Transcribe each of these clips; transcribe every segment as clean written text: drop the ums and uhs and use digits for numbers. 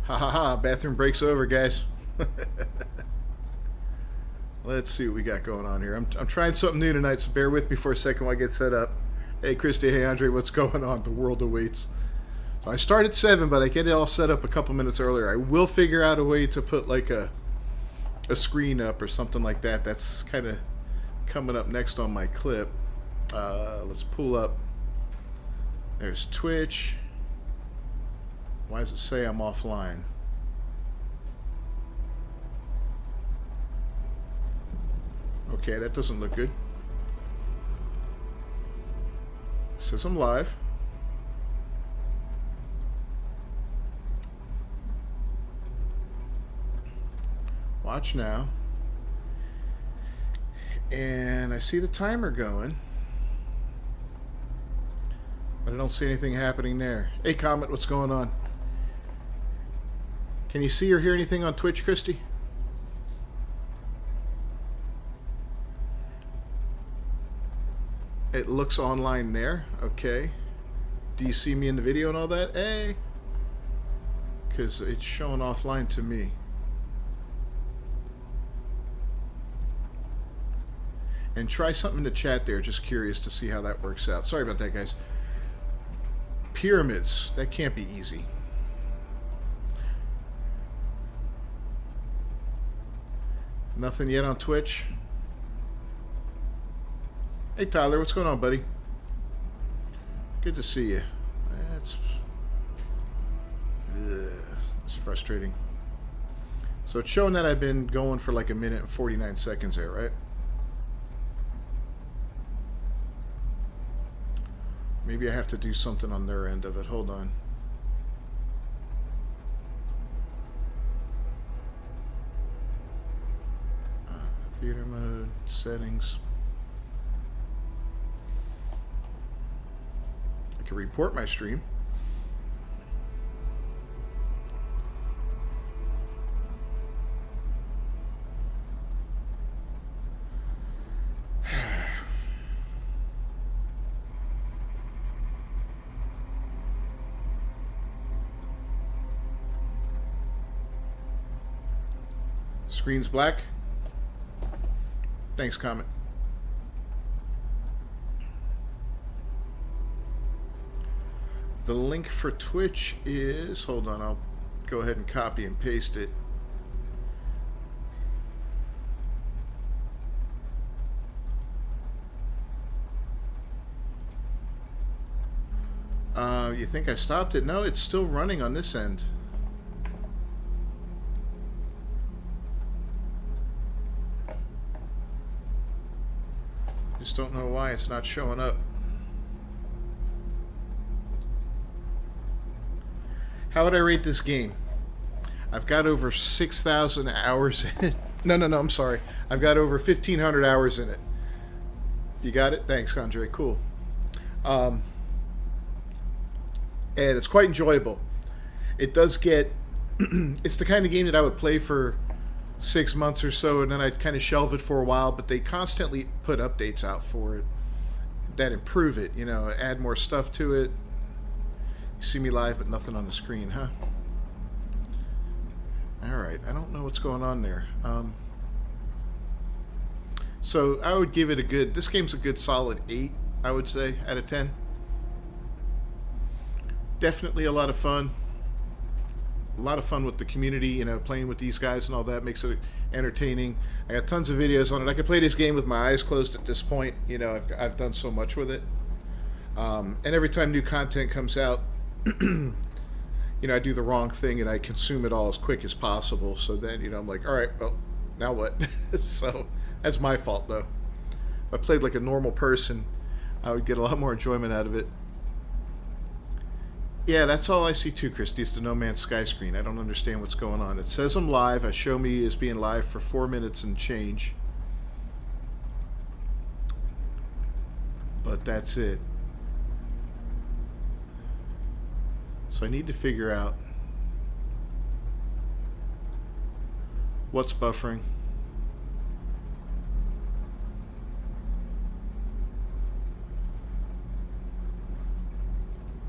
Ha ha ha, bathroom breaks over, guys. Let's see what we got going on here. I'm trying something new tonight, so bear with me for a second while I get set up. Hey, Christy, hey, Andre, what's going on? The world awaits. So I start at 7, but I get it all set up a couple minutes earlier. I will figure out a way to put like a screen up or something like that. That's kind of coming up next on my clip. Let's pull up. There's Twitch. Why does it say I'm offline? Okay, that doesn't look good. It says I'm live. Watch now. And I see the timer going. But I don't see anything happening there. Hey, Comet, what's going on? Can you see or hear anything on Twitch, Christy? It looks online there. Okay. Do you see me in the video and all that? Hey. Because it's showing offline to me. And try something in the chat there. Just curious to see how that works out. Sorry about that, guys. Pyramids. That can't be easy. Nothing yet on Twitch. Hey Tyler, what's going on, buddy? Good to see you. It's frustrating. So it's showing that I've been going for like a minute and 49 seconds there, right? Maybe I have to do something on their end of it. Hold on. Theater mode, settings. I can report my stream. Screen's black. Thanks, Comet. The link for Twitch is, hold on, I'll go ahead and copy and paste it. You think I stopped it? No, it's still running on this end. Just don't know why it's not showing up. How would I rate this game? I've got over 6,000 hours in it. No, I'm sorry. I've got over 1,500 hours in it. You got it? Thanks, Andre. Cool. And it's quite enjoyable. It does get... it's the kind of game that I would play for 6 months or so, and then I'd kind of shelve it for a while, but they constantly put updates out for it that improve it, you know, add more stuff to it. You see me live, but nothing on the screen, huh? Alright, I don't know what's going on there. So I would give it a good, this game's a good solid 8, I would say, out of 10. Definitely a lot of fun. A lot of fun with the community, you know, playing with these guys and all that makes it entertaining. I got tons of videos on it. I could play this game with my eyes closed at this point. You know, I've done so much with it. And every time new content comes out, you know, I do the wrong thing and I consume it all as quick as possible. So then, you know, I'm like, all right, well, now what? So that's my fault, though. If I played like a normal person, I would get a lot more enjoyment out of it. Yeah, that's all I see too, Christy. It's the No Man's Sky screen. I don't understand what's going on. It says I'm live. I show me as being live for 4 minutes and change. But that's it. So I need to figure out what's buffering.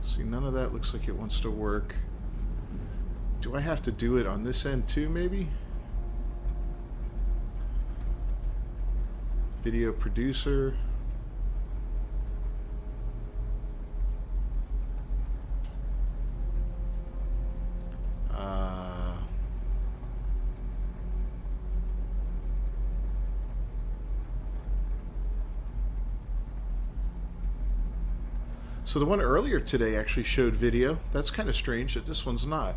See, none of that looks like it wants to work. Do I have to do it on this end too, maybe? Video producer. So the one earlier today actually showed video. That's kind of strange that this one's not.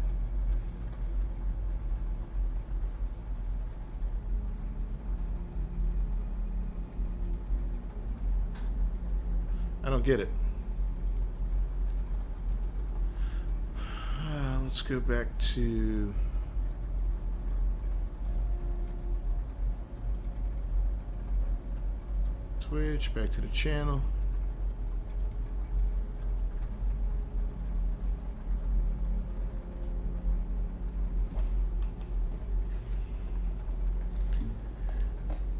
I don't get it. Let's go back to Twitch, back to the channel.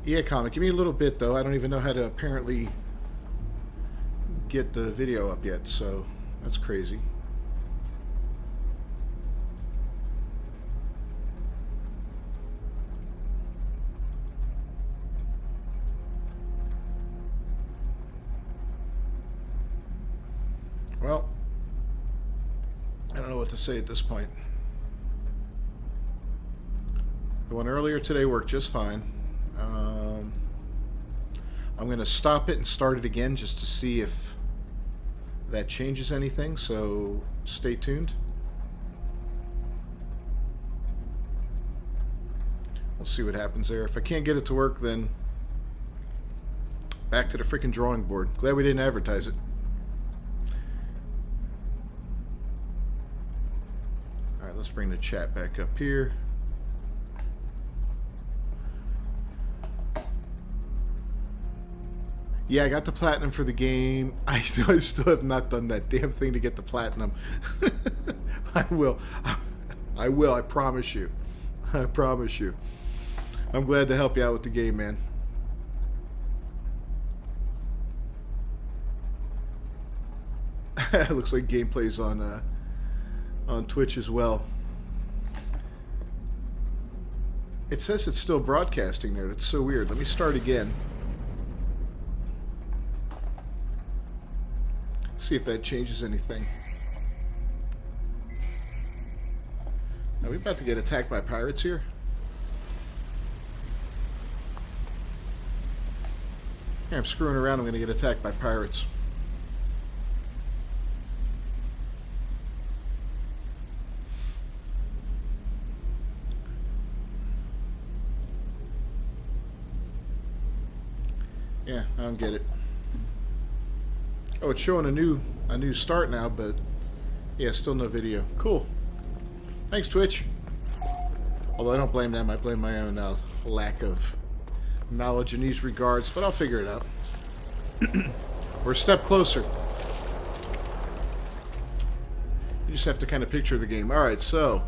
Yeah, Comic, give me a little bit, though. I don't even know how to apparently get the video up yet, so that's crazy. Well, I don't know what to say at this point. The one earlier today worked just fine. I'm going to stop it and start it again just to see if that changes anything, so stay tuned. We'll see what happens there. If I can't get it to work, then back to the freaking drawing board. Glad we didn't advertise it. Alright, let's bring the chat back up here. Yeah, I got the platinum for the game. I still have not done that damn thing to get the platinum. I will. I will. I promise you. I promise you. I'm glad to help you out with the game, man. It looks like gameplay's on Twitch as well. It says it's still broadcasting there. That's so weird. Let me start again. See if that changes anything. Are we about to get attacked by pirates here? Yeah, I'm screwing around. I'm going to get attacked by pirates. Yeah, I don't get it. Oh, it's showing a new start now, but yeah, still no video. Cool. Thanks, Twitch. Although I don't blame them, I blame my own lack of knowledge in these regards, but I'll figure it out. We're a step closer. You just have to kind of picture the game. Alright, so...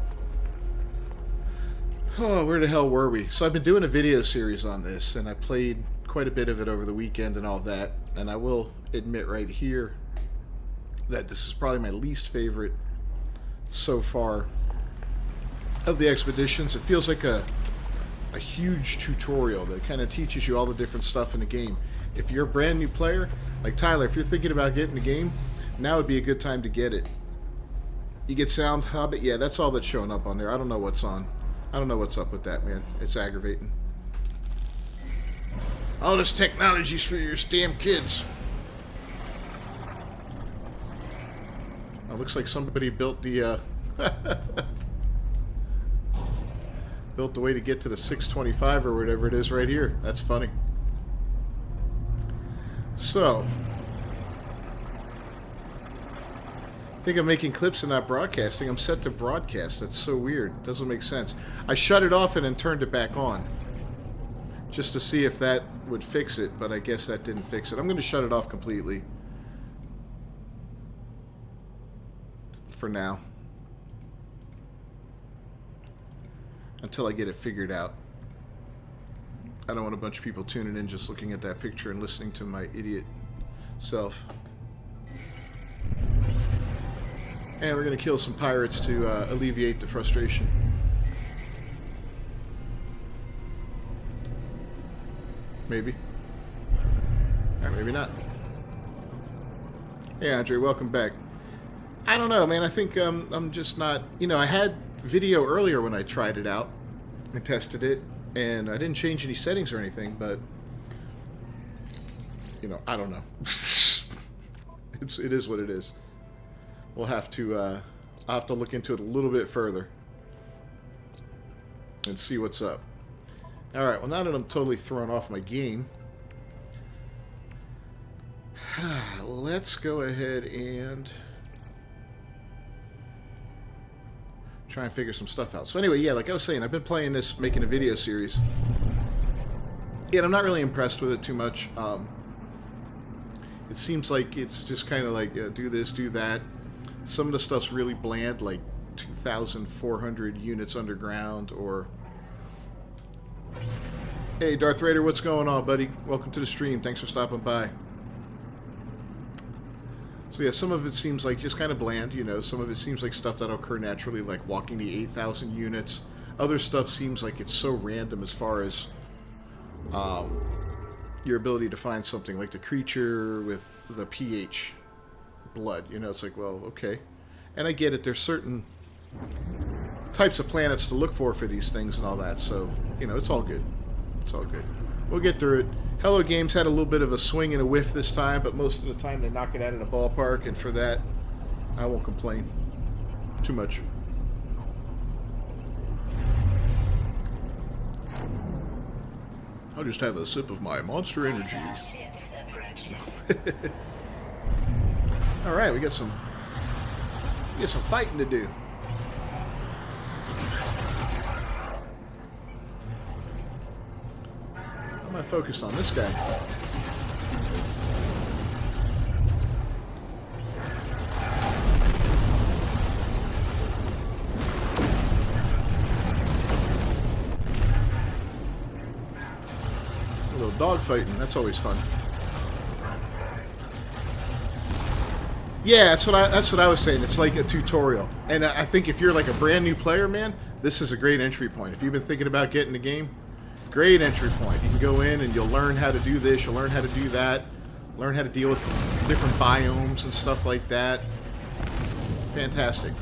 Oh, where the hell were we? So I've been doing a video series on this, and I played quite a bit of it over the weekend and all that, and I will admit right here that this is probably my least favorite so far of the expeditions. It feels like a huge tutorial that kind of teaches you all the different stuff in the game. If you're a brand new player, like Tyler, if you're thinking about getting the game, now would be a good time to get it. You get Sound Hobbit, yeah, that's all that's showing up on there. I don't know what's on. I don't know what's up with that, man. It's aggravating. All this technology's for your damn kids. Oh, looks like somebody built the built the way to get to the 625 or whatever it is right here. That's funny. So, I think I'm making clips and not broadcasting. I'm set to broadcast. That's so weird. Doesn't make sense. I shut it off and then turned it back on just to see if that would fix it, but I guess that didn't fix it. I'm going to shut it off completely for now until I get it figured out. I don't want a bunch of people tuning in just looking at that picture and listening to my idiot self. And we're going to kill some pirates to alleviate the frustration. Maybe. Or maybe not. Hey, Andre, welcome back. I don't know, man. I think I'm just not... You know, I had video earlier when I tried it out and tested it, and I didn't change any settings or anything, but... You know, I don't know. It is what it is. We'll have to... I'll have to look into it a little bit further and see what's up. Alright, well, now that I'm totally thrown off my game, let's go ahead and try and figure some stuff out. So anyway, yeah, like I was saying, I've been playing this, making a video series. Yeah, and I'm not really impressed with it too much. It seems like it's just kind of like, do this, do that. Some of the stuff's really bland, like 2,400 units underground, or... Hey, Darth Raider, what's going on, buddy? Welcome to the stream. Thanks for stopping by. So yeah, some of it seems like just kind of bland, you know. Some of it seems like stuff that'll occur naturally, like walking the 8,000 units. Other stuff seems like it's so random as far as your ability to find something, like the creature with the pH blood. You know, it's like, well, okay. And I get it. There's certain types of planets to look for these things and all that. So, you know, it's all good. It's all good. We'll get through it. Hello Games had a little bit of a swing and a whiff this time, but most of the time they knock it out of the ballpark, and for that, I won't complain too much. I'll just have a sip of my Monster Energy. Alright, we got some fighting to do. How am I focused on this guy? A little dog fighting, that's always fun. Yeah, that's what I was saying. It's like a tutorial. And I think if you're like a brand new player, man, this is a great entry point. If you've been thinking about getting the game, great entry point. You can go in and you'll learn how to do this, you'll learn how to do that, learn how to deal with different biomes and stuff like that. Fantastic.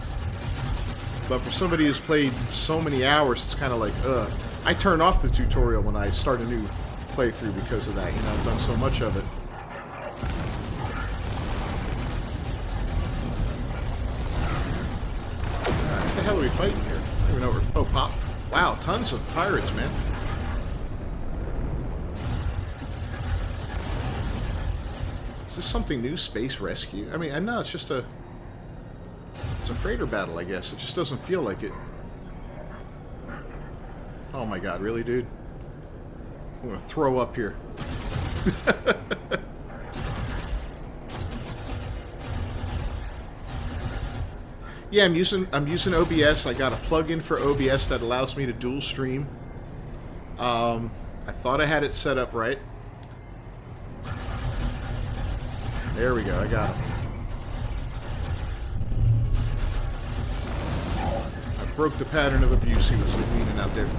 But for somebody who's played so many hours, it's kind of like, ugh. I turn off the tutorial when I start a new playthrough because of that. You know, I've done so much of it. What the hell are we fighting here? I don't even know where... Oh, pop. Wow, tons of pirates, man. Is this something new? Space rescue? I mean, I know it's just a... It's a freighter battle, I guess. It just doesn't feel like it. Oh my god, really, dude? I'm gonna throw up here. Yeah, I'm using OBS. I got a plugin for OBS that allows me to dual stream. I thought I had it set up right. There we go, I got him. I broke the pattern of abuse he was leaning out there.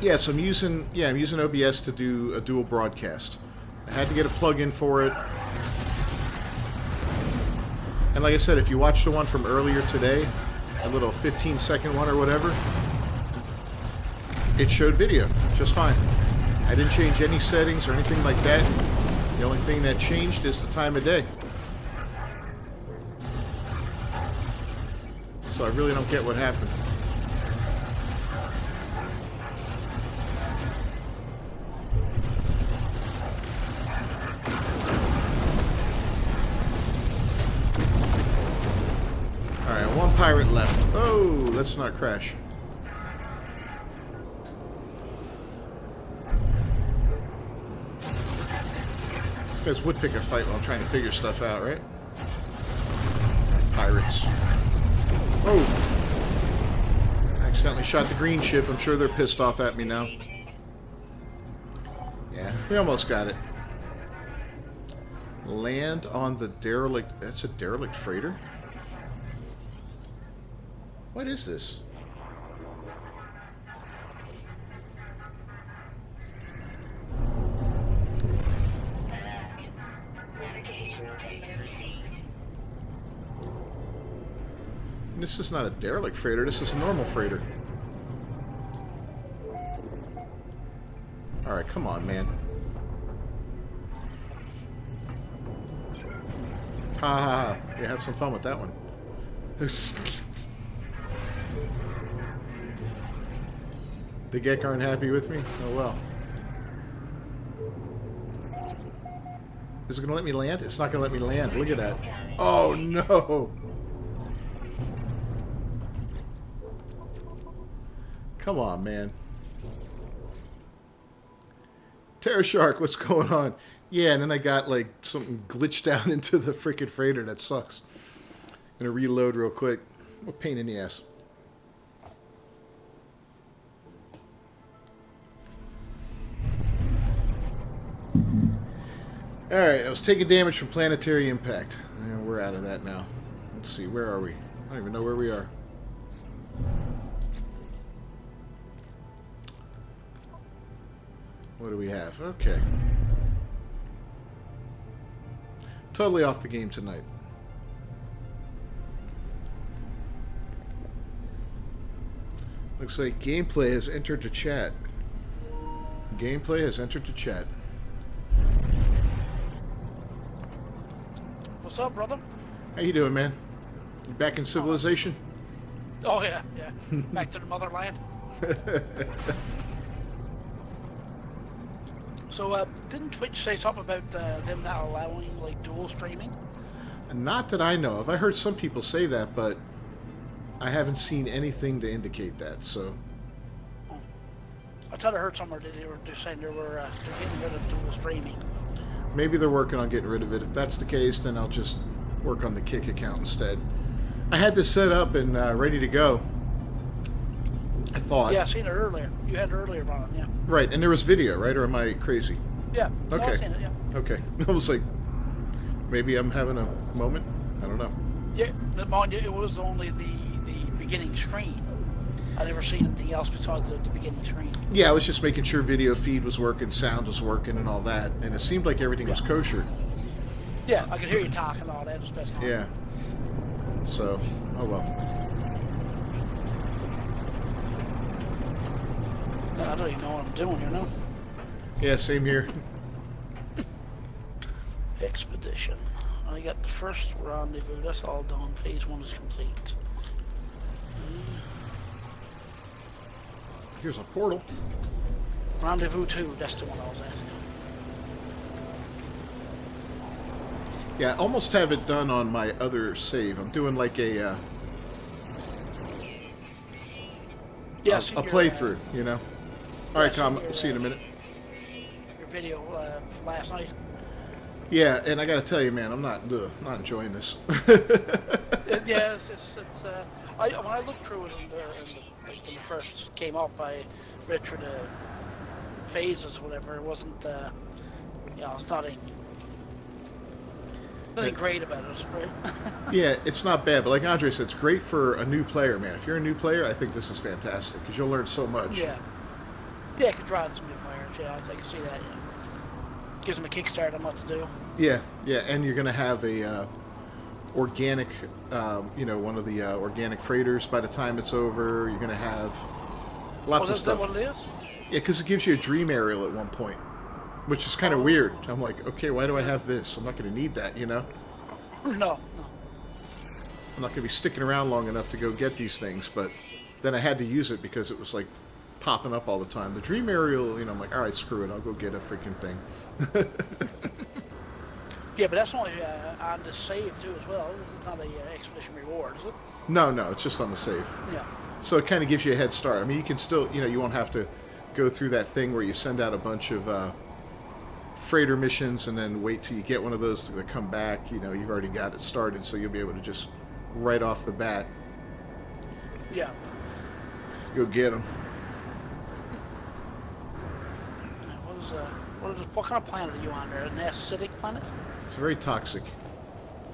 Yes, I'm using OBS to do a dual broadcast. I had to get a plug-in for it. And like I said, if you watch the one from earlier today, a little 15-second one or whatever, it showed video just fine. I didn't change any settings or anything like that. The only thing that changed is the time of day. So I really don't get what happened. Alright, one pirate left. Oh, let's not crash. These guys would pick a fight while I'm trying to figure stuff out, right? Pirates. Oh! I accidentally shot the green ship. I'm sure they're pissed off at me now. Yeah, we almost got it. Land on the derelict... That's a derelict freighter? What is this? Alert. Navigational data received. This is not a derelict freighter, this is a normal freighter. Alright, come on, man. Ha ha ha. Yeah, have some fun with that one. The Gek aren't happy with me? Oh well. Is it going to let me land? It's not going to let me land. Look at that. Oh no! Come on, man. Terror Shark, what's going on? Yeah, and then I got like something glitched out into the freaking freighter. That sucks. Gonna reload real quick. What a pain in the ass. Alright, I was taking damage from planetary impact. And we're out of that now. Let's see, where are we? I don't even know where we are. What do we have? Okay. Totally off the game tonight. Looks like gameplay has entered the chat. Gameplay has entered the chat. What's up, brother? How you doing, man? You back in civilization? Oh yeah, yeah. Back to the motherland. So, didn't Twitch say something about them not allowing like dual streaming? Not that I know of. I heard some people say that, but I haven't seen anything to indicate that. So, I thought I heard somewhere that they were just saying they're getting rid of dual streaming. maybe they're working on getting rid of it. If that's the case, then I'll just work on the Kick account instead. I had this set up and ready to go. I thought. Yeah, I seen it earlier. You had it earlier, Ron. Yeah. Right, and there was video, right? Or am I crazy? Yeah. Okay. No, I seen it. Yeah. Okay. I was like, maybe I'm having a moment. I don't know. Yeah. Mind you, it was only the beginning screen. I never seen anything else besides the beginning screen. Yeah, I was just making sure video feed was working, sound was working, and all that, and it seemed like everything was kosher. Yeah, I could hear you talking and all that. It's best. Yeah. So, oh well. I don't even know what I'm doing, you know. Yeah, same here. Expedition. I got the first rendezvous. That's all done. Phase 1 is complete. Here's a portal. Rendezvous 2. That's the one I was at. Yeah, I almost have it done on my other save. I'm doing like a playthrough, you know. All right, Tom. I'll see you in a minute. Your video from last night. Yeah, and I got to tell you, man, I'm not enjoying this. Yeah, when I looked through it when it first came up, I read through the phases or whatever. It wasn't, it's nothing great about it, right? Yeah, it's not bad, but like Andre said, it's great for a new player, man. If you're a new player, I think this is fantastic because you'll learn so much. Yeah, it could draw in some new players. Yeah, I can see that. Yeah. Gives them a kickstart on what to do. Yeah, and you're gonna have a organic, one of the organic freighters by the time it's over. You're gonna have lots of stuff. Is that what it is? Yeah, because it gives you a dream aerial at one point, which is kind of weird. I'm like, okay, why do I have this? I'm not gonna need that, you know. No. I'm not gonna be sticking around long enough to go get these things, but then I had to use it because it was like popping up all the time. The dream aerial, I'm like, all right, screw it, I'll go get a freaking thing. Yeah, but that's only on the save too as well. It's not a expedition reward, is it? No, it's just on the save. Yeah. So it kind of gives you a head start. I mean, you can still, you won't have to go through that thing where you send out a bunch of freighter missions and then wait till you get one of those to come back. You've already got it started, so you'll be able to just right off the bat. Yeah. Go get them. What kind of planet are you on there? An acidic planet? It's very toxic.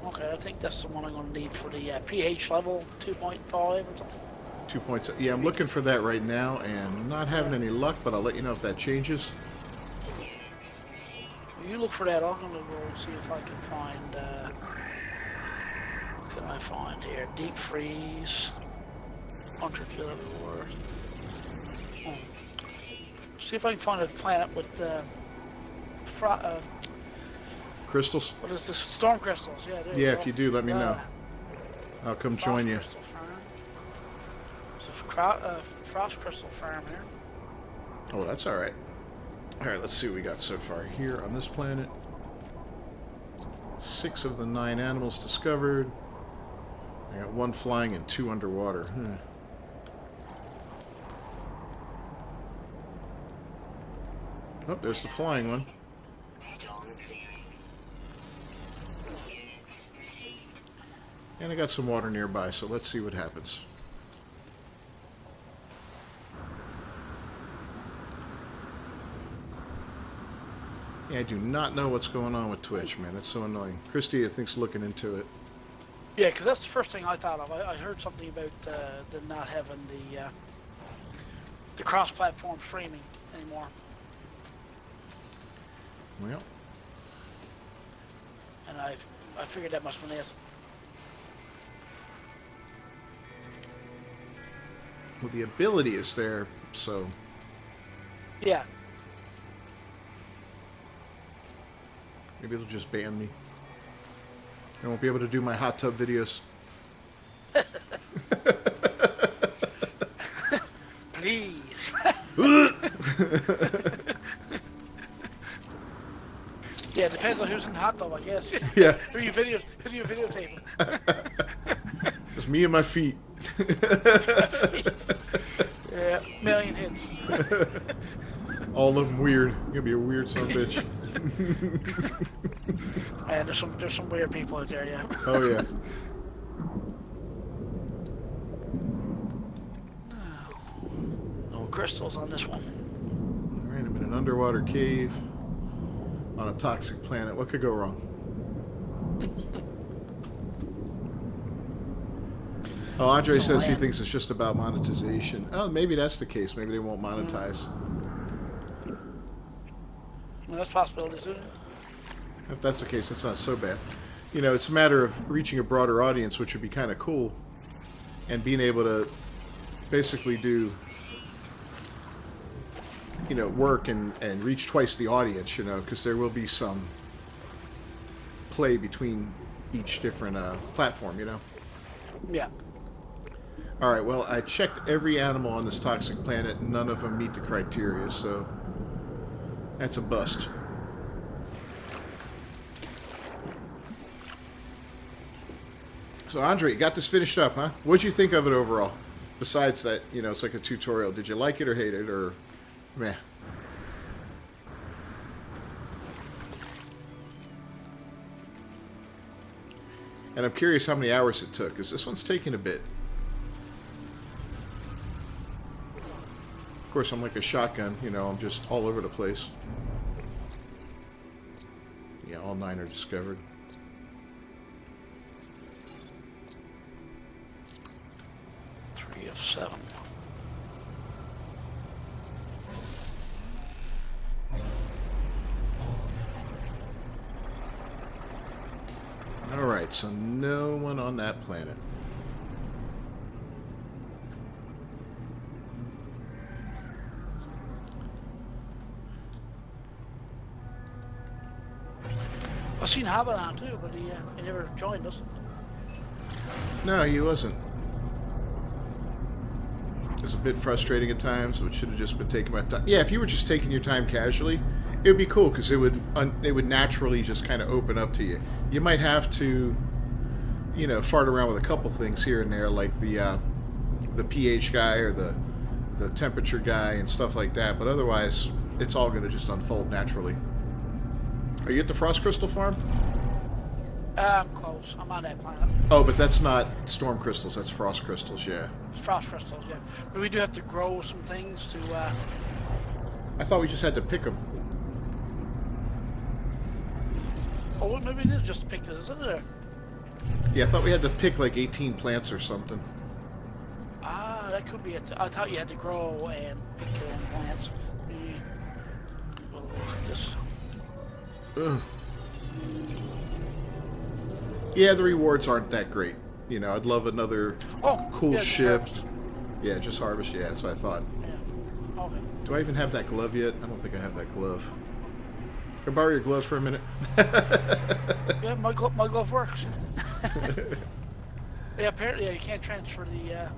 Okay, I think that's the one I'm going to need for the pH level 2.5 or something. 2 points. Yeah, I'm looking for that right now, and not having any luck. But I'll let you know if that changes. You look for that. I'm going to go and see if I can find. What can I find here? Deep freeze. Hunter killer reward. See if I can find a planet with Crystals? what is this? Storm crystals. Yeah. There Yeah, you if go. you do, let me know. I'll come join you. Crystal farm. There's a frost crystal farm here. Oh, that's all right. All right, let's see what we got so far here on this planet. 6 of the 9 animals discovered. I got 1 flying and 2 underwater. Oh, there's the flying one. And I got some water nearby, so let's see what happens. Yeah, I do not know what's going on with Twitch, man. It's so annoying. Christy, I think's looking into it. Yeah, because that's the first thing I thought of. I heard something about the not having the cross-platform streaming anymore. Well, And I figured that must have been it. well, the ability is there, so Yeah. maybe it'll just ban me. I won't be able to do my hot tub videos. Please. Yeah, it depends on who's in the hot tub, I guess. Yeah. Who you videotaping? It's me and my feet. Yeah, million hits. All of them weird. You're gonna be a weird son of a bitch. And there's some weird people out there, yeah. Oh yeah. No crystals on this one. Alright, I'm in an underwater cave on a toxic planet. What could go wrong? Oh, Andre says he thinks it's just about monetization. Oh, maybe that's the case. Maybe they won't monetize. Well, that's a possibility, too. If that's the case, it's not so bad. You know, it's a matter of reaching a broader audience, which would be kind of cool, and being able to basically do, you know, work and reach twice the audience, you know, because there will be some play between each different platform, you know. Yeah. All right, well, I checked every animal on this toxic planet. None of them meet the criteria, so that's a bust. So, Andre, you got this finished up, huh? What'd you think of it overall? Besides that, you know, it's like a tutorial. Did you like it or hate it, or meh? And I'm curious how many hours it took, because this one's taking a bit. Of course, I'm like a shotgun, you know, I'm just all over the place. Yeah, all 9 are discovered. Three of 7. Alright, so no one on that planet. I've seen Hobbit on too, but he never joined us. No, he wasn't. It's a bit frustrating at times, which should have just been taking my time. Yeah, if you were just taking your time casually, it would be cool, because it would naturally just kind of open up to you. You might have to, you know, fart around with a couple things here and there, like the pH guy or the temperature guy and stuff like that, but otherwise, it's all going to just unfold naturally. Are you at the Frost Crystal Farm? I'm close. I'm on that planet. Oh, but that's not Storm Crystals, that's Frost Crystals, yeah. It's frost crystals, yeah. But we do have to grow some things to. I thought we just had to pick them. Oh, maybe it is just picked it, isn't it? Yeah, I thought we had to pick like 18 plants or something. Ah, that could be it. I thought you had to grow and pick your own plants. We'll look at this. Ugh. Yeah, the rewards aren't that great. You know, I'd love another cool yeah, ship. harvest. Yeah, just harvest. Yeah, that's what I thought. Yeah. Okay. Do I even have that glove yet? I don't think I have that glove. Can I borrow your glove for a minute? Yeah, my glove works. Yeah, apparently you can't transfer the.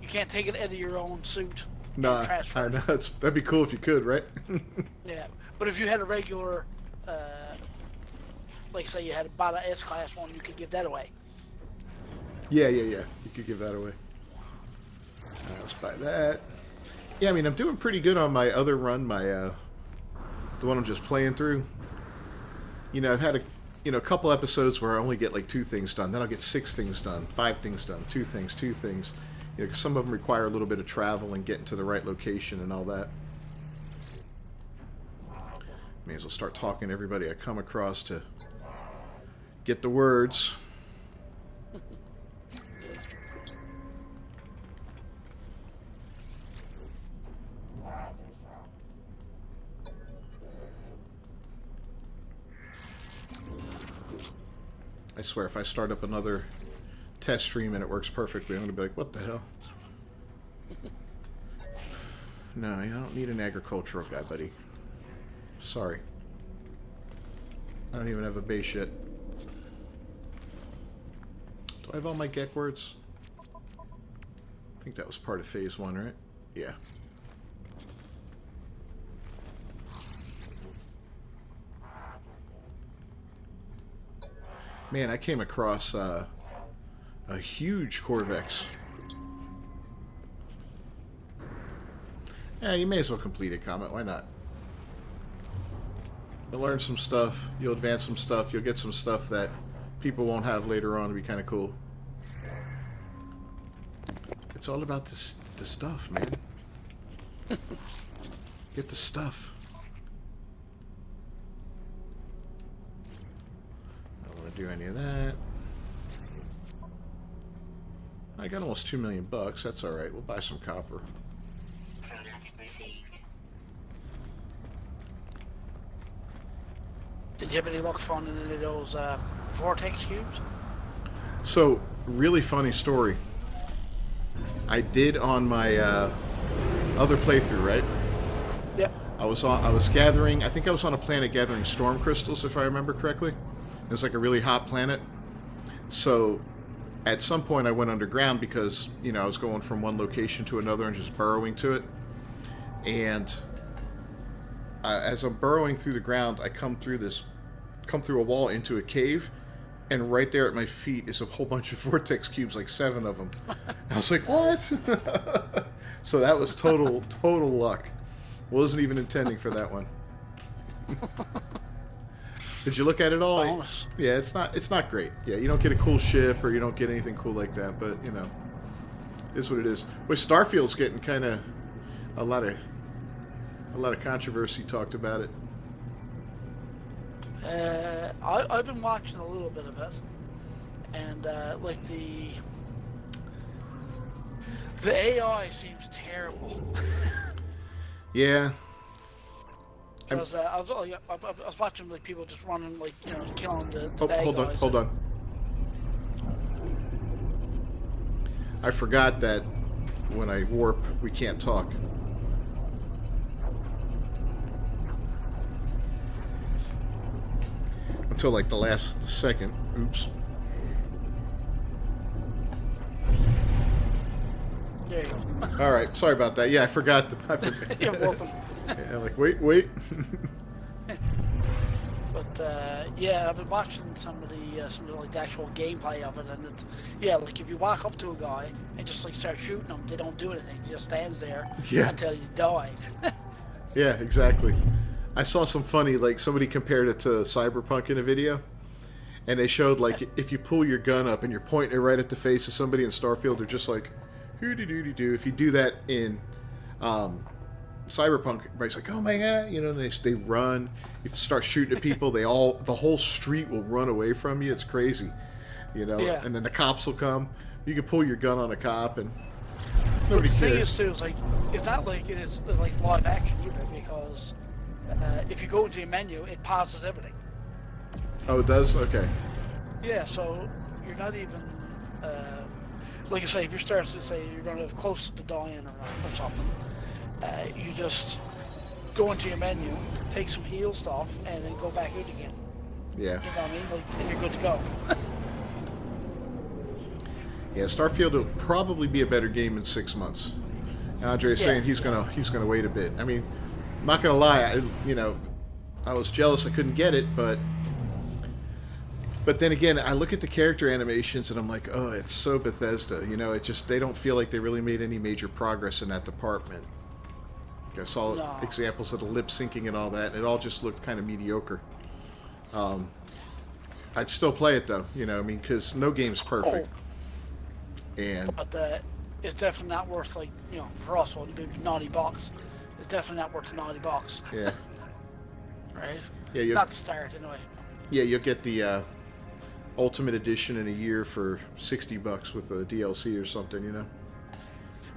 You can't take it into your own suit. Nah, transfer I it. know. That'd be cool if you could, right? Yeah, but if you had a regular, like say you had a Bata S-Class one, you could give that away. Yeah. You could give that away. Alright, let's buy that. Yeah, I mean, I'm doing pretty good on my other run, the one I'm just playing through. You know, I've had a couple episodes where I only get like 2 things done. Then I'll get 6 things done, 5 things done, 2 things. You know, 'cause some of them require a little bit of travel and getting to the right location and all that. May as well start talking to everybody I come across to get the words. I swear, if I start up another test stream and it works perfectly, I'm going to be like, what the hell? No, you don't need an agricultural guy, buddy. Sorry. I don't even have a base yet. Do I have all my Gek words? I think that was part of phase 1, right? Yeah. Man, I came across a huge Corvex. Yeah, you may as well complete it, Comet. Why not? You'll learn some stuff. You'll advance some stuff. You'll get some stuff that people won't have later on. It'll be kind of cool. It's all about the stuff, man. Get the stuff. I don't want to do any of that. I got almost $2 million bucks. That's all right. We'll buy some copper. Product received. Did you have any luck finding any of those vortex cubes? So, really funny story. I did on my other playthrough, right? Yep. I was gathering. I think I was on a planet gathering storm crystals, if I remember correctly. It was like a really hot planet. So, at some point, I went underground because I was going from one location to another and just burrowing to it. And as I'm burrowing through the ground, I come through a wall into a cave, and right there at my feet is a whole bunch of vortex cubes, like 7 of them. I was like, what? So that was total luck. Wasn't even intending for that one. Did you look at it all? Bonus. Yeah, it's not great. Yeah, you don't get a cool ship or you don't get anything cool like that, but it's what it is. Well, Starfield's getting kind of a lot of controversy talked about it. I've been watching a little bit of it, and like the AI seems terrible. Yeah. Because I was watching like people just running, like killing the bad guys. Hold on. I forgot that when I warp, we can't talk. Until like the last second. Oops. There you go. All right, sorry about that. Yeah, I forgot. You're welcome. Yeah, like wait. But yeah, I've been watching some of the actual gameplay of it, and it's like if you walk up to a guy and just like start shooting him, they don't do anything. He just stands there until you die. Yeah, exactly. I saw some funny, like somebody compared it to Cyberpunk in a video, and they showed like if you pull your gun up and you're pointing it right at the face of somebody in Starfield, they're just like, hoo-dee-doo-dee-doo. If you do that in Cyberpunk, everybody's like, oh my god, you know, and they run. You start shooting at people, the whole street will run away from you. It's crazy, you know. Yeah. And then the cops will come. You can pull your gun on a cop, and But nobody the thing cares. is too, is like it's not like it is like live action either, because if you go into your menu, it pauses everything. Oh, it does? Okay. Yeah, so you're not even like you say, if you start to say you're going to close to dying or something, you just go into your menu, take some heal stuff, and then go back out again. Yeah. You know what I mean? Like, and you're good to go. Yeah, Starfield will probably be a better game in 6 months. Andre's saying he's gonna wait a bit. I mean, not gonna lie, I was jealous I couldn't get it, but then again, I look at the character animations and I'm like, oh, it's so Bethesda. You know, they don't feel like they really made any major progress in that department. Like I saw examples of the lip syncing and all that, and it all just looked kind of mediocre. I'd still play it though, you know, I mean, because no game's perfect. And But it's definitely not worth, like, you know, for us, what it'd be $90. It's definitely not worth the $90. yeah, Right? yeah, Not to start anyway. yeah, you'll get the Ultimate Edition in a year for $60 with a DLC or something, you know.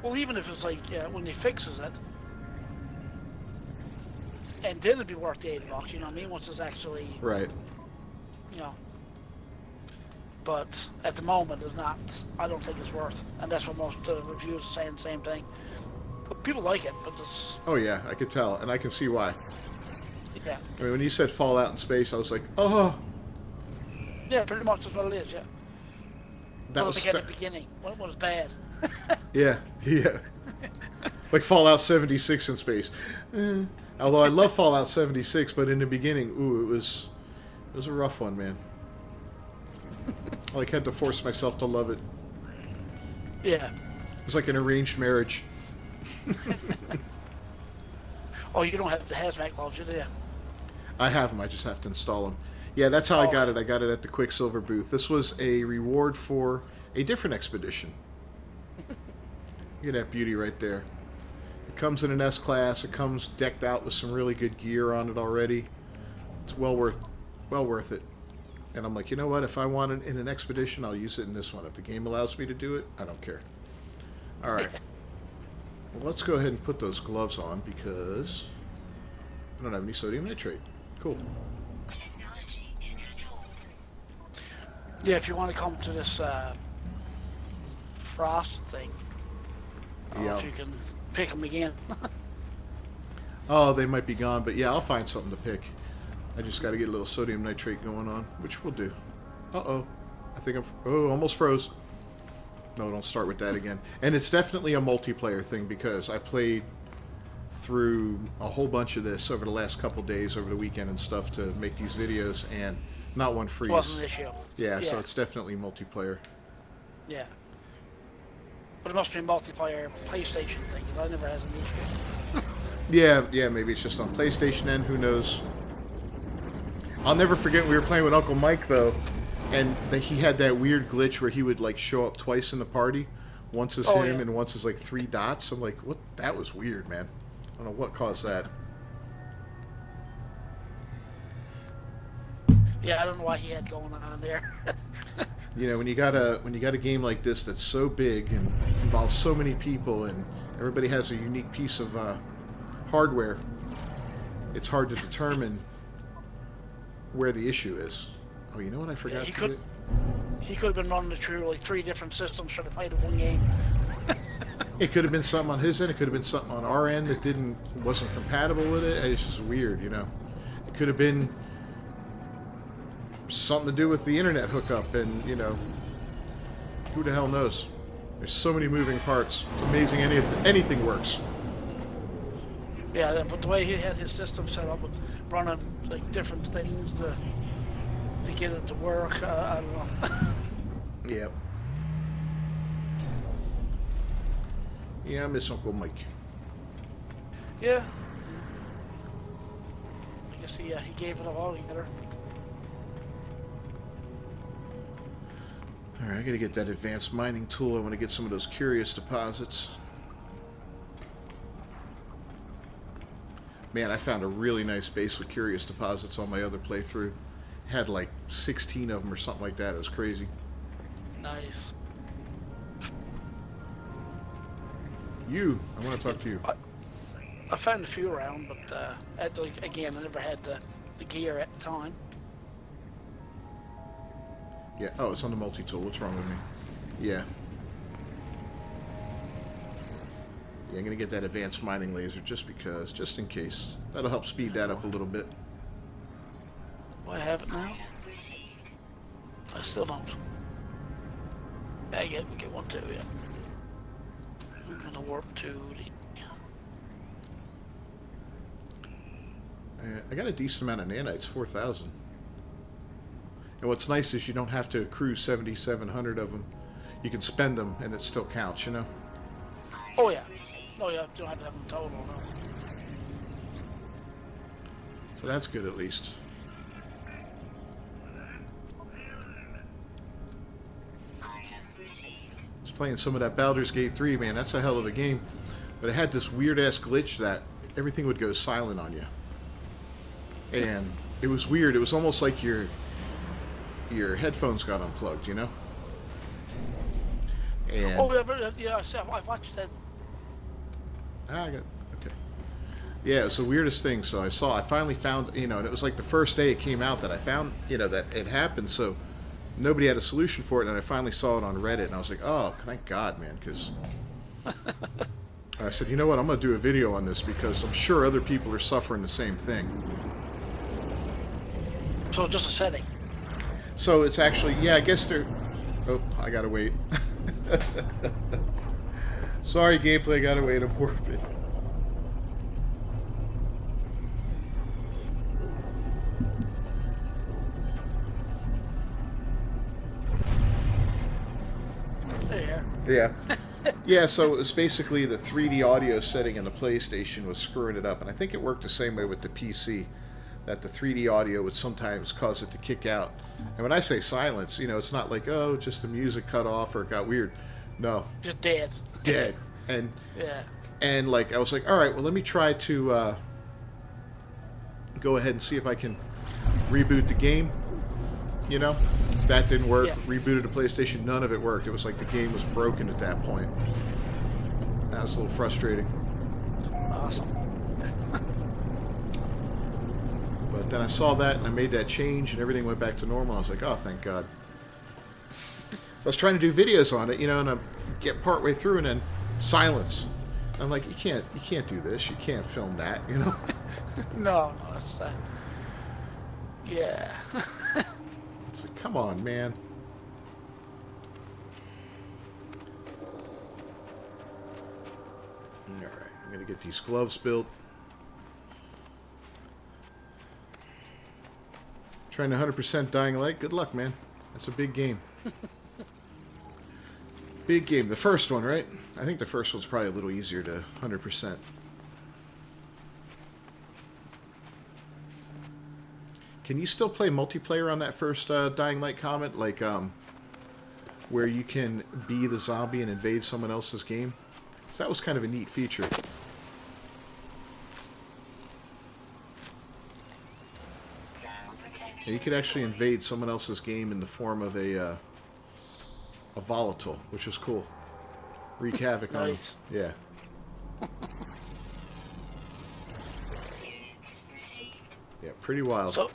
Well, even if it's like when he fixes it, and then it'd be worth the $80. You know what I mean? Once it's actually Right. you know. But at the moment, it's not. I don't think it's worth, and that's what most reviews are saying. The same thing. But people like it, but it's Oh yeah, I could tell, and I can see why. yeah, I mean, when you said Fallout in space, I was like, oh, yeah, pretty much that's what it is. Yeah. that Well, was like at the beginning when it was bad. yeah, yeah, like Fallout 76 in space. Although I love Fallout 76, but in the beginning, ooh, it was a rough one, man. I like had to force myself to love it. Yeah. It was like an arranged marriage. Oh, you don't have the hazmat gloves, do you? I have them. I just have to install them. Yeah, that's how I got it. I got it at the Quicksilver booth. This was a reward for a different expedition. Look at that beauty right there. It comes in an S-Class. It comes decked out with some really good gear on it already. It's well worth it. And I'm like, you know what? If I want it in an expedition, I'll use it in this one. If the game allows me to do it, I don't care. All right. Well, let's go ahead and put those gloves on because I don't have any sodium nitrate. Cool. Technology installed. Yeah, if you want to come to this frost thing, I don't know if you can pick them again. Oh, they might be gone, but yeah, I'll find something to pick. I just got to get a little sodium nitrate going on, which we'll do. Uh-oh. I think almost froze. No, don't start with that again. And it's definitely a multiplayer thing because I played through a whole bunch of this over the last couple days, over the weekend and stuff to make these videos, and not one freeze. Wasn't an issue. Yeah, so it's definitely multiplayer. Yeah. But it must be a multiplayer PlayStation thing, because I never has an issue. Yeah, maybe it's just on PlayStation and who knows. I'll never forget we were playing with Uncle Mike though, and he had that weird glitch where he would like show up twice in the party. Once as him and once as like 3 dots. I'm like, what? That was weird, man. I don't know what caused that. Yeah, I don't know why he had going on there. You know, when you got a game like this that's so big and involves so many people and everybody has a unique piece of hardware, it's hard to determine where the issue is. Oh, you know what I forgot to do? He could have been running through like 3 different systems trying to play the one game. It could have been something on his end. It could have been something on our end that wasn't compatible with it. It's just weird, you know. It could have been something to do with the internet hookup, and you know, who the hell knows? There's so many moving parts. It's amazing anything works. Yeah, but the way he had his system set up with running like different things to get it to work, I don't know. Yep. Yeah, I miss Uncle Mike. Yeah. I guess he gave it up altogether. Alright, I gotta get that advanced mining tool. I want to get some of those curious deposits. Man, I found a really nice base with curious deposits on my other playthrough. Had like 16 of them or something like that. It was crazy. Nice. I want to talk to you. I found a few around, but again, I never had the gear at the time. Yeah. Oh, it's on the multi-tool. What's wrong with me? Yeah. Yeah, I'm going to get that advanced mining laser just in case. That'll help speed that up a little bit. Do I have it now? I still don't. Yeah, we get one too, yeah. I'm going to warp to the... I got a decent amount of nanites, 4,000. And what's nice is you don't have to accrue 7,700 of them. You can spend them and it still counts, you know? Oh, yeah. Oh, yeah, you don't have to have them total, no. So that's good at least. I was playing some of that Baldur's Gate 3, man. That's a hell of a game. But it had this weird-ass glitch that everything would go silent on you. And it was weird. It was almost like your headphones got unplugged, you know? And Oh, yeah, I watched that. okay. Yeah, it's the weirdest thing. So I finally found, and it was like the first day it came out that I found, that it happened. So nobody had a solution for it, and I finally saw it on Reddit, and I was like, oh, thank God, man, because I said, you know what, I'm going to do a video on this because I'm sure other people are suffering the same thing. So just a setting. So it's actually, yeah, I guess they're... Oh, I gotta wait. Sorry, gameplay, I gotta wait, I'm warping. There. Yeah. Yeah, so it was basically the 3D audio setting in the PlayStation was screwing it up, and I think it worked the same way with the PC. That the 3D audio would sometimes cause it to kick out. And when I say silence, it's not like, oh, just the music cut off or it got weird. No. Just dead. Dead. And Yeah. and I was like, all right, well, let me try to go ahead and see if I can reboot the game. That didn't work. Yeah. Rebooted the PlayStation, none of it worked. It was like the game was broken at that point. That was a little frustrating. Awesome. But then I saw that and I made that change and everything went back to normal. I was like, oh, thank God. So I was trying to do videos on it, and I get partway through and then silence. I'm like, you can't do this. You can't film that, No, it's yeah. It's like, come on, man. All right, I'm gonna get these gloves built. Trying to 100% Dying Light. Good luck, man. That's a big game. Big game. The first one, right? I think the first one's probably a little easier to 100%. Can you still play multiplayer on that first Dying Light comment? Like, where you can be the zombie and invade someone else's game? So that was kind of a neat feature. Yeah, you could actually invade someone else's game in the form of a volatile, which was cool. Wreak havoc on them. Nice. Yeah. Yeah, pretty wild. So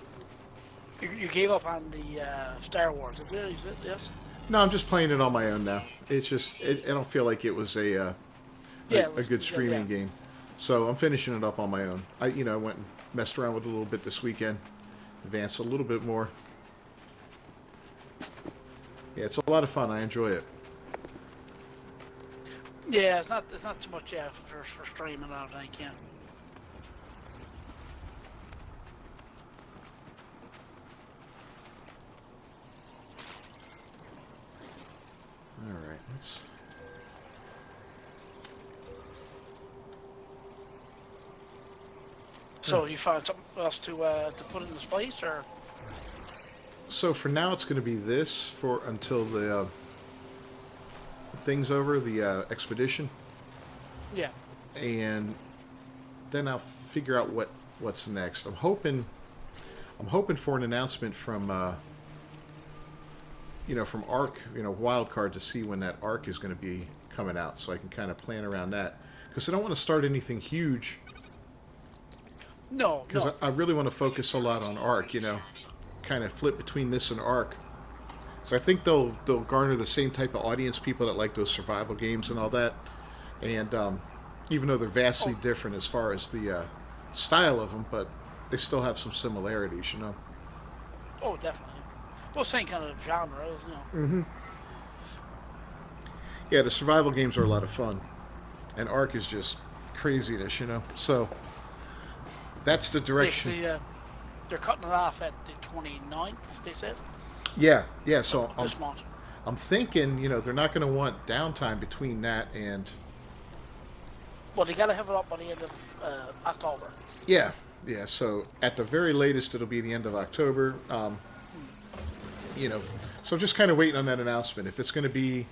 you gave up on the Star Wars. It really is, yes? No, I'm just playing it on my own now. It's just, I don't feel like it was a good streaming game. So I'm finishing it up on my own. I went and messed around with it a little bit this weekend. Advanced a little bit more. Yeah, it's a lot of fun. I enjoy it. Yeah, it's not too much for streaming, I don't think. Yeah. All right, let's. So you found something else to put in this place, or? So for now, it's going to be this for until the thing's over, the expedition. Yeah. And then I'll figure out what's next. I'm hoping for an announcement from from Arc, Wildcard, to see when that Arc is going to be coming out, so I can kind of plan around that. Because I don't want to start anything huge. No, Because no. I really want to focus a lot on Arc, kind of flip between this and Arc. So I think they'll garner the same type of audience, people that like those survival games and all that. And even though they're vastly different as far as the style of them, but they still have some similarities, Oh, definitely. Well, same kind of genre, isn't it? Mm-hmm. Yeah, the survival games are a lot of fun, and Arc is just craziness, So that's the direction. They're cutting it off at the 29th, they said. Yeah. So This month. I'm thinking, they're not going to want downtime between that and. Well, they got to have it up by the end of October. Yeah. So at the very latest, it'll be the end of October. So I'm just kind of waiting on that announcement. If it's going to be,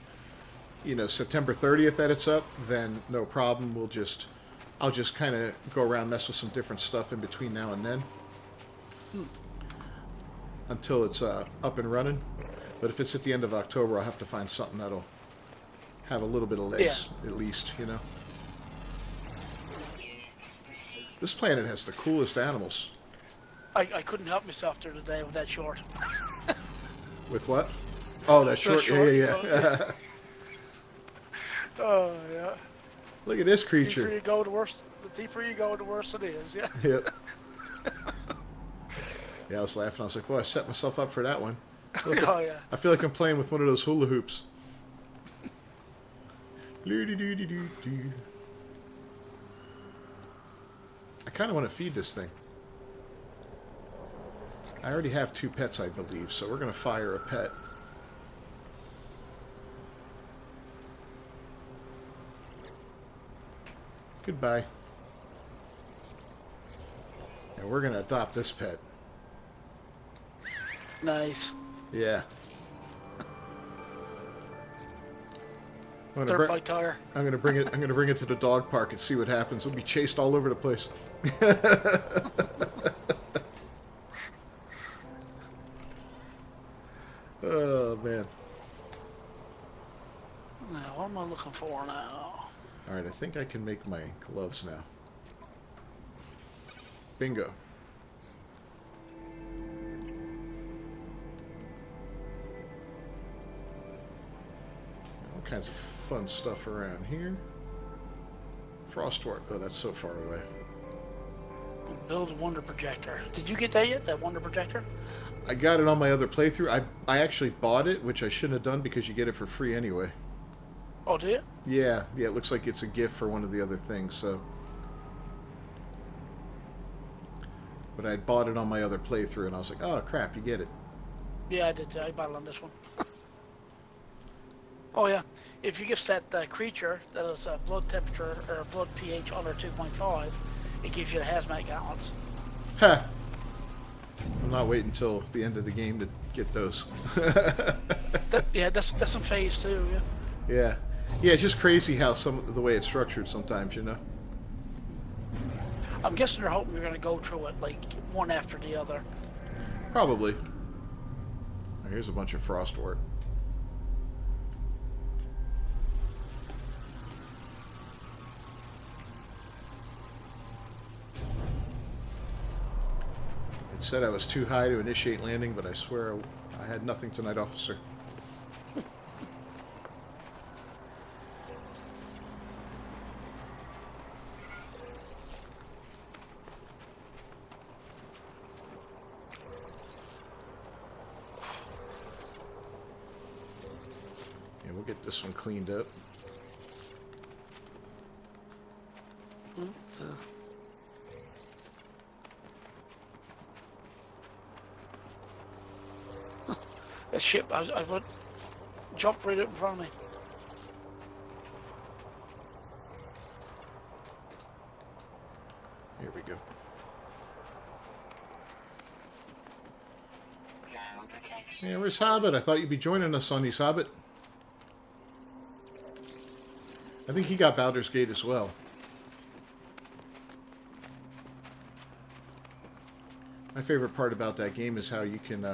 September 30th that it's up, then no problem. I'll just kind of go around, mess with some different stuff in between now and then. Until it's up and running. But if it's at the end of October, I'll have to find something that'll have a little bit of legs, at least, This planet has the coolest animals. I couldn't help myself the other day with that short. With what? Oh, that short. Yeah. Oh, yeah. Look at this The creature. deeper you go, the worse. The deeper you go, the worse it is. Yeah. Yep. Yeah, I was laughing. I was like, boy, I set myself up for that one. Oh yeah. I feel like I'm playing with one of those hula hoops. I kind of want to feed this thing. I already have 2 pets, I believe, so we're going to fire a pet. Goodbye. And we're going to adopt this pet. Nice. Yeah. Dirt bike tire. I'm gonna bring it to the dog park and see what happens. It'll be chased all over the place. Oh man. Now, what am I looking for now? All right, I think I can make my gloves now. Bingo. All kinds of fun stuff around here. Frostwort. Oh, that's so far away. Build a wonder projector. Did you get that yet? That wonder projector? I got it on my other playthrough. I actually bought it, which I shouldn't have done because you get it for free anyway. Oh, do you? Yeah, it looks like it's a gift for one of the other things, so. But I bought it on my other playthrough, and I was like, oh, crap, you get it. Yeah, I did. I bought it on this one. Oh, yeah. If you get that creature that is blood temperature or blood pH under 2.5, it gives you the hazmat gauntlets. Ha! I'm not waiting until the end of the game to get those. That's in phase 2, yeah. Yeah. Yeah, it's just crazy how the way it's structured sometimes, I'm guessing they're hoping you're going to go through it, like, one after the other. Probably. Oh, here's a bunch of frostwort. It said I was too high to initiate landing, but I swear I had nothing tonight, officer. Yeah, we'll get this one cleaned up. That ship, I jumped right up in front of me. Here we go. Yeah, where's Hobbit? I thought you'd be joining us on these, Hobbit. I think he got Baldur's Gate as well. My favorite part about that game is how you can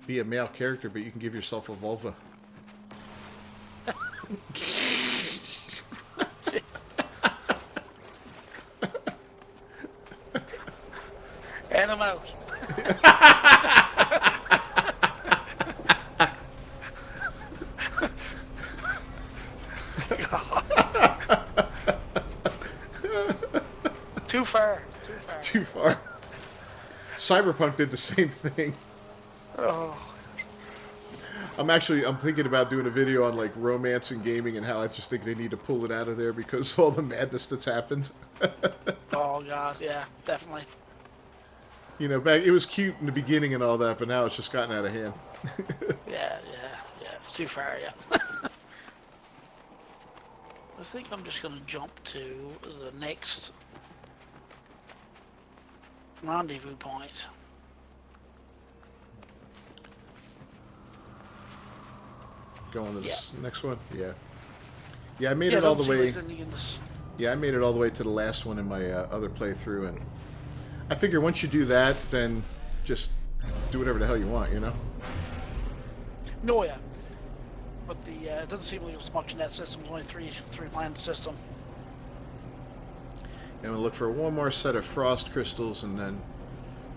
be a male character, but you can give yourself a vulva. And I'm out. Too far. Too far. Too far. Cyberpunk did the same thing. Oh. I'm thinking about doing a video on like romance and gaming and how I just think they need to pull it out of there because of all the madness that's happened. Oh god, yeah, definitely. You know, back it was cute in the beginning and all that, but now it's just gotten out of hand. Yeah. It's too far, yeah. I think I'm just gonna jump to the next rendezvous point. Going to this next one? Yeah. Yeah, I made it don't all the see way. reason you can just- Yeah, I made it all the way to the last one in my other playthrough, and I figure once you do that, then just do whatever the hell you want, you know? No, yeah. But the it doesn't seem like there's much in that system. It's only three planet system. And we'll look for one more set of frost crystals, and then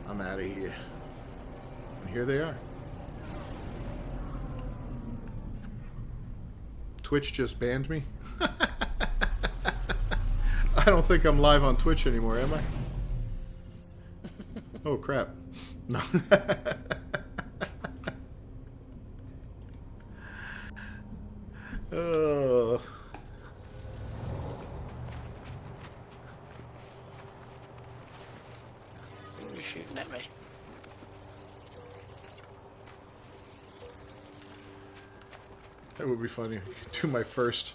I'm out of here. And here they are. Twitch just banned me. I don't think I'm live on Twitch anymore, am I? Oh crap. No. Oh. You're shooting at me. That would be funny. Do my first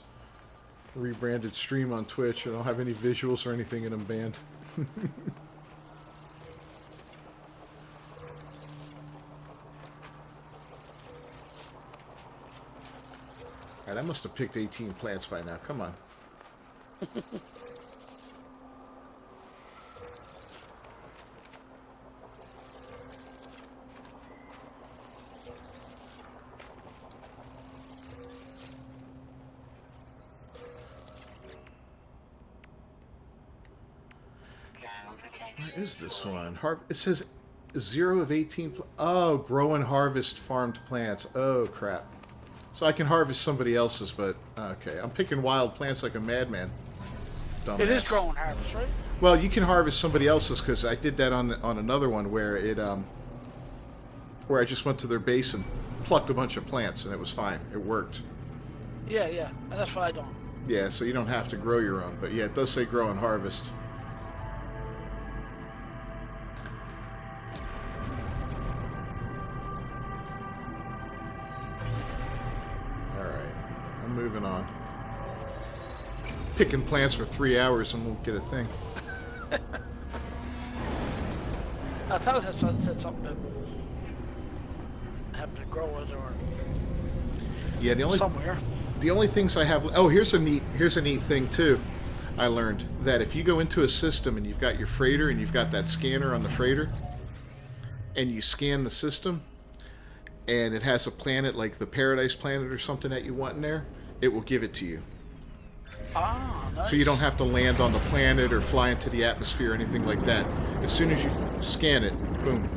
rebranded stream on Twitch. I don't have any visuals or anything, and I'm banned. Alright, I must have picked 18 plants by now. Come on. What is this one? It says 0 of 18. Oh, grow and harvest farmed plants. Oh, crap. So I can harvest somebody else's, but okay. I'm picking wild plants like a madman. Dumbass. It is growing harvest, right? Well, you can harvest somebody else's because I did that on another one where where I just went to their base and plucked a bunch of plants and it was fine. It worked. Yeah, and that's what I done. Yeah, so you don't have to grow your own, but yeah, it does say grow and harvest. Moving on. Picking plants for 3 hours and won't get a thing. I thought it said something about having to grow it or Yeah, somewhere. The only things I have. Oh, here's a neat thing too. I learned that if you go into a system and you've got your freighter and you've got that scanner on the freighter, and you scan the system, and it has a planet like the Paradise Planet or something that you want in there, it will give it to you. Ah, nice. So you don't have to land on the planet or fly into the atmosphere or anything like that. As soon as you scan it, boom.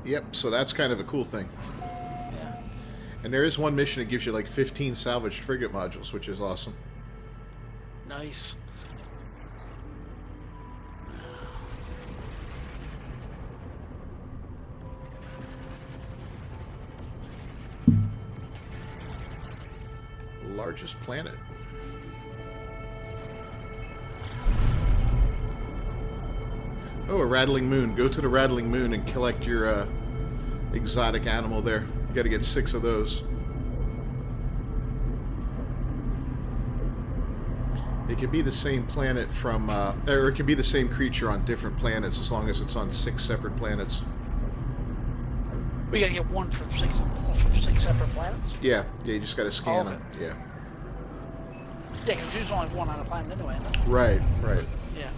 Yep, so that's kind of a cool thing. Yeah. And there is one mission that gives you like 15 salvaged frigate modules, which is awesome. Nice. Largest planet. Oh, a rattling moon. Go to the rattling moon and collect your exotic animal there. You gotta get 6 of those. It can be the same planet from, or it can be the same creature on different planets as long as it's on 6 separate planets. We gotta get one from six separate planets. Yeah, you just got to scan Oh, them. Yeah. Yeah, because there's only one on a planet anyway. Isn't it? Right. Yeah.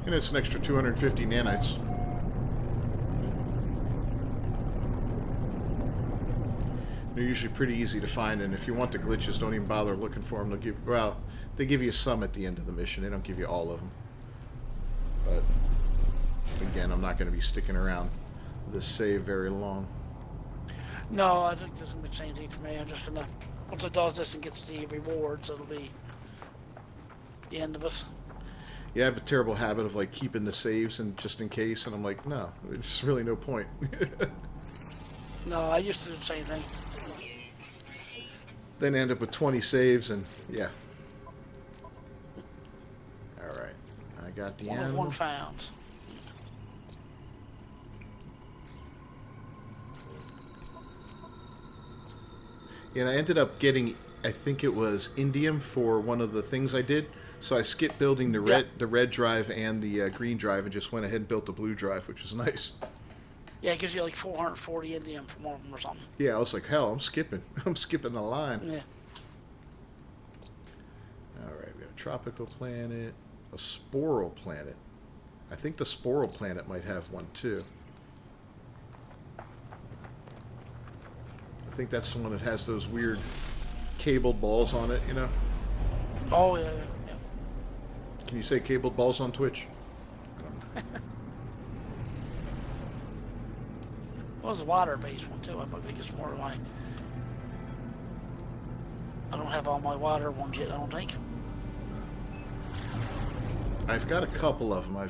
And it's an extra 250 nanites. They're usually pretty easy to find, and if you want the glitches, don't even bother looking for them. They give you some at the end of the mission. They don't give you all of them. But again, I'm not going to be sticking around this save very long. No, I think this doesn't much anything for me. I'm just gonna, once it does this and gets the rewards, it'll be the end of it. Yeah, I have a terrible habit of like keeping the saves and just in case, and I'm like, no, there's really no point. No, I used to do the same thing. Then end up with 20 saves, and yeah. All right, I got the One of animal. one found. And I ended up getting, I think it was indium for one of the things I did. So I skipped building the red drive and the green drive, and just went ahead and built the blue drive, which was nice. Yeah, it gives you like 440 indium from one of them or something. Yeah, I was like, hell, I'm skipping. I'm skipping the line. Yeah. All right, we got a tropical planet, a sporal planet. I think the sporal planet might have one too. I think that's the one that has those weird cabled balls on it, you know? Oh, yeah. Can you say cabled balls on Twitch? Well, it's a water-based one too. I think it's more like, I don't have all my water ones yet, I don't think. I've got a couple of them. I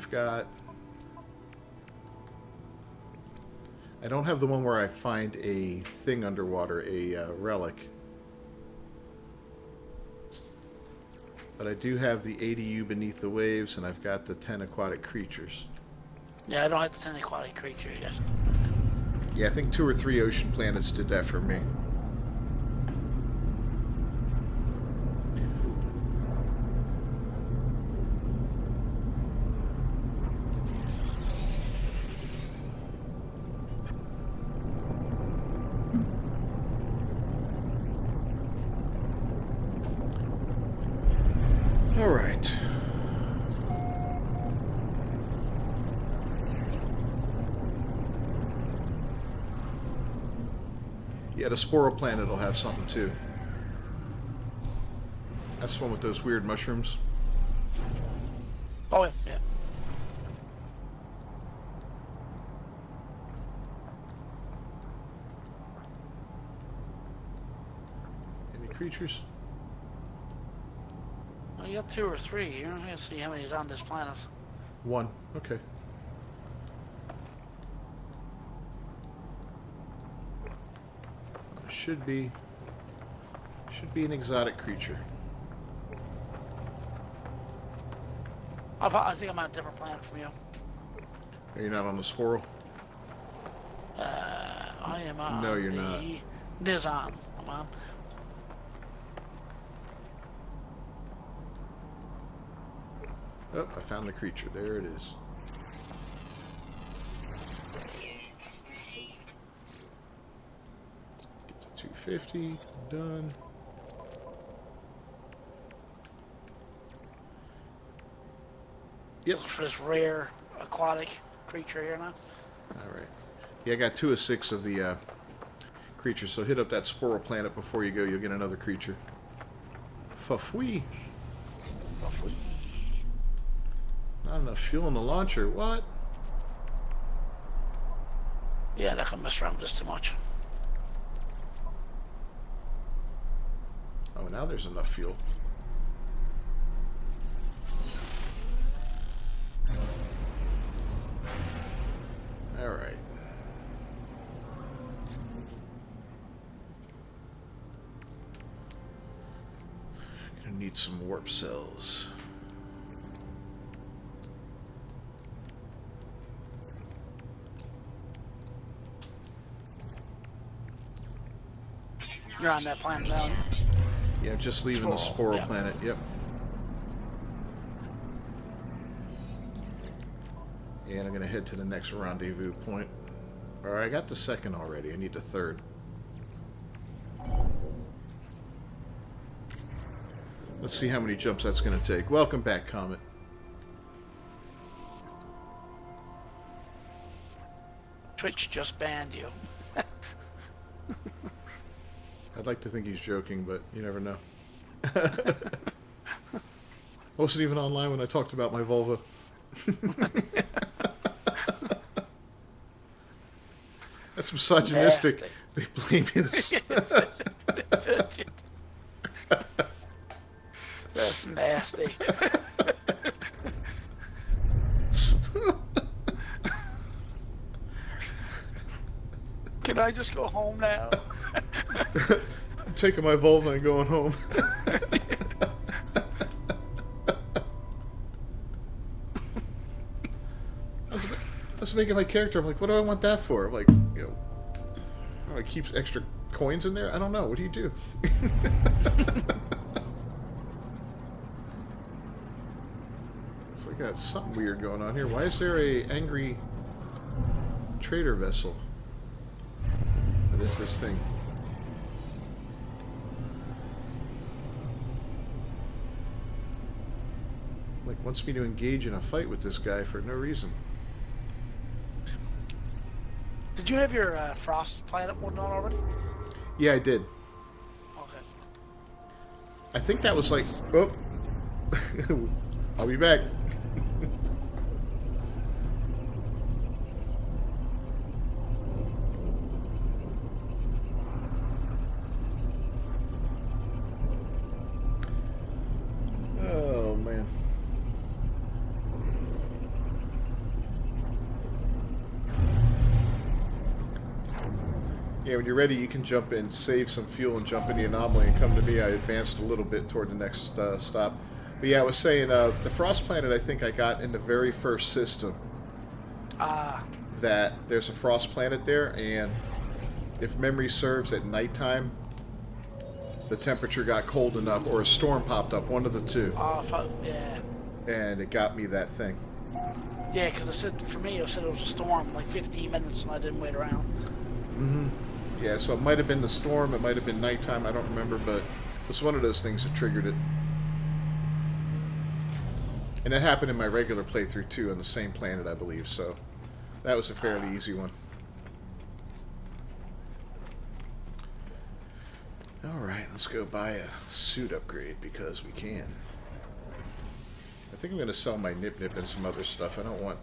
don't have the one where I find a thing underwater, a relic. But I do have the ADU beneath the waves, and I've got the 10 aquatic creatures. Yeah, I don't have the 10 aquatic creatures yet. Yeah, I think 2 or 3 ocean planets did that for me. All right. Yeah, the Sporal planet will have something too. That's the one with those weird mushrooms. Oh, yeah. Any creatures? Well, you got 2 or 3 here. I'm gonna see how many's on this planet. 1. Okay. Should be an exotic creature. I think I'm on a different planet from you. Are you not on the Sporal? I am on No, you're the not. Nizon. I'm on. Oh, I found the creature. There it is. Get to 250. Done. Yep. Look for this rare aquatic creature here now. All right. Yeah, I got 2 of 6 of the creatures, so hit up that Sporal planet before you go. You'll get another creature. Fafwee. Not enough fuel in the launcher. What? Yeah, that can mess around with this too much. Oh, now there's enough fuel. All right. Gonna need some warp cells. You're on that planet now. Yeah, just leaving the Sporo Yeah. planet. Yep. And I'm going to head to the next rendezvous point. Alright, I got the second already. I need the third. Let's see how many jumps that's going to take. Welcome back, Comet. Twitch just banned you. I'd like to think he's joking, but you never know. I wasn't even online when I talked about my vulva. That's misogynistic. Nasty. They blame me this. That's nasty. Can I just go home now? I'm taking my vulva and going home. I was making my character. I'm like, what do I want that for? I'm like, you know, oh, it keeps extra coins in there? I don't know. What do you do? It's like got something weird going on here. Why is there a angry trader vessel? What is this thing? Like wants me to engage in a fight with this guy for no reason. Did you have your Frost Planet one on already? Yeah, I did. Okay. I think that was like, oh, I'll be back. Oh man. Yeah, when you're ready, you can jump in, save some fuel, and jump in the anomaly and come to me. I advanced a little bit toward the next stop. But yeah, I was saying, the Frost Planet I think I got in the very first system. That there's a Frost Planet there, and if memory serves, at nighttime, the temperature got cold enough, or a storm popped up, one of the two. Yeah. And it got me that thing. Yeah, because I said, for me, it said it was a storm, like 15 minutes, and I didn't wait around. Mm-hmm. Yeah, so it might have been the storm, it might have been nighttime, I don't remember, but it was one of those things that triggered it. And it happened in my regular playthrough too, on the same planet, I believe, so that was a fairly easy one. Alright, let's go buy a suit upgrade, because we can. I think I'm going to sell my Nip Nip and some other stuff. I don't want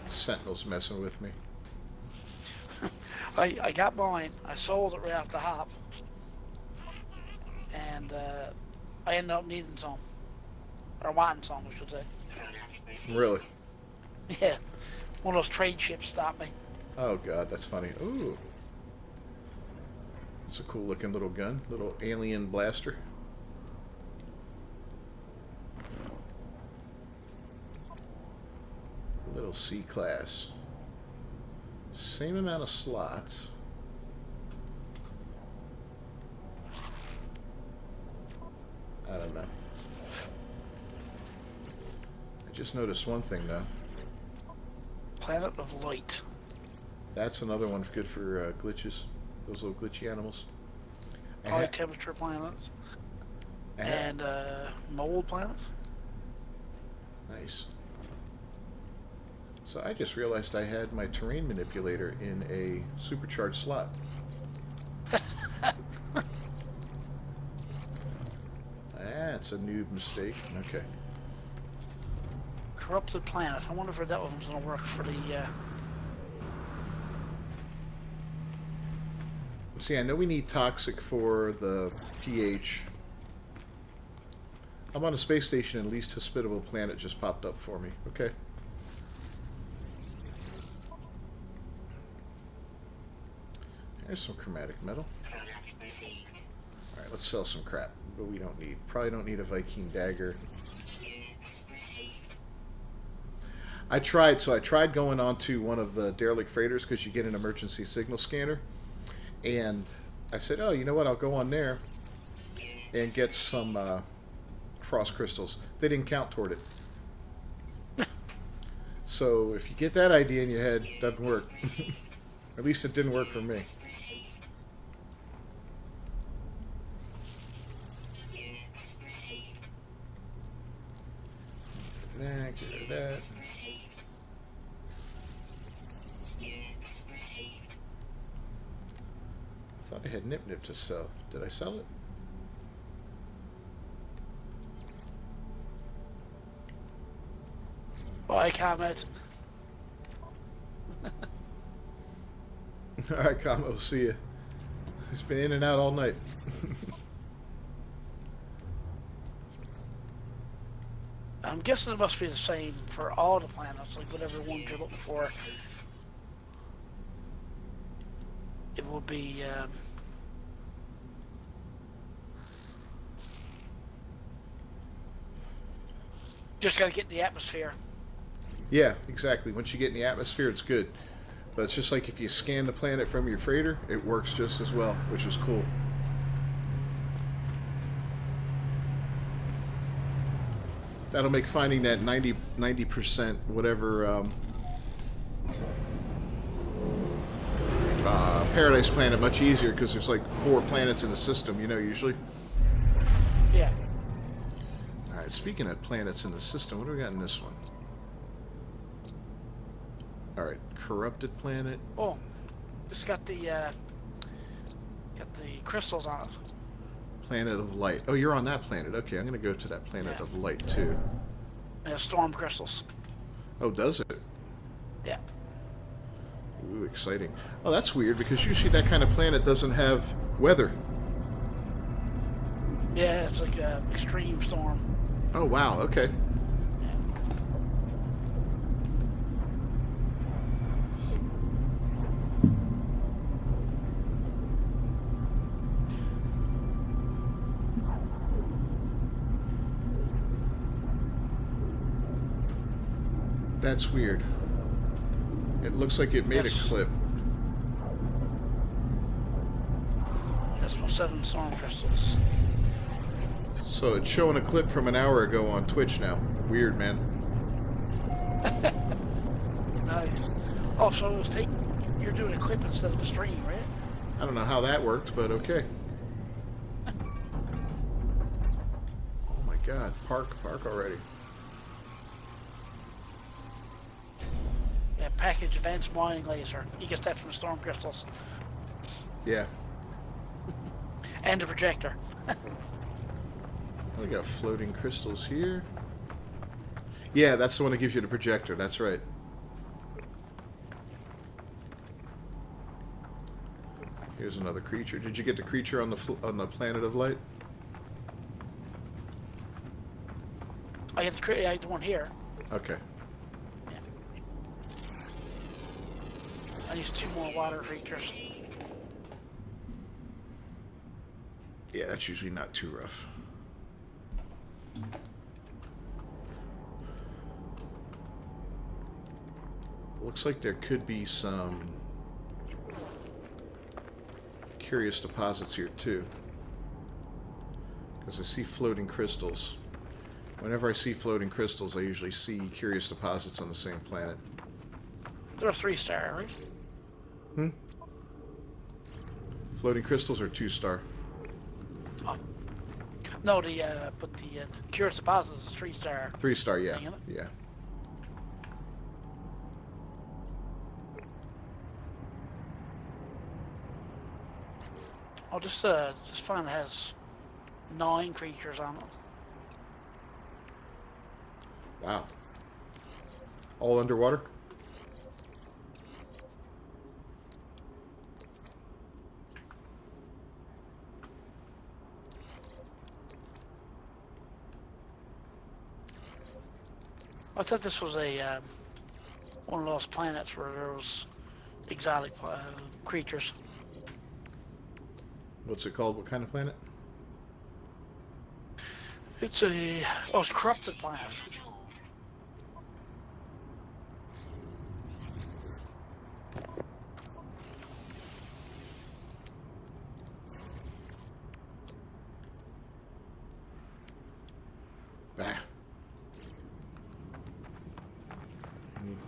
Sentinels messing with me. I got mine. I sold it right off the hop. And I ended up needing some. Or wanting some, I should say. Really? Yeah. One of those trade ships stopped me. Oh god, that's funny. Ooh. It's a cool looking little gun. Little alien blaster. Little C-class. Same amount of slots. I don't know. I just noticed one thing though. Planet of Light. That's another one good for glitches. Those little glitchy animals. High temperature planets. And mold planets. Nice. So I just realized I had my terrain manipulator in a supercharged slot. That's a noob mistake. Okay. Corrupted planet. I wonder if that one's going to work for the... See, I know we need toxic for the pH. I'm on a space station and least hospitable planet just popped up for me. Okay. There's some chromatic metal. Alright, let's sell some crap, but we don't need. Probably don't need a Viking dagger. I tried going onto one of the derelict freighters because you get an emergency signal scanner. And I said, oh, you know what, I'll go on there. and get some frost crystals. They didn't count toward it. So if you get that idea in your head, it doesn't work. At least it didn't work for me. Nah, get rid of that. I thought I had Nip Nip to sell. Did I sell it? Bye, Comet. Alright, Kamo, see ya. He's been in and out all night. I'm guessing it must be the same for all the planets, like whatever ones you're looking for. It will be, just gotta get in the atmosphere. Yeah, exactly. Once you get in the atmosphere, it's good. But it's just like if you scan the planet from your freighter, it works just as well, which is cool. That'll make finding that 90% whatever paradise planet much easier because there's like 4 planets in the system, you know, usually. Yeah. Alright, speaking of planets in the system, what do we got in this one? Alright, corrupted planet. Oh, this got the crystals on it. Planet of Light. Oh, you're on that planet. Okay, I'm going to go to that planet of Light, too. Yeah, storm crystals. Oh, does it? Yeah. Ooh, exciting. Oh, that's weird, because usually that kind of planet doesn't have weather. Yeah, it's like an extreme storm. Oh, wow, okay. That's weird. It looks like it made a clip. That's for 7 storm crystals. So it's showing a clip from an hour ago on Twitch now. Weird, man. Nice. Oh, so it was you're doing a clip instead of a stream, right? I don't know how that worked, but okay. Oh my god, park already. Yeah, package advanced mining laser. You get that from the storm crystals. Yeah. And the projector. We got floating crystals here. Yeah, that's the one that gives you the projector. That's right. Here's another creature. Did you get the creature on the planet of light? I had the one here. Okay. Yeah. I need 2 more water creatures. Yeah, that's usually not too rough. Looks like there could be some curious deposits here too, because I see floating crystals. Whenever I see floating crystals, I usually see curious deposits on the same planet. They're a 3-star, right? Hmm? Floating crystals are 2-star. Oh. No, but the curious deposit is a 3-star. 3-star, yeah. thing, isn't it? Yeah. Oh, this planet has 9 creatures on it. Wow. All underwater? I thought this was a one of those planets where there was exotic creatures. What's it called? What kind of planet? It's it's a corrupted planet.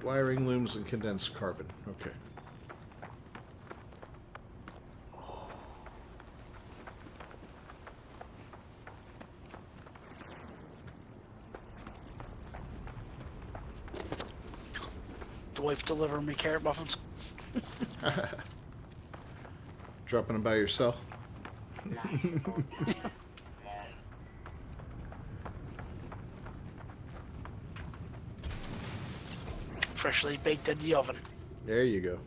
Wiring looms and condensed carbon. Okay. The wife delivering me carrot muffins. Dropping them by yourself. Freshly baked in the oven. There you go.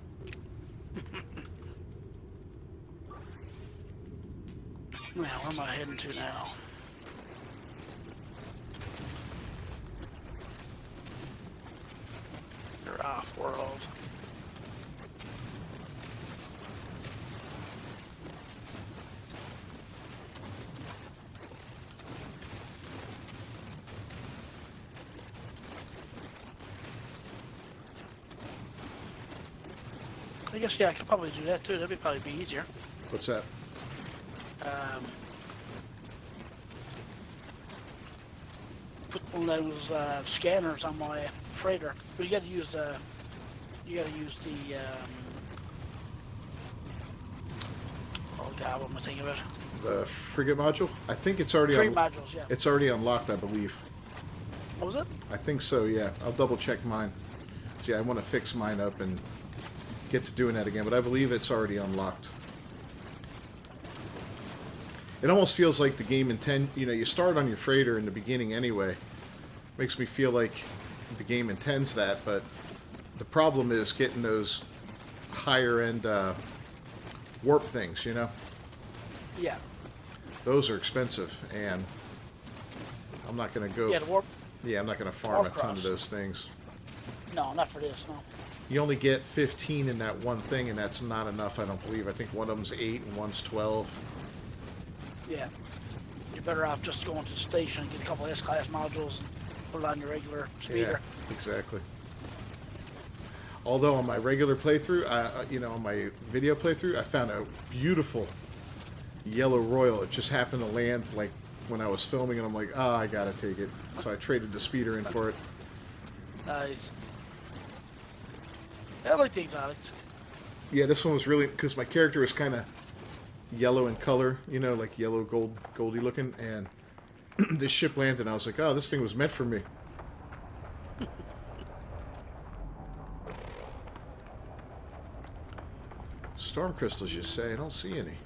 Now, where am I heading to now? You're off world. I guess, yeah, I could probably do that too. That'd probably be easier. What's that? Put one of those scanners on my freighter. But you gotta use the oh god, what am I thinking about? The frigate module? I think it's already Three modules, yeah. It's already unlocked, I believe. What was it? I think so, yeah. I'll double check mine. Yeah, I want to fix mine up and get to doing that again, but I believe it's already unlocked. It almost feels like the game you start on your freighter in the beginning anyway. Makes me feel like the game intends that, but the problem is getting those higher end warp things, you know? Yeah. Those are expensive, and I'm not going to go... Yeah, the warp. Yeah, I'm not going to farm Warp a ton cross. of those things. No, not for this, no. You only get 15 in that one thing, and that's not enough, I don't believe. I think one of them's 8 and one's 12. Yeah. You're better off just going to the station and get a couple of S-class modules and put it on your regular speeder. Yeah, exactly. Although on my regular playthrough, on my video playthrough, I found a beautiful yellow royal. It just happened to land like when I was filming, and I'm like, I gotta take it. So I traded the speeder in for it. Nice. I like the exotics. Yeah, this one was really, because my character was kind of yellow in color, like yellow goldy looking, and this ship landed and I was like, oh, this thing was meant for me. Storm crystals, you say? I don't see any.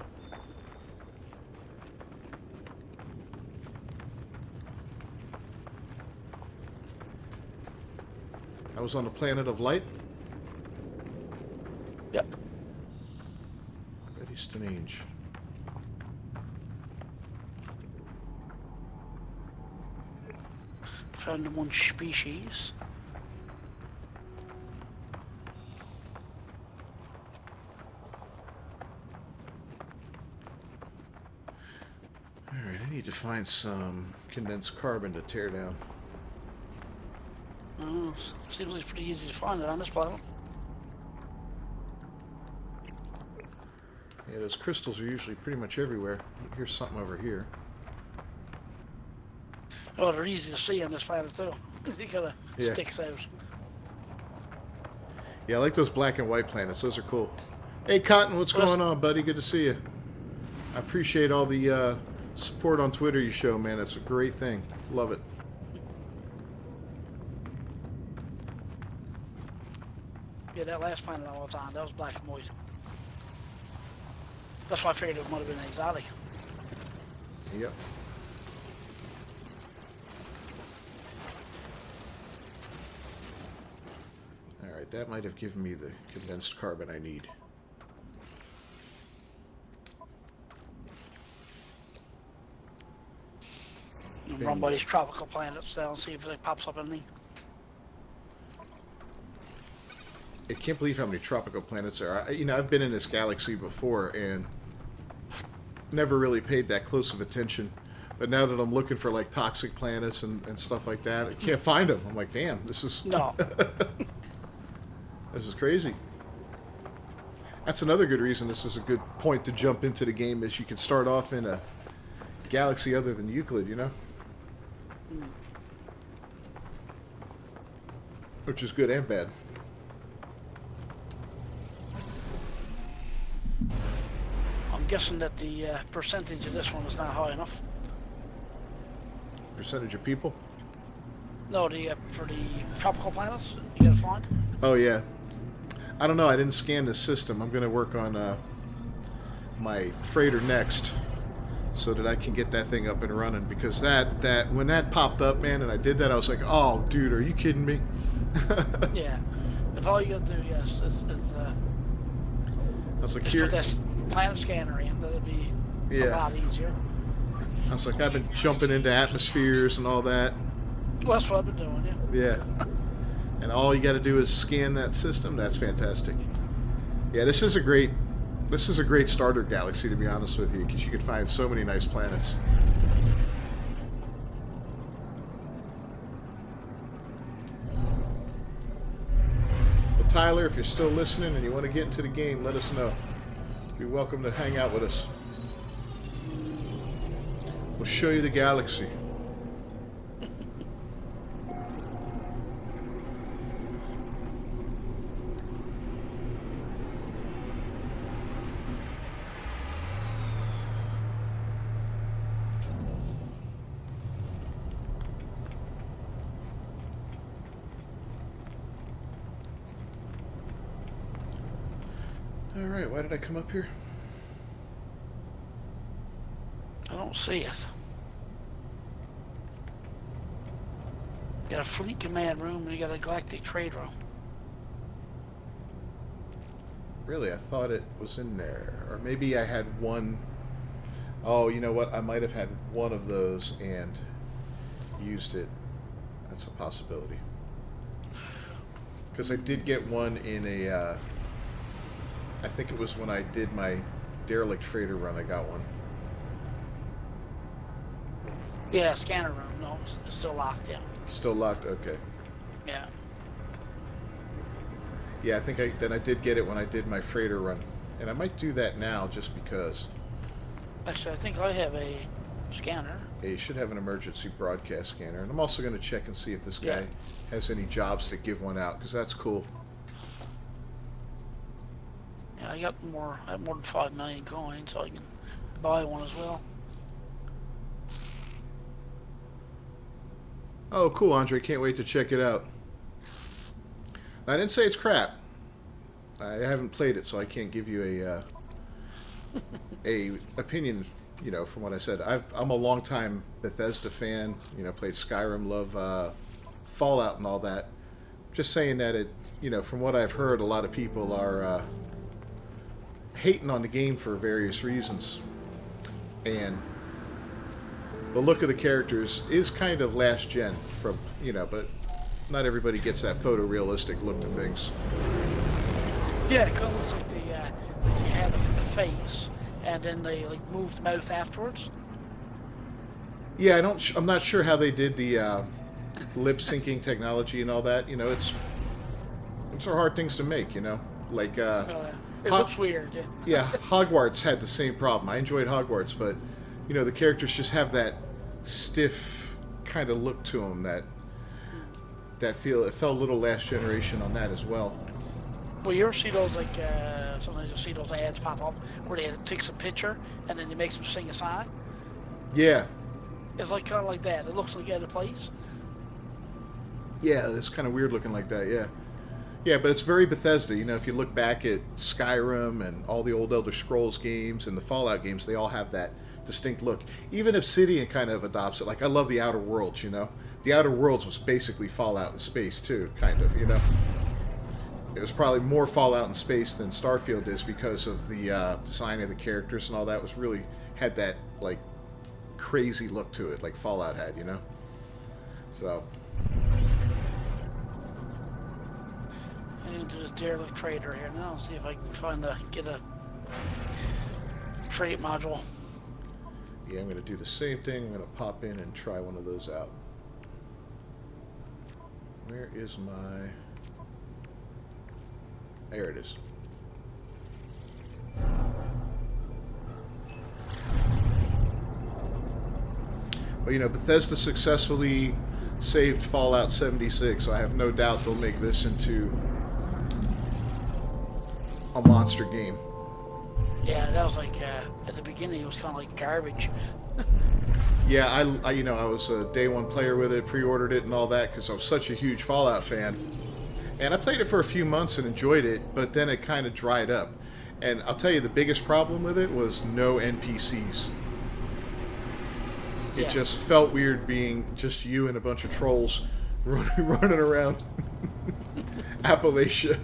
I was on the planet of light. Yep. Betty Stanage. Found one species. Alright, I need to find some condensed carbon to tear down. Seems like it's pretty easy to find it on this planet. Yeah, those crystals are usually pretty much everywhere. Here's something over here. Oh, they're easy to see on this planet too. They kind of sticks out. Yeah, I like those black and white planets. Those are cool. Hey, Cotton, what's going on, buddy? Good to see you. I appreciate all the support on Twitter you show, man. It's a great thing. Love it. Yeah, that last planet I was on, that was black and white. That's why I figured it might have been exotic. Yep. Alright, that might have given me the condensed carbon I need. Run by these tropical planets now and see if it pops up anything. I can't believe how many tropical planets there are. I've been in this galaxy before and never really paid that close of attention. But now that I'm looking for like toxic planets and stuff like that, I can't find them. I'm like, damn, this is No. this is crazy. That's another good reason this is a good point to jump into the game, is you can start off in a galaxy other than Euclid, you know? which is good and bad. I'm guessing that the percentage of this one is not high enough. Percentage of people? No, the for the tropical planets you gotta find. Oh yeah. I don't know. I didn't scan the system. I'm gonna work on my freighter next, so that I can get that thing up and running. Because that when that popped up, man, and I did that, I was like, oh, dude, are you kidding me? Yeah. If all you gotta do, yes, is I was like, just here. put this planet scanner in, that'd be a Yeah. lot easier. I was like, I've been jumping into atmospheres and all that. Well, that's what I've been doing, yeah. Yeah. And all you got to do is scan that system. That's fantastic. Yeah, this is a great starter galaxy, to be honest with you, because you could find so many nice planets. Well, Tyler, if you're still listening and you want to get into the game, let us know. You're welcome to hang out with us. We'll show you the galaxy. Alright, why did I come up here? I don't see it. You got a fleet command room and you got a galactic trade room. Really, I thought it was in there. Or maybe I had one. Oh, you know what? I might have had one of those and used it. That's a possibility. Because I did get one in a... I think it was when I did my derelict freighter run, I got one. Yeah, scanner room. No, it's still locked in. Still locked? Okay. Yeah. Yeah, I think I did get it when I did my freighter run. And I might do that now just because. Actually, I think I have a scanner. Yeah, you should have an emergency broadcast scanner. And I'm also going to check and see if this guy Yeah. has any jobs to give one out, because that's cool. Yeah, I have more than 5 million coins, so I can buy one as well. Oh, cool, Andre. Can't wait to check it out. I didn't say it's crap. I haven't played it, so I can't give you a opinion. You know, from what I said, I'm a longtime Bethesda fan. You know, played Skyrim, love Fallout, and all that. Just saying that it. You know, from what I've heard, a lot of people are hating on the game for various reasons, and the look of the characters is kind of last gen from, you know, but not everybody gets that photorealistic look to things. Yeah, it kind of looks like they had a face, and then they like moved the mouth afterwards. Yeah, I'm not sure how they did the lip syncing technology and all that. You know, it's are hard things to make. You know, like It looks weird. Yeah. yeah, Hogwarts had the same problem. I enjoyed Hogwarts, but you know, the characters just have that stiff kind of look to them that it felt a little last generation on that as well. Well, you ever see those like sometimes you see those ads pop up where they takes a picture and then they makes them sing a song? Yeah. It's like kind of like that. It looks like out of place. Yeah, it's kind of weird looking like that, yeah. Yeah, but it's very Bethesda. You know, if you look back at Skyrim and all the old Elder Scrolls games and the Fallout games, they all have that distinct look. Even Obsidian kind of adopts it. Like, I love the Outer Worlds, you know? The Outer Worlds was basically Fallout in space, too, kind of, you know? It was probably more Fallout in space than Starfield is because of the design of the characters and all that was really, had that, like, crazy look to it, like Fallout had, you know? So... Into this derelict trader here now. See if I can get a trade module. Yeah, I'm going to do the same thing. I'm going to pop in and try one of those out. Where is my... There it is. Well, you know, Bethesda successfully saved Fallout 76, so I have no doubt they'll make this into a monster game. Yeah, that was like at the beginning it was kind of like garbage. Yeah, I was a day one player with it, pre-ordered it and all that because I was such a huge Fallout fan. And I played it for a few months and enjoyed it, but then it kind of dried up. And I'll tell you, the biggest problem with it was no NPCs. It Yeah. just felt weird being just you and a bunch of trolls running around Appalachia,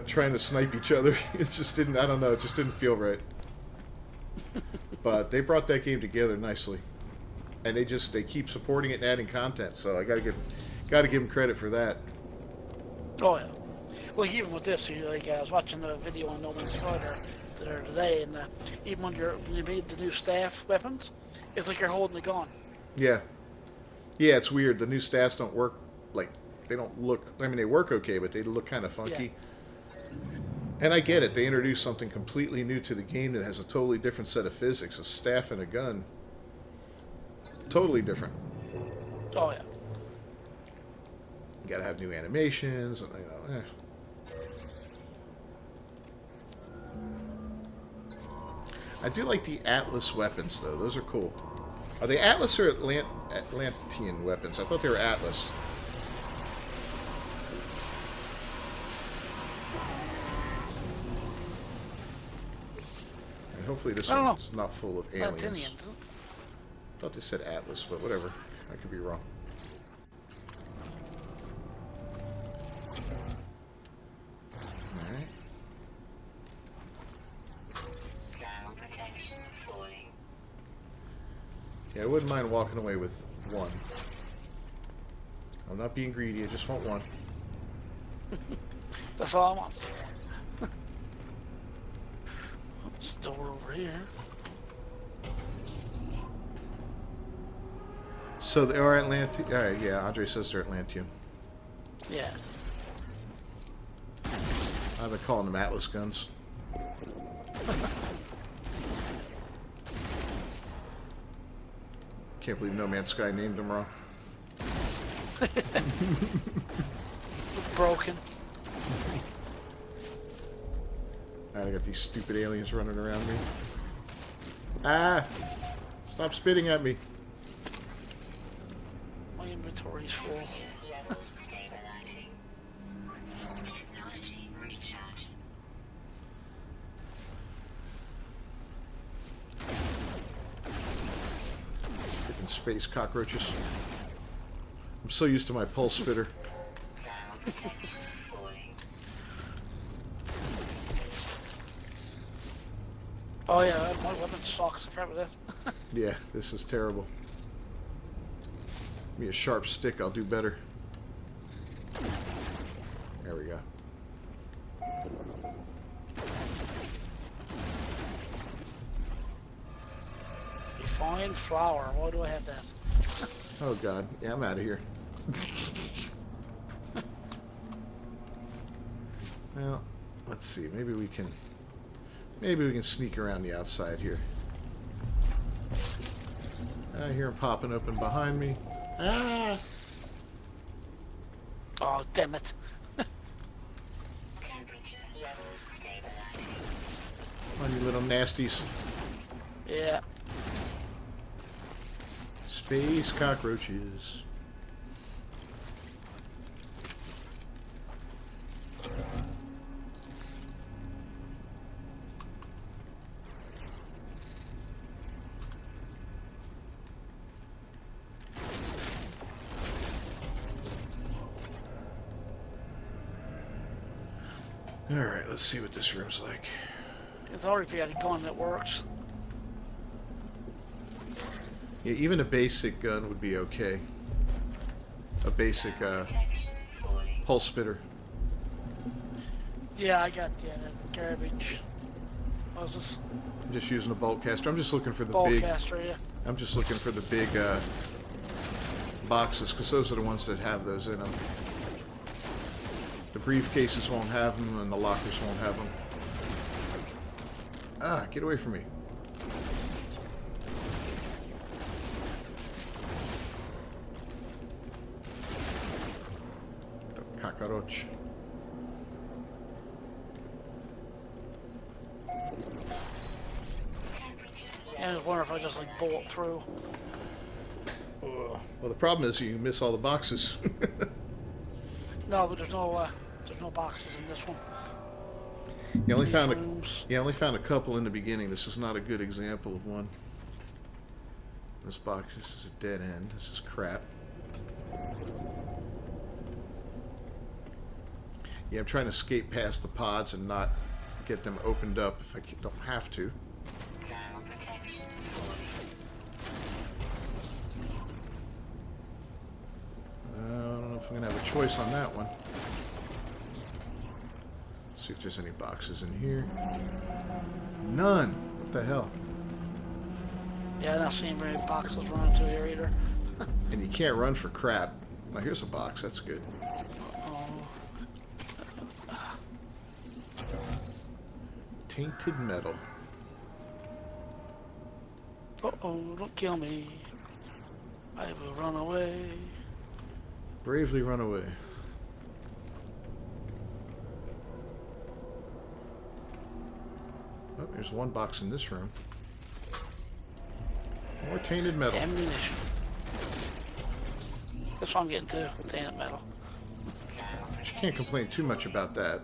trying to snipe each other. It just didn't, I don't know, it just didn't feel right. But they brought that game together nicely. And they keep supporting it and adding content, so I gotta give them credit for that. Oh yeah. Well, even with this, I was watching a video on No Man's Sky there today, and even when you made the new staff weapons, it's like you're holding a gun. Yeah. Yeah, it's weird. The new stats don't work, they don't look, they work okay, but they look kind of funky. Yeah. And I get it. They introduced something completely new to the game that has a totally different set of physics. A staff and a gun. Totally different. Oh yeah. You gotta have new animations, and I do like the Atlas weapons, though. Those are cool. Are they Atlas or Atlantean weapons? I thought they were Atlas. And hopefully this I don't one's not full of aliens. Atlantean. I thought they said Atlas, but whatever. I could be wrong. Alright. Thermal protection fully. Yeah, I wouldn't mind walking away with one. I'm not being greedy, I just want one. That's all I want. Just door over here. So they are Atlantean. Alright, yeah, Andre says they're Atlantean. Yeah. I've been calling them Atlas guns. Can't believe No Man's Sky named them wrong. Broken. I got these stupid aliens running around me. Ah! Stop spitting at me. My inventory's full. Levels stabilizing. Technology recharging. Freaking space cockroaches. I'm so used to my pulse spitter. Thermal protection fully. Oh yeah, my weapon sucks. I forgot about that. Yeah, this is terrible. Give me a sharp stick, I'll do better. There we go. Refined flour. Why do I have that? Oh god, yeah, I'm out of here. Well, let's see. Maybe we can sneak around the outside here. I hear him popping open behind me. Ah! Oh damn it! Temperature levels stabilizing. On you little nasties. Yeah. Space cockroaches. Alright, let's see what this room's like. It's already if you got a gun that works. Yeah, even a basic gun would be okay. A basic Protection fully. pulse spitter. Yeah, I got that garbage. What was this? I'm just using a bolt caster. I'm just looking for the Ball big. caster, yeah. I'm just looking for the big boxes because those are the ones that have those in them. The briefcases won't have them, and the lockers won't have them. Ah, get away from me. Kakaroch. I just wonder if I just like bolt through. Well, the problem is you miss all the boxes. No, but there's no boxes in this one. You only These found rooms. you only found a couple in the beginning. This is not a good example of one. This box, this is a dead end. This is crap. Yeah, I'm trying to skate past the pods and not get them opened up if I don't have to. Ground protection falling. I don't know if I'm gonna have a choice on that one. See if there's any boxes in here. None. What the hell? Yeah, I'm not seeing very many boxes running through here either. And you can't run for crap. Now here's a box. That's good. Oh, Tainted metal. uh-oh, don't kill me. I will run away. Bravely run away. Oh, there's one box in this room. More tainted metal. Ammunition. That's what I'm getting to, tainted metal. But you can't complain too much about that.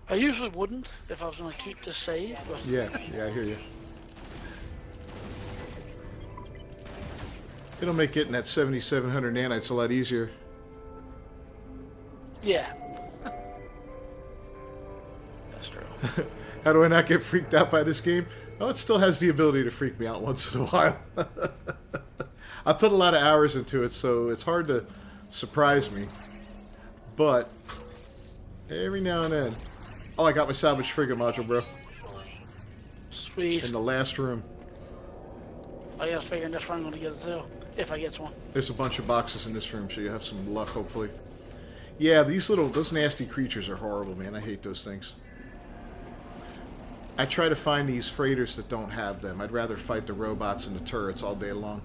I usually wouldn't if I was going to keep this save, but Yeah, I hear you. It'll make getting that 7,700 nanites a lot easier. yeah. That's true. How do I not get freaked out by this game? Oh, it still has the ability to freak me out once in a while. I put a lot of hours into it, so it's hard to surprise me. But every now and then... Oh, I got my salvage frigate module, bro. Sweet. In the last room. I gotta figure this one I'm gonna get it too. If I get one. There's a bunch of boxes in this room, so you have some luck, hopefully. Yeah, those nasty creatures are horrible, man. I hate those things. I try to find these freighters that don't have them. I'd rather fight the robots and the turrets all day long.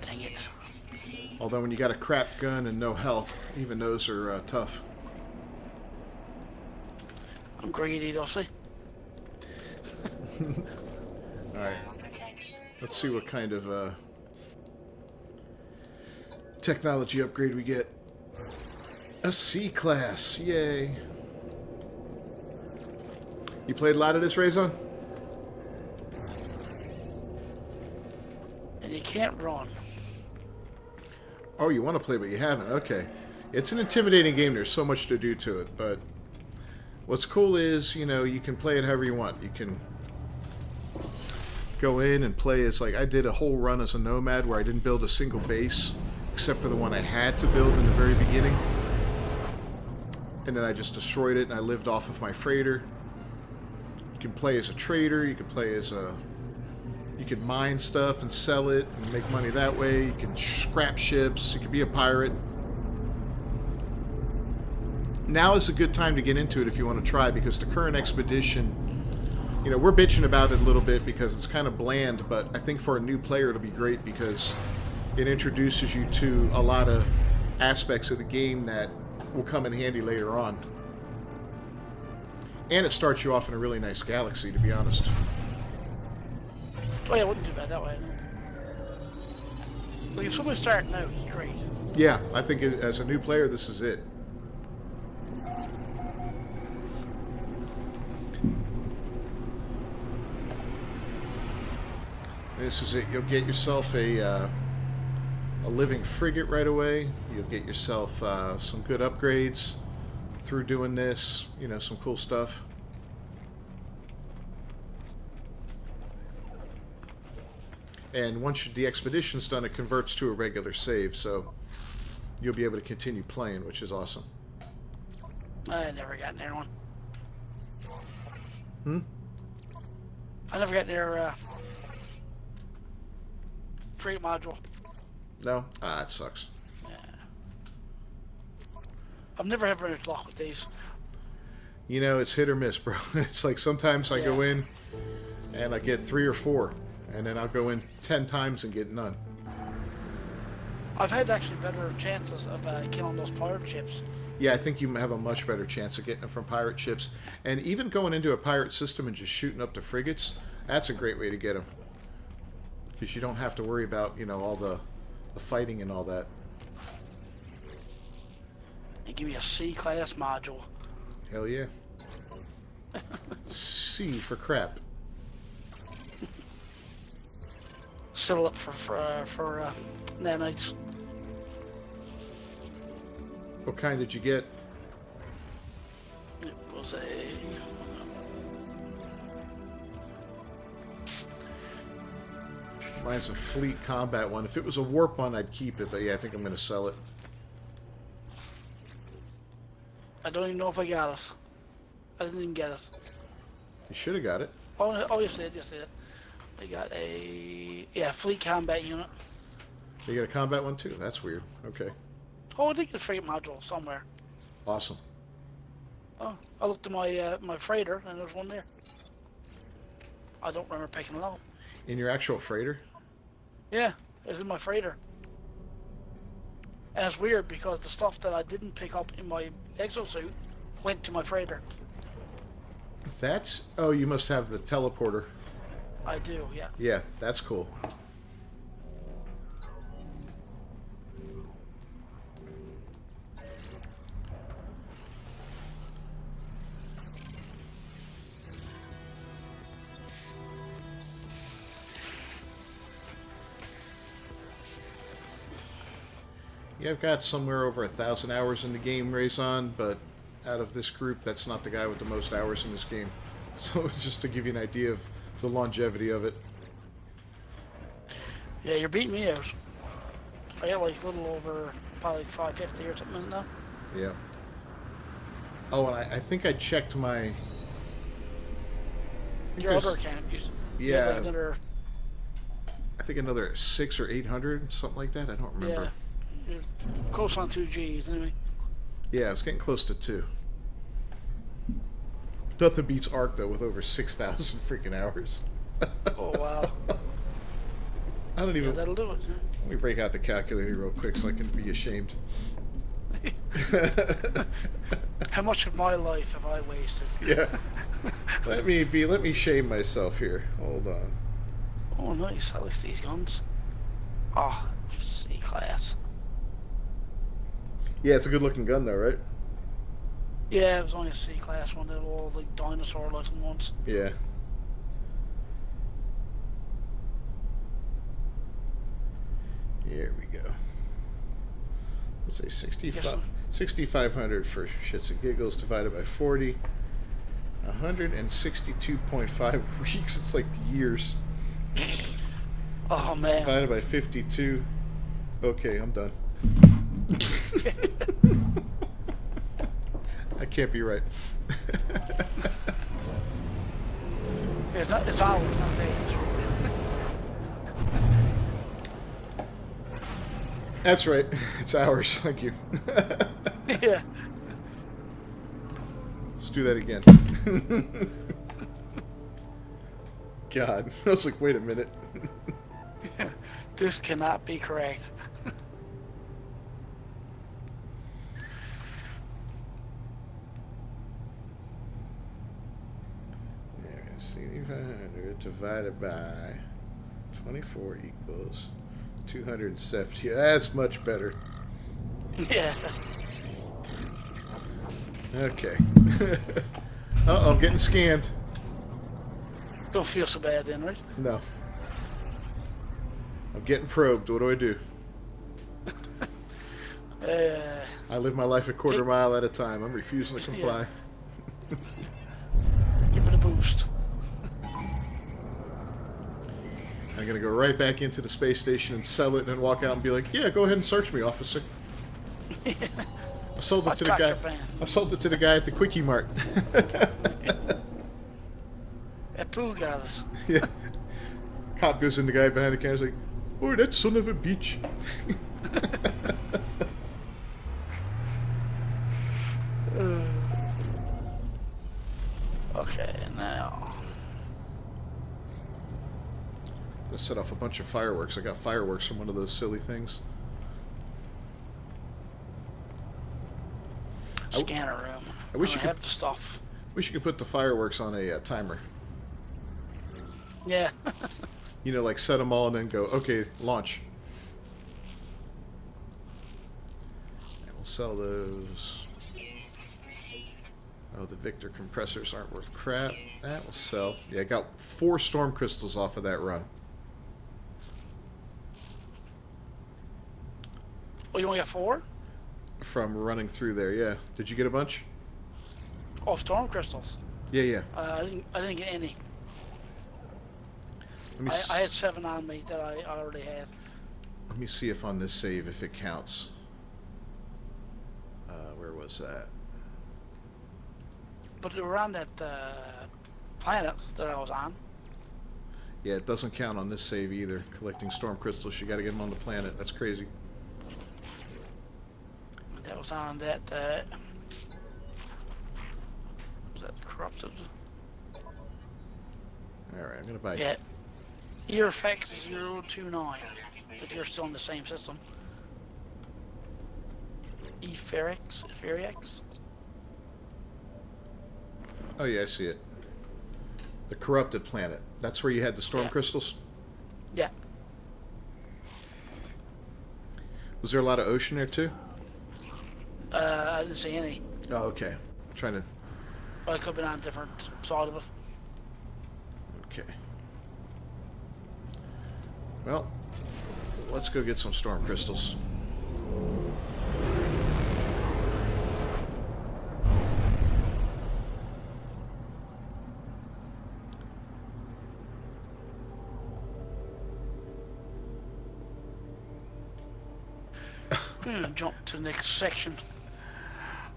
Dang it. Although when you got a crap gun and no health, even those are tough. I'm greedy, don't see. Alright. Let's see what kind of technology upgrade we get. A C-class. Yay. You played a lot of this, Razon? And you can't run. Oh, you want to play, but you haven't. Okay. It's an intimidating game. There's so much to do to it, but what's cool is, you know, you can play it however you want. You can go in and play as, like, I did a whole run as a nomad where I didn't build a single base, except for the one I had to build in the very beginning. And then I just destroyed it, and I lived off of my freighter. You can play as a trader, you can play as a... You can mine stuff and sell it and make money that way. You can scrap ships, you can be a pirate. Now is a good time to get into it if you want to try, because the current expedition, you know, we're bitching about it a little bit because it's kind of bland, but I think for a new player it'll be great because it introduces you to a lot of aspects of the game that will come in handy later on. And it starts you off in a really nice galaxy, to be honest. Oh yeah, it wouldn't do bad that way, no. Like if somebody's starting out, it's great. Yeah, I think as a new player, this is it. This is it. You'll get yourself a living frigate right away. You'll get yourself some good upgrades through doing this. You know, some cool stuff. And once the expedition's done, it converts to a regular save, so you'll be able to continue playing, which is awesome. I never got near one. Hmm? I never got near frigate module. No? Ah, it sucks. Yeah. I've never had very much luck with these. You know, it's hit or miss, bro. It's like sometimes I go Yeah. in and I get 3 or 4. and then I'll go in 10 times and get none. I've had actually better chances of killing those pirate ships. Yeah, I think you have a much better chance of getting them from pirate ships. And even going into a pirate system and just shooting up the frigates, that's a great way to get them. Because you don't have to worry about, you know, all the fighting and all that. And give me a C-class module. Hell yeah. C for crap. Settle up for nanites. What kind did you get? It was a... Mine's a fleet combat one. If it was a warp one, I'd keep it. But yeah, I think I'm going to sell it. I don't even know if I got it. I didn't even get it. You should have got it. Oh, yes, I did. I got a... Yeah, fleet combat unit. You got a combat one too? That's weird. Okay. Oh, I did get a freight module somewhere. Awesome. Oh, I looked at my my freighter and there's one there. I don't remember picking it up. In your actual freighter? Yeah, it was in my freighter. And it's weird because the stuff that I didn't pick up in my exosuit went to my freighter. That's... Oh, you must have the teleporter. I do, yeah. Yeah, that's cool. Yeah, I've got somewhere over 1,000 hours in the game, Raison, but out of this group, that's not the guy with the most hours in this game. So it's just to give you an idea of the longevity of it. Yeah, you're beating me out. I got like a little over probably 550 or something now. Yeah. Oh, and I think I checked my... Your other account. You had, like, another... I think another 600 or 800, something like that. I don't remember. Yeah. You're close on 2 Gs anyway. Yeah, it's getting close to 2. Nothing beats Ark though with over 6,000 freaking hours. Oh wow. I don't even. Yeah, that'll do it. Yeah. Let me break out the calculator real quick so I can be ashamed. How much of my life have I wasted? Yeah. Let me shame myself here. Hold on. Oh nice, I like these guns. Oh, C-class. Yeah, it's a good looking gun though, right? Yeah, it was only a C-class one. They were all like dinosaur-looking ones. Yeah. Here we go. Let's say 6,500 for shits and giggles divided by 40. 162.5 weeks. It's like years. Oh man. Divided by 52. Okay, I'm done. I can't be right. It's not hours, not days. That's right. It's hours. Thank you. Yeah. Let's do that again. God. I was like, wait a minute. This cannot be correct. There, 7,500 divided by 24 equals 270. That's much better. Yeah. Okay. Uh-oh, I'm getting scanned. Don't feel so bad then, right? No. I'm getting probed. What do I do? I live my life a quarter mile at a time. I'm refusing to comply. Yeah. Give it a boost. I'm going to go right back into the space station and sell it and then walk out and be like, yeah, go ahead and search me, officer. I sold it to the guy. I sold it to the guy at the Quickie Mart. That poo got us. Yeah. Cop goes in, the guy behind the counter is like, oh, that son of a bitch. Okay, now. Let's set off a bunch of fireworks. I got fireworks from one of those silly things. Scanner room. I wish you have could. the stuff. Wish you could put the fireworks on a timer. Yeah. You know, like set them all and then go, okay, launch. And we'll sell those. Oh, the Victor compressors aren't worth crap. That will sell. Yeah, I got 4 storm crystals off of that run. Oh, you only got 4? From running through there, yeah. Did you get a bunch? Oh, storm crystals. Yeah, yeah. I didn't get any. I had 7 on me that I already had. Let me see if on this save if it counts. Where was that? But they were on that planet that I was on. Yeah, it doesn't count on this save either. Collecting storm crystals, you got to get them on the planet. That's crazy. That was on that. Was that corrupted? All right, I'm gonna buy. Yeah. Year effects 029. If you're still in the same system. Ferrix. Oh yeah, I see it. The corrupted planet. That's where you had the storm Yeah. crystals. Yeah. Was there a lot of ocean there too? I didn't see any. Oh, okay. I'm trying to. But I could have been on a different side of it. Okay. Well, let's go get some storm crystals. I'm gonna jump to the next section.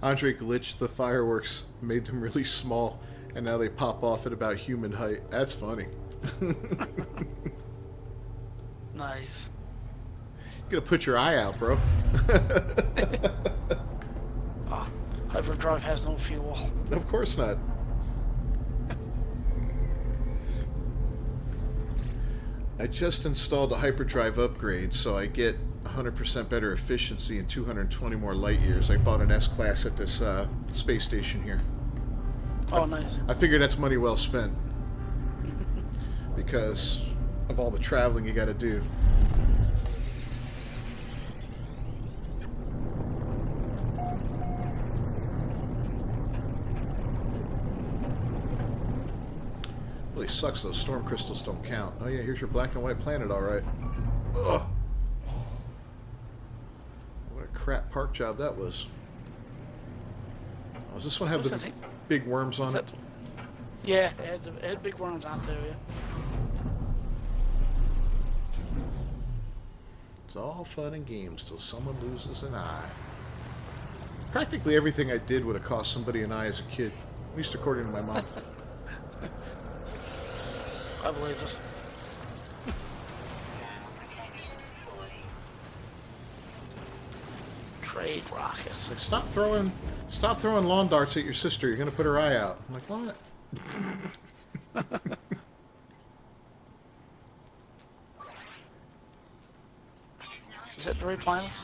Andre glitched the fireworks, made them really small, and now they pop off at about human height. That's funny. Nice. You gotta put your eye out, bro. Hyperdrive has no fuel. Of course not. I just installed a hyperdrive upgrade, so I get 100% better efficiency and 220 more light years. I bought an S-Class at this space station here. Oh, nice. I figure that's money well spent because of all the traveling you got to do. Really sucks those storm crystals don't count. Oh yeah, here's your black and white planet, all right. Ugh. What a crap park job that was. Oh, does this one have What's the that thing? big worms on it? Yeah, it had big worms on too, yeah. It's all fun and games till someone loses an eye. Practically everything I did would have cost somebody an eye as a kid, at least according to my mom. I believe this. Trade rockets. Like, stop throwing lawn darts at your sister. You're gonna put her eye out. I'm like, what? Is that 3 planets?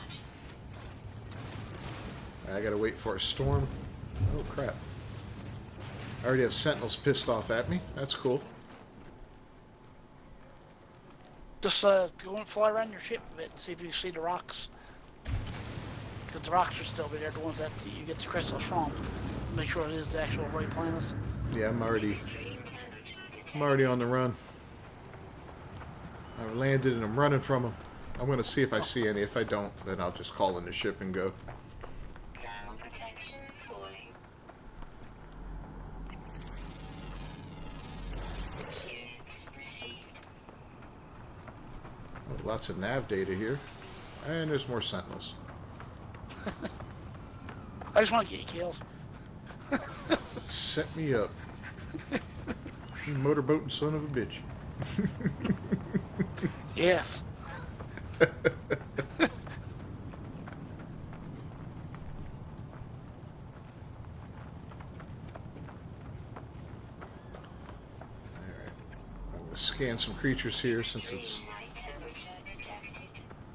I gotta wait for a storm. Oh crap! I already have sentinels pissed off at me. That's cool. Just go and fly around your ship a bit and see if you see the rocks. Because the rocks will still be there, the ones that you get the crystals from. Make sure it is the actual right planets. Yeah, I'm already on the run. I've landed and I'm running from them. I'm gonna see if I see any. If I don't, then I'll just call in the ship and go. Ground protection falling. Oh, lots of nav data here, and there's more sentinels. I just want to get you kills. Set me up, you motorboating son of a bitch. Yes. scan some creatures here since it's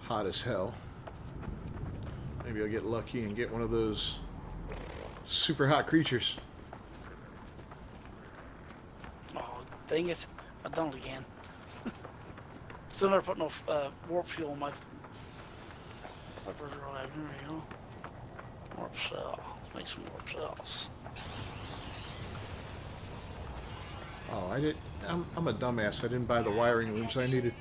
hot as hell. Maybe I'll get lucky and get one of those super hot creatures. Oh, dang it. I've done it again. Still never put no warp fuel in my drive. There we go. Warp cell. Let's make some warp cells. Oh, I'm a dumbass. I didn't buy the wiring looms I needed.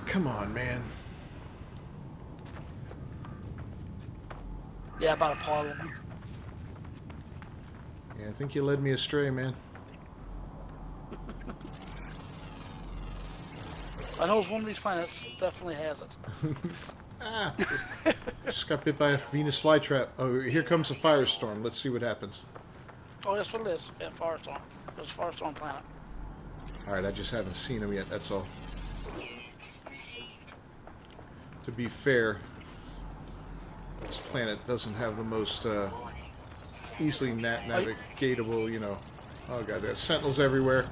Come on, man. Yeah, about a pile of them. Yeah, I think you led me astray, man. I know it's one of these planets definitely has it. Ah, just got bit by a Venus flytrap. Oh, here comes a firestorm. Let's see what happens. Oh, that's what it is. Yeah, Firestorm. It's a Firestorm planet. Alright, I just haven't seen him yet, that's all. To be fair, this planet doesn't have the most easily navigatable, you know. Oh god, there's sentinels everywhere.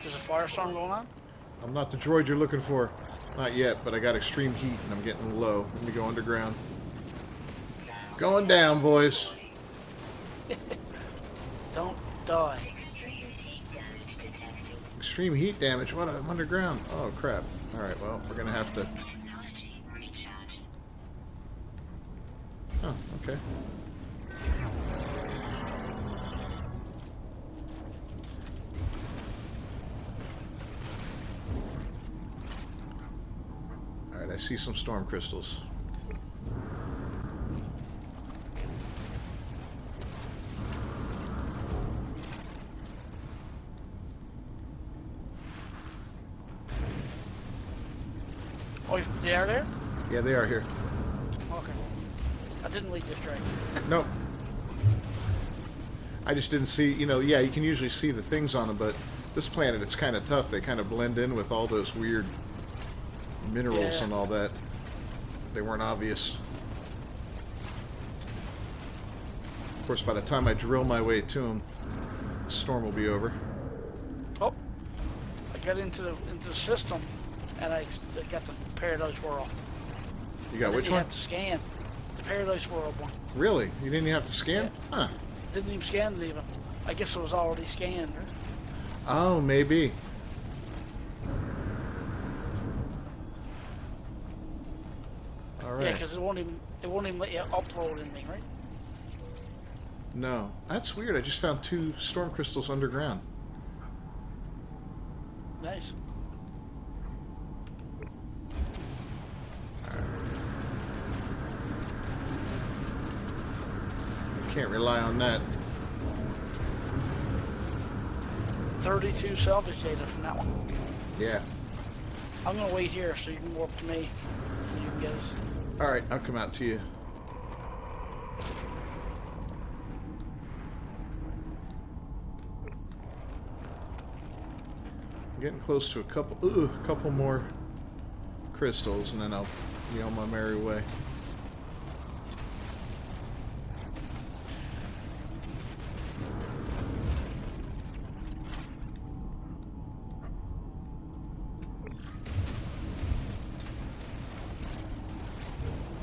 There's a firestorm going on? I'm not the droid you're looking for. Not yet, but I got extreme heat and I'm getting low. Let me go underground. Going down, boys. Don't die. Extreme heat damage? What? I'm underground. Oh, crap. Alright, well, we're gonna have to... Oh, okay. Alright, I see some storm crystals. Oh, they are there? Yeah, they are here. Okay. I didn't lead you astray. Nope. I just didn't see, you know, yeah, you can usually see the things on them, but this planet, it's kind of tough. They kind of blend in with all those weird minerals Yeah. and all that. They weren't obvious. Of course, by the time I drill my way to them, the storm will be over. Oh, I got into the system, and I got the Paradise World. You got which You one? have to scan the Paradise World one. Really? You didn't even have to scan? Yeah. Huh. Didn't even scan it even. I guess it was already scanned. Oh, maybe. All right. Yeah, because it won't even let you upload anything, right? No. That's weird. I just found 2 storm crystals underground. Nice. Can't rely on that. 32 salvage data from that one. Yeah. I'm gonna wait here so you can warp to me. And you can get us. Alright, I'll come out to you. I'm getting close to a couple more crystals, and then I'll be on my merry way.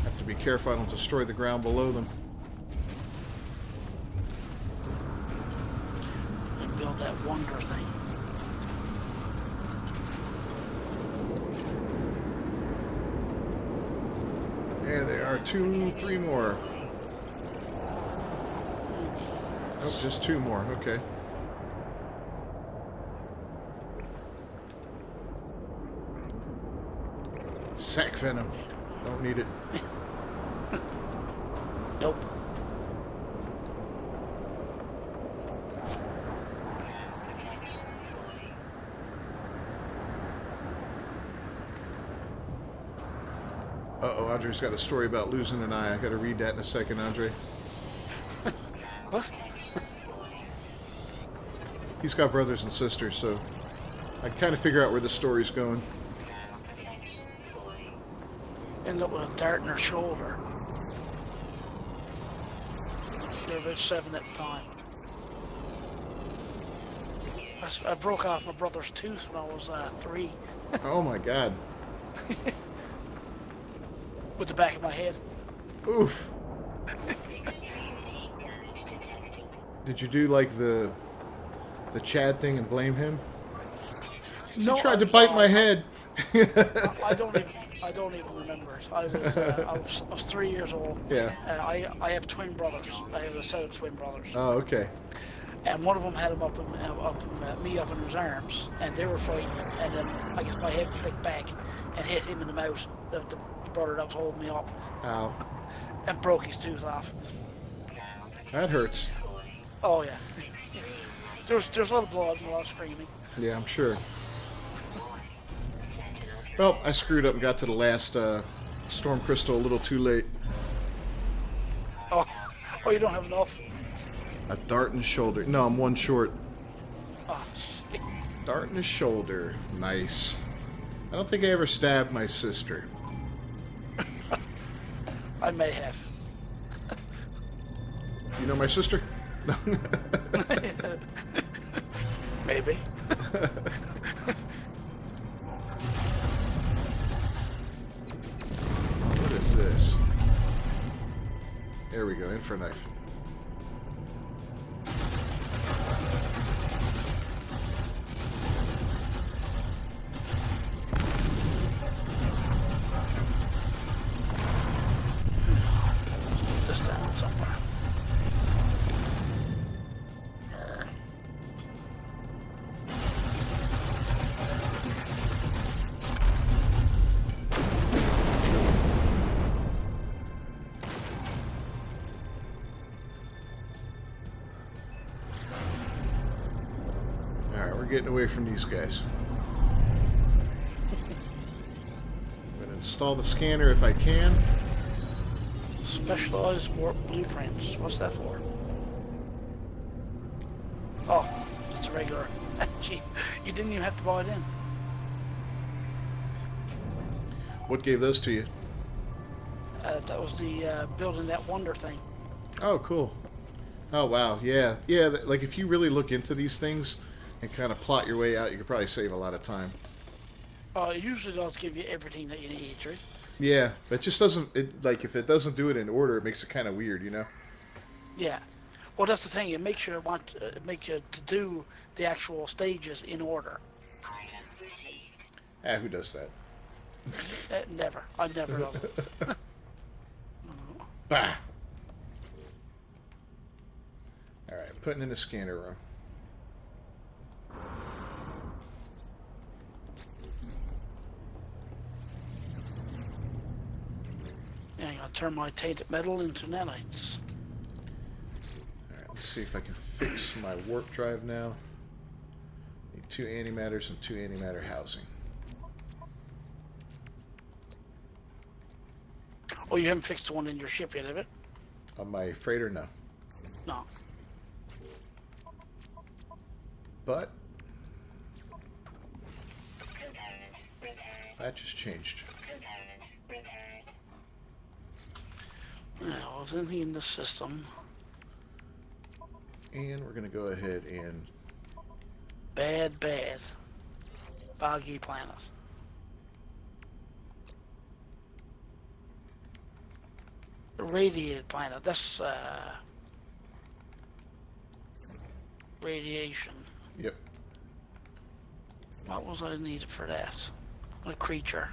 Have to be careful I don't destroy the ground below them. And build that wonder thing. There they are. 2, 3 more. Oh, just 2 more. Okay. Sac venom. Don't need it. Nope. Uh-oh, Andre's got a story about losing an eye. I gotta read that in a second, Andre. What? He's got brothers and sisters, so I kind of figure out where the story's going. End up with a dart in her shoulder. We were about 7 at the time. I broke off my brother's tooth when I was 3 Oh my god. with the back of my head. Oof. Did you do like the Chad thing and blame him? No, You tried to bite my head. I don't even remember it. I was 3 years old. Yeah. I have twin brothers. I have a set of twin brothers. Oh, okay. And one of them had him up in his arms, and they were fighting. And then I guess my head flicked back and hit him in the mouth. The brother that was holding me up, Ow. and broke his tooth off. That hurts. Oh yeah. There's a lot of blood and a lot of screaming. Yeah, I'm sure. Well, I screwed up and got to the last Storm Crystal a little too late. Oh, you don't have enough. A dart in the shoulder. No, I'm one short. Oh, shit. Dart in the shoulder. Nice. I don't think I ever stabbed my sister. I may have. You know my sister? No. Maybe. What is this? There we go. In for a knife. This down somewhere. Alright, we're getting away from these guys. I'm going to install the scanner if I can. Specialized warp blueprints. What's that for? Oh, it's a regular. Gee, you didn't even have to buy it in. What gave those to you? That was the building that wonder thing. Oh, cool. Oh, wow. Yeah. Yeah, like if you really look into these things and kind of plot your way out, you could probably save a lot of time. It usually does give you everything that you need, right? Yeah, but it just doesn't, like, if it doesn't do it in order, it makes it kind of weird, you know? Yeah. Well, that's the thing. It makes you to do the actual stages in order. Ah, who does that? Never. I never done it. Bah! Alright, putting in the scanner room. Yeah, I'm gonna turn my tainted metal into nanites. Alright, let's see if I can fix my warp drive now. Need 2 antimatters and 2 antimatter housing. Oh, you haven't fixed the one in your ship yet, have it? On my freighter, no. No. But that just changed. Now, is anything in the system? And we're going to go ahead and... Bad. Boggy planet. The radiated planet. That's radiation. Yep. What was I needed for that? A creature.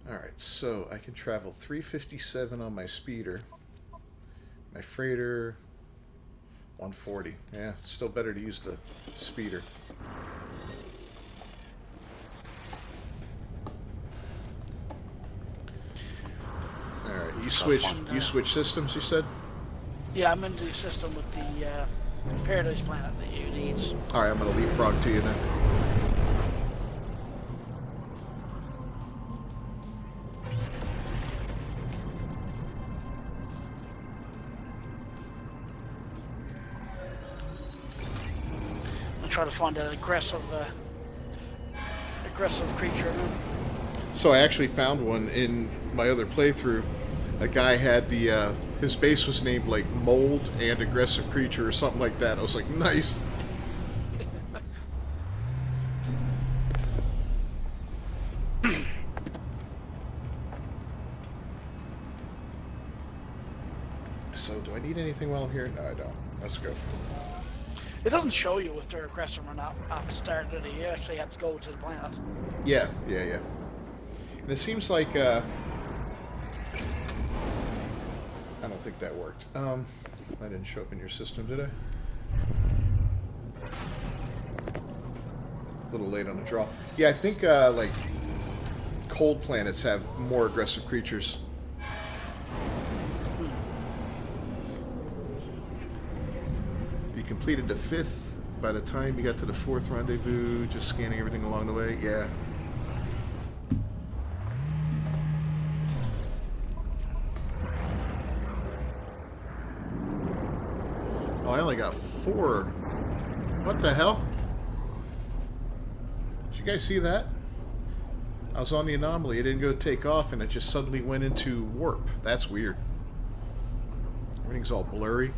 Alright, so I can travel 357 on my speeder. My freighter, 140. Yeah, it's still better to use the speeder. Alright, you switch systems, you said? Yeah, I'm in the system with the Paradise planet that you needs. Alright, I'm going to leapfrog to you then. I'm trying to find that aggressive creature. So I actually found one in my other playthrough. a guy had the his base was named like Mold and Aggressive Creature or something like that. I was like, nice. So, do I need anything while I'm here? No, I don't. Let's go. It doesn't show you if they're aggressive or not after start, do they? You actually have to go to the planet. Yeah. And it seems like I don't think that worked. I didn't show up in your system, did I? A little late on the draw. Yeah, I think like cold planets have more aggressive creatures. You completed the 5th. By the time you got to the 4th rendezvous, just scanning everything along the way. Yeah. Oh, I only got 4. What the hell? Did you guys see that? I was on the anomaly. It didn't go take off, and it just suddenly went into warp. That's weird. Everything's all blurry.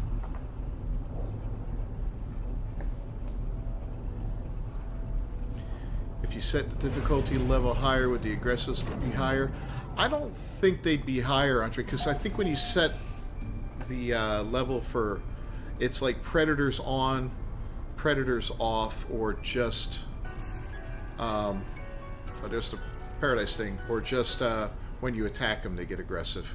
If you set the difficulty level higher, would the aggressives be higher? I don't think they'd be higher, Andre, because I think when you set the level for, it's like predators on, predators off, or just just a paradise thing, or just when you attack them, they get aggressive.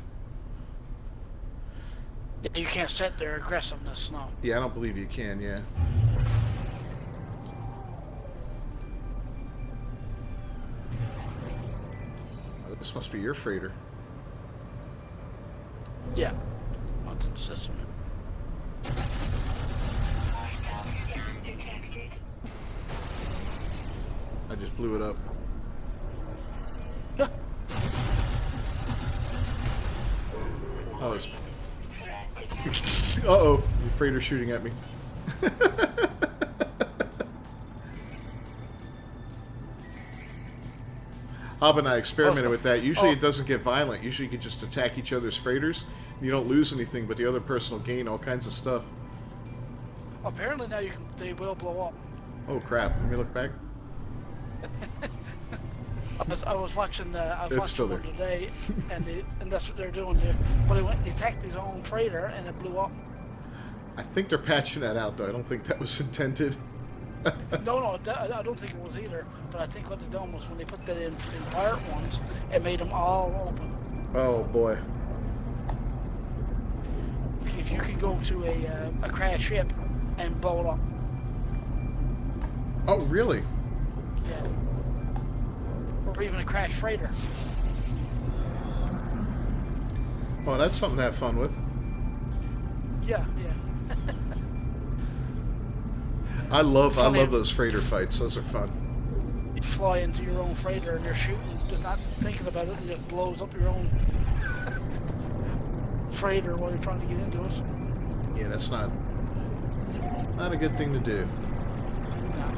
You can't set their aggressiveness, no. Yeah, I don't believe you can. Yeah. This must be your freighter. Yeah. Onto the system. Hostile scan detected. I just blew it up. Oh, it's... Threat detected. Uh-oh. Your freighter's shooting at me. Hob and I experimented with that. Usually it doesn't get violent. Usually you can just attack each other's freighters. And you don't lose anything, but the other person will gain all kinds of stuff. Apparently now they will blow up. Oh, crap. Let me look back. I was watching It's still one there. today, and that's what they're doing here. But he attacked his own freighter, and it blew up. I think they're patching that out, though. I don't think that was intended. No, I don't think it was either. But I think what they done was when they put that in part ones, it made them all open. Oh, boy. If you could go to a crashed ship and blow it up. Oh, really? Yeah. Or even a crashed freighter. Oh, that's something to have fun with. Yeah. I love Funny. those freighter fights. Those are fun. You fly into your own freighter and you're shooting, just not thinking about it, and just blows up your own freighter while you're trying to get into it. Yeah, that's not a good thing to do. No.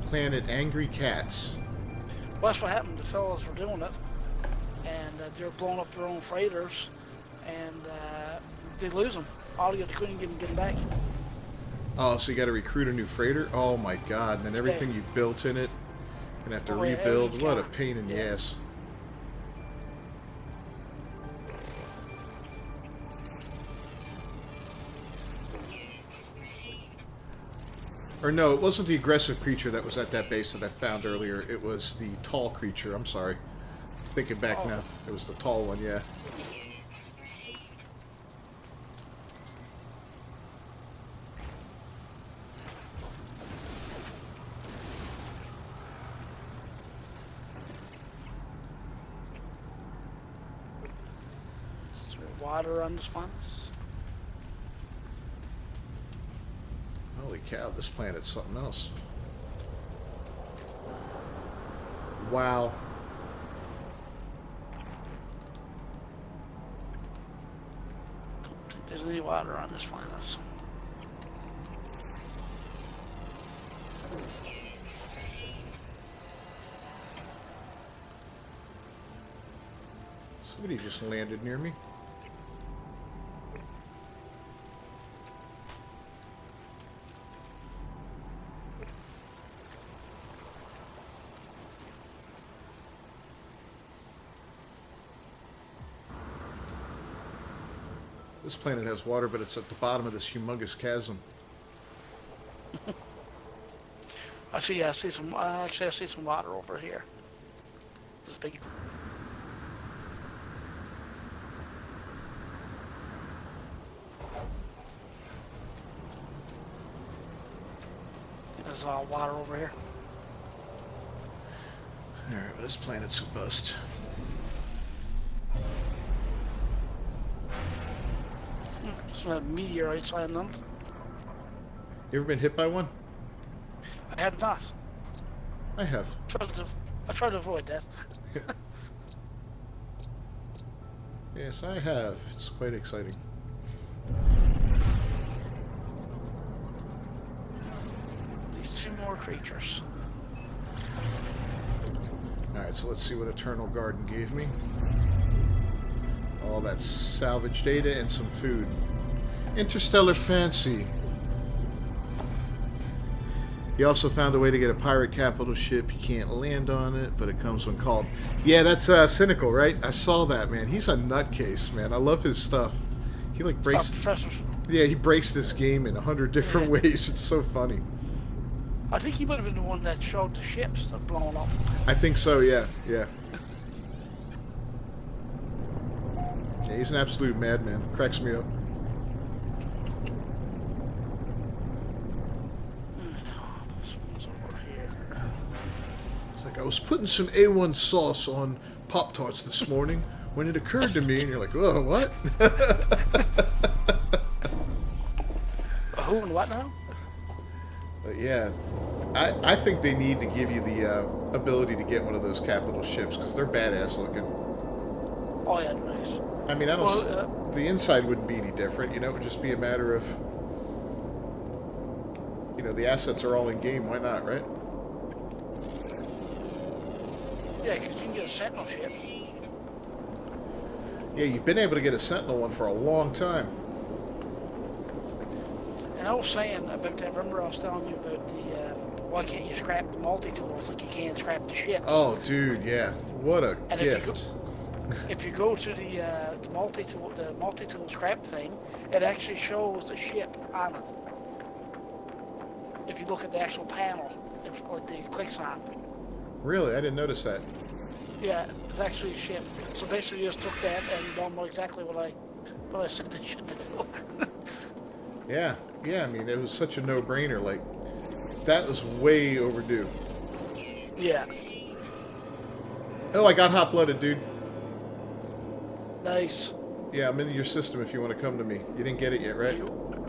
Planet Angry Cats. Well, that's what happened. The fellas were doing it, and they were blowing up their own freighters, and they lose them. They couldn't get them back. Oh, so you got to recruit a new freighter? Oh my God! And then everything you built in it, and have to Oh, yeah, rebuild. everything What a gone. pain in the Yeah. ass. Or no, it wasn't the aggressive creature that was at that base that I found earlier. It was the tall creature. I'm sorry. Thinking back now, it was the tall one. Yeah. Is there water on this planet? Holy cow! This planet's something else. Wow. Don't think there's any water on this planet. So Somebody just landed near me. This planet has water, but it's at the bottom of this humongous chasm. I see some. Actually, I see some water over here. This big. There's water over here. Alright, well, this planet's a bust. Some meteorites landing. You ever been hit by one? I have not. I have. I try to avoid that. Yes, I have. It's quite exciting. These two more creatures. Alright, so let's see what Eternal Garden gave me. All that salvage data and some food. Interstellar Fancy. He also found a way to get a pirate capital ship. You can't land on it, but it comes when called. Yeah, that's Cynical, right? I saw that, man. He's a nutcase, man. I love his stuff. He like breaks. Professor. Yeah, he breaks this game in 100 different ways. It's so funny. I think he would have been the one that showed the ships that blown up. I think so. Yeah, yeah. Yeah, he's an absolute madman. Cracks me up. It's like I was putting some A1 sauce on Pop-Tarts this morning when it occurred to me, and you're like, "Oh, what?" Who and what now? But yeah, I think they need to give you the ability to get one of those capital ships because they're badass looking. Oh yeah, nice. I mean, I don't. Well, the inside wouldn't be any different, you know. It would just be a matter of, you know, the assets are all in game. Why not, right? Yeah, because you can get a Sentinel ship. Yeah, you've been able to get a Sentinel one for a long time. And I was saying about that. Remember, I was telling you about the why can't you scrap the multi-tools like you can scrap the ships? Oh, dude, yeah. What a And gift. If you go to the multi-tool scrap thing, it actually shows a ship on it. If you look at the actual panel, if what it clicks on. Really? I didn't notice that. Yeah, it's actually a ship. So basically, you just took that and done exactly what I said they should do. Yeah, yeah. I mean, it was such a no-brainer. Like, that was way overdue. Yeah. Oh, I got hot-blooded, dude. Nice. Yeah, I'm in your system if you want to come to me. You didn't get it yet, right?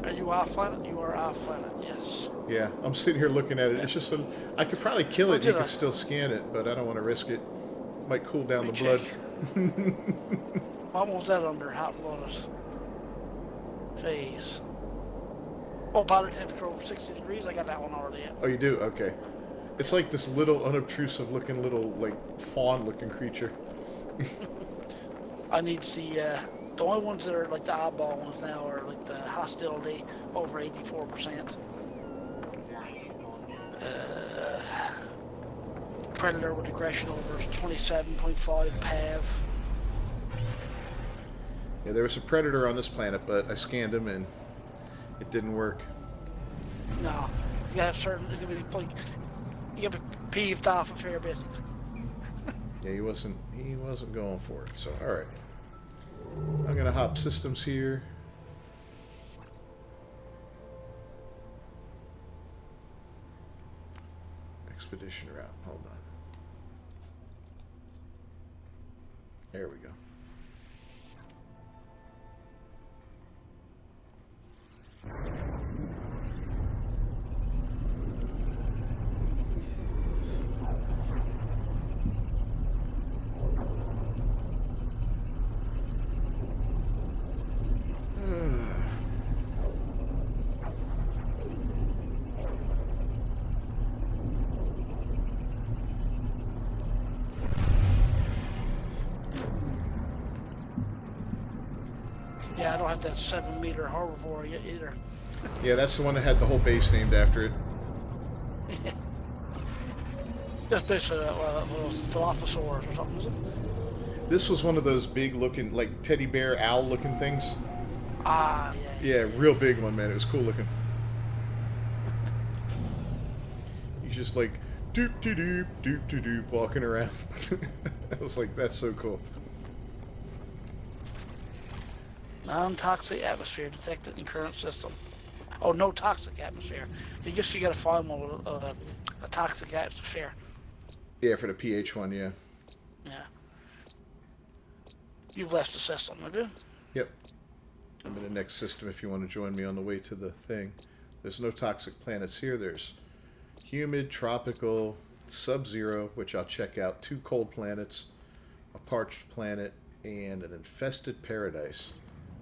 Are you off planet? You are off planet. Yes. Yeah, I'm sitting here looking at it. It's just I could probably kill it. Oh, You did I? could still scan it, but I don't want to risk it. Might cool down the Let blood. me What was that under hot blooded phase? Oh, body temperature over 60 degrees. I got that one already. Oh, you do? Okay. It's like this little unobtrusive looking little like fawn looking creature. I need to see the only ones that are like the oddball ones now are like the hostility over 84%. Predator with aggression over 27.5 PAV. Yeah, there was a predator on this planet, but I scanned him and it didn't work. No, you gotta have certain. You gotta be peeved off a fair bit. Yeah, he wasn't going for it. So, all right. I'm gonna hop systems here. Expedition route. Hold on. There we go. Yeah, I don't have that 7-meter herbivore yet either. Yeah, that's the one that had the whole base named after it. That's basically those Dilophosaurs or something, is it? This was one of those big looking, like teddy bear owl looking things. Ah, yeah. Yeah, real big one, man. It was cool looking. He's just like doop doop doop doop doop doop walking around. I was like, that's so cool. Non-toxic atmosphere detected in current system. Oh, no toxic atmosphere. I guess you gotta find one with a toxic atmosphere. Yeah, for the pH one, yeah. Yeah. You've left the system, have you? Yep. I'm in the next system if you want to join me on the way to the thing. There's no toxic planets here. There's humid, tropical, sub-zero, which I'll check out, 2 cold planets, a parched planet, and an infested paradise.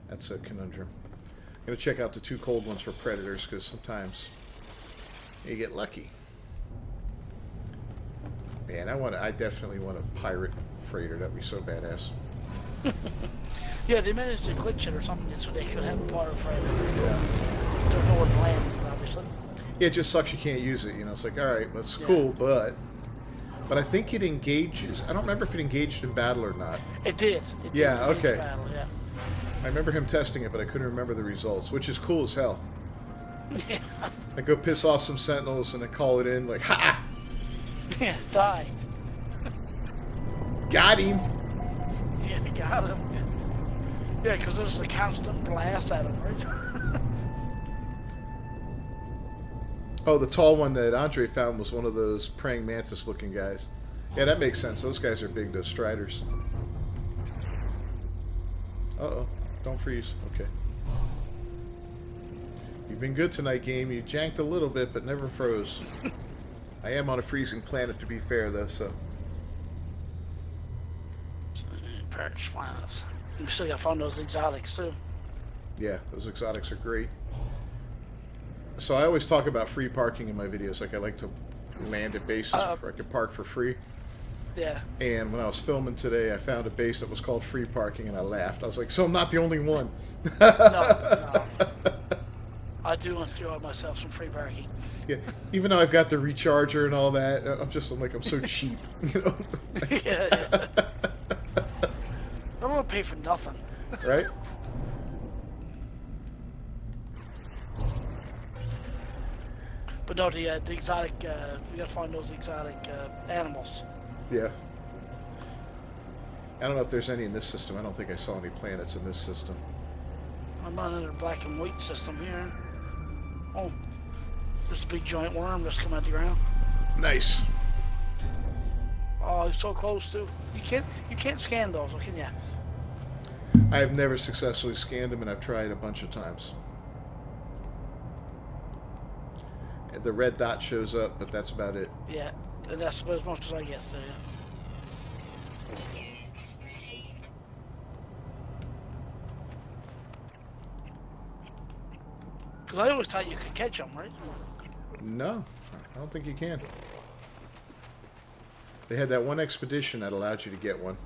That's a conundrum. I'm going to check out the 2 cold ones for predators, because sometimes you get lucky. Man, I definitely want a pirate freighter. That'd be so badass. Yeah, they managed to glitch it or something so they could have a water freighter. Yeah. There's nowhere to land, obviously. Yeah, it just sucks you can't use it. You know, it's like, all right, well, it's cool, but I think it engages. I don't remember if it engaged in battle or not. It did. Yeah, engage okay. Battle, yeah. I remember him testing it, but I couldn't remember the results, which is cool as hell. Yeah. I go piss off some sentinels and then call it in, like, ha! Yeah, die. Got him! Yeah, got him. Yeah, because there's a constant blast at him, right? Oh, the tall one that Andre found was one of those praying mantis looking guys. Yeah, that makes sense. Those guys are big, those striders. Uh-oh. Don't freeze. Okay. You've been good tonight, game. You janked a little bit, but never froze. I am on a freezing planet, to be fair, though, so... Parrish planets. You still gotta find those exotics, too. Yeah, those exotics are great. So I always talk about free parking in my videos. Like, I like to land at bases where I can park for free. Yeah. And when I was filming today, I found a base that was called free parking, and I laughed. I was like, so I'm not the only one. No. I do enjoy myself some free parking. Yeah, even though I've got the recharger and all that, I'm so cheap, you know? Yeah. I don't want to pay for nothing. Right? But no, the exotic, we gotta find those exotic animals. Yeah. I don't know if there's any in this system. I don't think I saw any planets in this system. I'm on another black and white system here. Oh, there's a big giant worm just come out the ground. Nice. Oh, he's so close too. You can't scan those, or can you? I have never successfully scanned them, and I've tried a bunch of times. The red dot shows up, but that's about it. Yeah, and that's about as much as I get. So yeah. Because I always thought you could catch them, right? No, I don't think you can. They had that one expedition that allowed you to get one.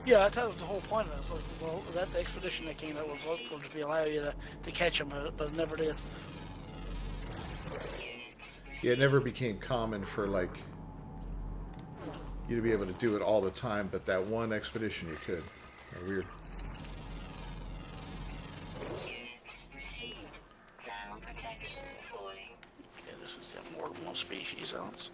Yeah, I thought it was the whole point of it. It's like, well, that expedition that came out was going to be allow you to catch them, but it never did. Yeah, it never became common for, like, you to be able to do it all the time, but that one expedition you could. Weird. Yeah, this is more than one species, Alex.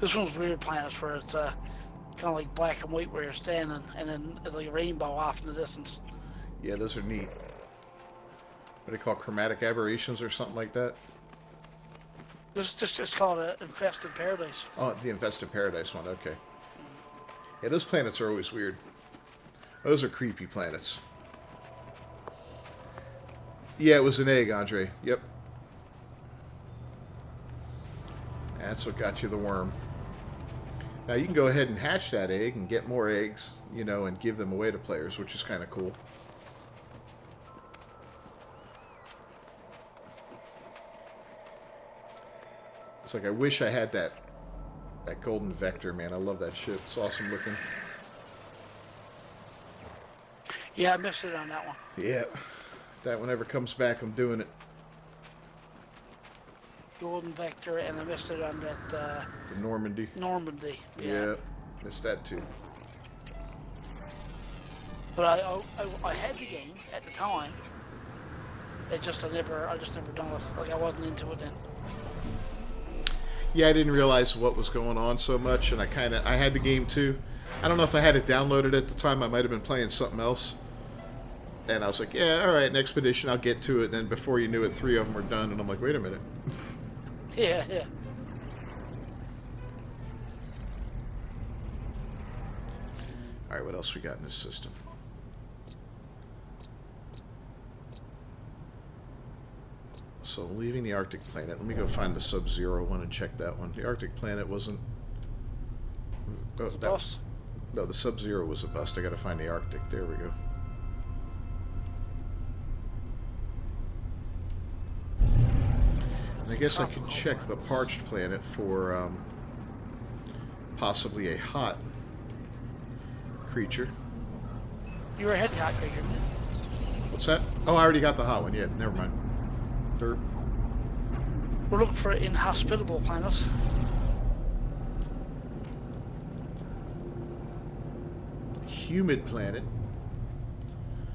This one's weird planets where it's kind of like black and white where you're standing, and then it's like a rainbow off in the distance. Yeah, those are neat. What do they call chromatic aberrations or something like that? This is just called an infested paradise. Oh, the infested paradise one. Okay. Yeah, those planets are always weird. Those are creepy planets. Yeah, it was an egg, Andre. Yep. That's what got you the worm. Now you can go ahead and hatch that egg and get more eggs, you know, and give them away to players, which is kind of cool. It's like I wish I had that golden vector, man. I love that ship. It's awesome looking. Yeah, I missed it on that one. Yeah. If that one ever comes back, I'm doing it. Golden Vector, and I missed it on that The Normandy. Normandy. Yeah. Missed that too. But I had the game at the time. I just never done it. Like I wasn't into it then. Yeah, I didn't realize what was going on so much, and I had the game too. I don't know if I had it downloaded at the time. I might have been playing something else. And I was like, yeah, all right, an expedition, I'll get to it. And then before you knew it, 3 of them were done, and I'm like, wait a minute. Yeah. All right, what else we got in this system? So leaving the Arctic planet, let me go find the Sub-Zero one and check that one. The Arctic planet wasn't... Oh, The boss. No, the Sub-Zero was a bust. I gotta find the Arctic. There we go. And I guess I could check the Parched planet for possibly a hot creature. You were ahead of the hot creature. What's that? Oh, I already got the hot one. Yeah, never mind. Derp. We're looking for an inhospitable planet. Humid planet.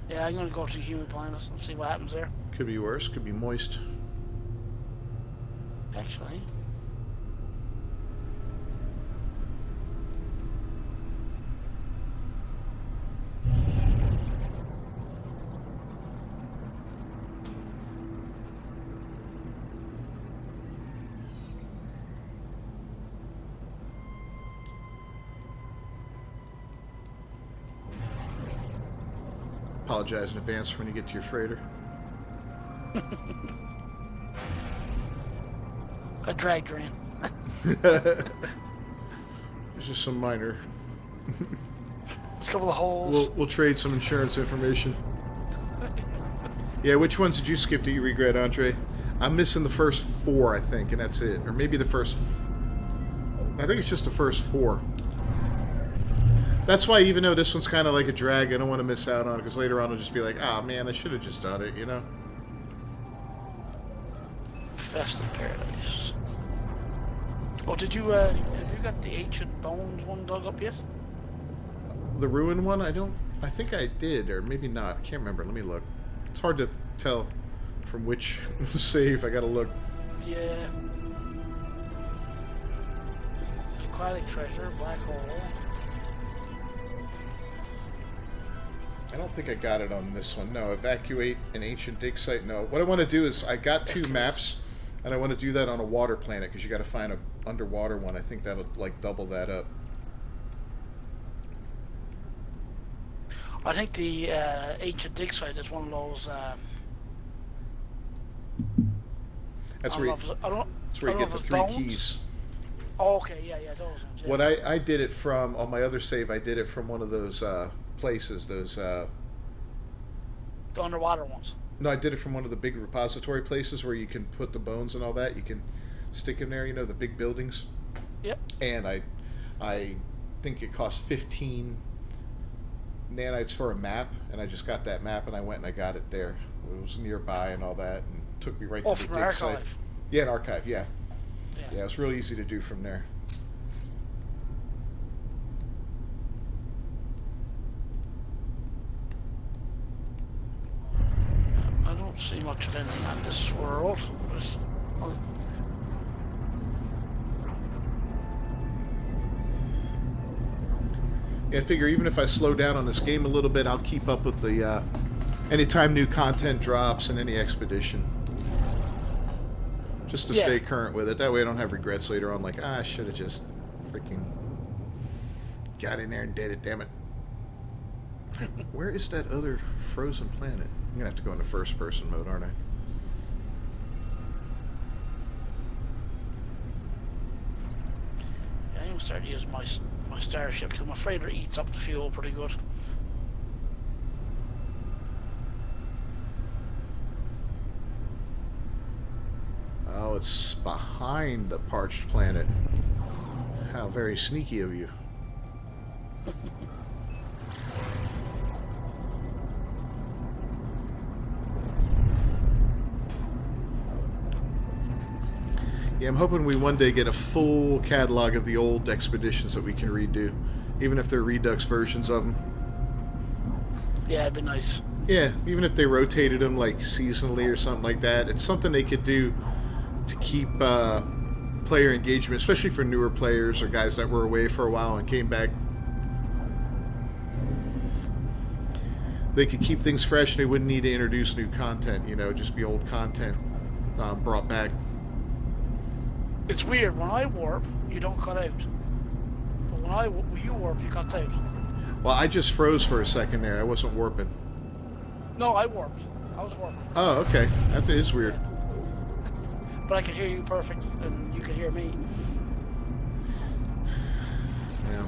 Yeah, I'm gonna go to humid planet and see what happens there. Could be worse. Could be moist. Actually. Apologize in advance for when you get to your freighter. I dragged her in. There's just some minor. There's a couple of holes. We'll trade some insurance information. Yeah, which ones did you skip that you regret, Andre? I'm missing the first 4, I think, and that's it. Or maybe the first... I think it's just the first 4. That's why, even though this one's kind of like a drag, I don't want to miss out on it, because later on I'll just be like, ah, man, I should have just done it, you know? Festive Paradise. Oh, did you, have you got the Ancient Bones one dug up yet? The Ruin one? I think I did, or maybe not. I can't remember. Let me look. It's hard to tell from which save. I gotta look. Yeah. Aquatic Treasure, Black Hole. I don't think I got it on this one. No, evacuate an ancient dig site. No. What I want to do is, I got 2 maps, and I want to do that on a water planet, because you got to find a underwater one. I think that'll, like, double that up. I think the Ancient Dig Site is one of those. That's where you get the 3 keys. Oh, okay, yeah, those ones. Yeah. What I did it from, on my other save, I did it from one of those places, those... The underwater ones. No, I did it from one of the big repository places where you can put the bones and all that. You can stick in there, you know, the big buildings. Yep. And I think it cost 15 nanites for a map, and I just got that map, and I went and I got it there. It was nearby and all that, and took me right to the from dig Archive. site. Yeah, an archive, yeah. Yeah, it's really easy to do from there. I don't see much of anything on this world. Yeah, I figure even if I slow down on this game a little bit, I'll keep up with the anytime new content drops and any expedition. Just to stay current with it. That way I don't have regrets later on, like, I should have just freaking got in there and did it, damn it. Where is that other frozen planet? I'm going to have to go into first person mode, aren't I? Yeah, I don't start using my starship because I'm afraid it eats up the fuel pretty good. Oh, it's behind the parched planet. How very sneaky of you. Yeah, I'm hoping we one day get a full catalog of the old expeditions that we can redo, even if they're Redux versions of them. Yeah, it'd be nice. Yeah, even if they rotated them like seasonally or something like that. It's something they could do to keep player engagement, especially for newer players or guys that were away for a while and came back. They could keep things fresh and they wouldn't need to introduce new content, just be old content brought back. It's weird. When I warp, you don't cut out. But when you warp, you cut out. Well, I just froze for a second there. I wasn't warping. No, I warped. I was warping. Oh, okay. That is weird. But I can hear you perfect, and you can hear me. Yeah.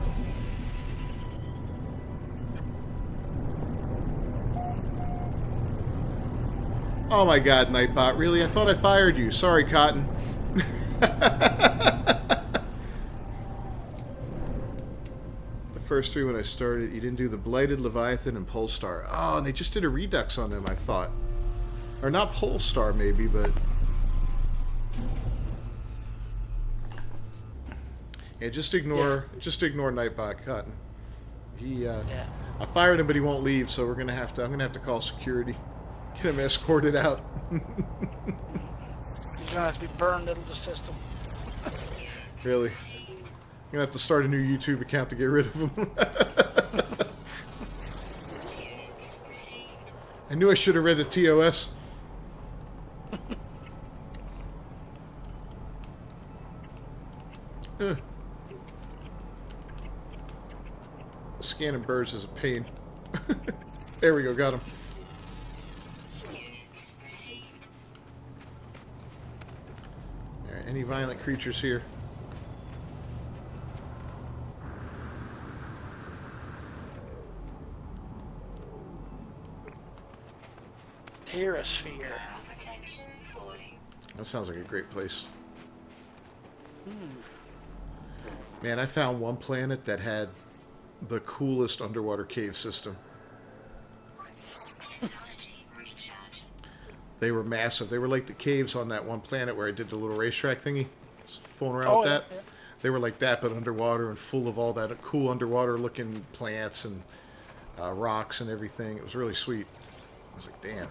Oh my god, Nightbot. Really? I thought I fired you. Sorry, Cotton. The first three when I started, you didn't do the Blighted, Leviathan, and Polestar. Oh, and they just did a Redux on them, I thought. Or not Polestar, maybe, but... Yeah, just ignore Nightbot, Cotton. He, I fired him, but he won't leave, so I'm gonna have to call security. Get him escorted out. He's gonna have to be burned into the system. Really? I'm gonna have to start a new YouTube account to get rid of him. I knew I should have read the TOS. Scanning birds is a pain. There we go, got him. Alright, any violent creatures here? Terrasphere. Protection 40. That sounds like a great place. Man, I found one planet that had the coolest underwater cave system. Technology recharge. They were massive. They were like the caves on that one planet where I did the little racetrack thingy. Just fooling around with that. Yeah. They were like that, but underwater and full of all that cool underwater-looking plants and rocks and everything. It was really sweet. I was like, damn.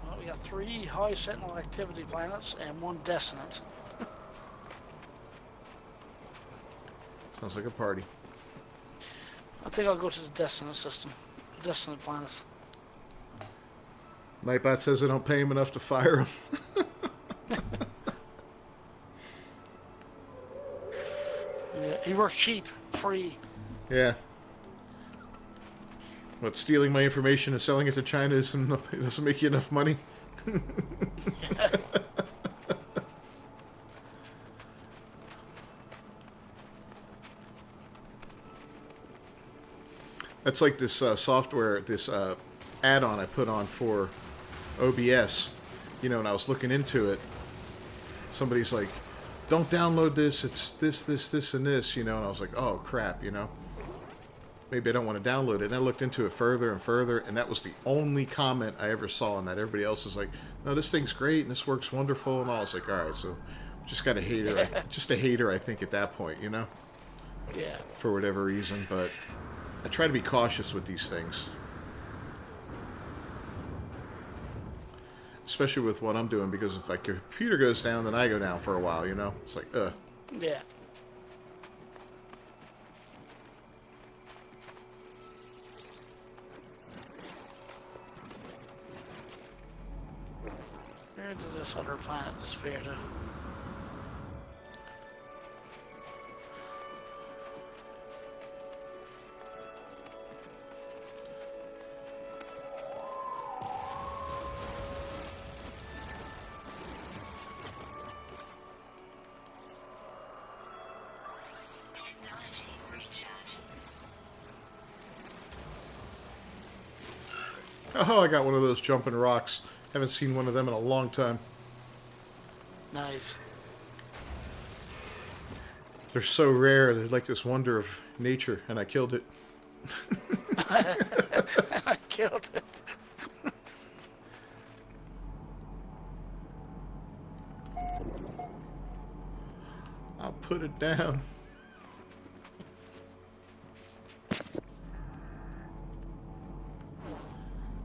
Well, we got 3 high sentinel activity planets and 1 dissonant. Sounds like a party. I think I'll go to the dissonant system. Dissonant planets. Nightbot says I don't pay him enough to fire him. Yeah, he works cheap, free. Yeah. What, stealing my information and selling it to China doesn't make you enough money? That's like this software, this add-on I put on for OBS. And I was looking into it. Somebody's like, don't download this, it's this, and this, and I was like, oh, crap, Maybe I don't want to download it. And I looked into it further and further, and that was the only comment I ever saw on that. Everybody else is like, no, this thing's great, and this works wonderful, and all. I was like, all right, so just got a hater. Just a hater, I think, at that point, Yeah. For whatever reason, but I try to be cautious with these things. Especially with what I'm doing, because if my computer goes down, then I go down for a while, It's like, Yeah. Where does this other planet disappear to? Oh, I got one of those jumping rocks. Haven't seen one of them in a long time. Nice. They're so rare. They're like this wonder of nature, and I killed it. I killed it. I'll put it down.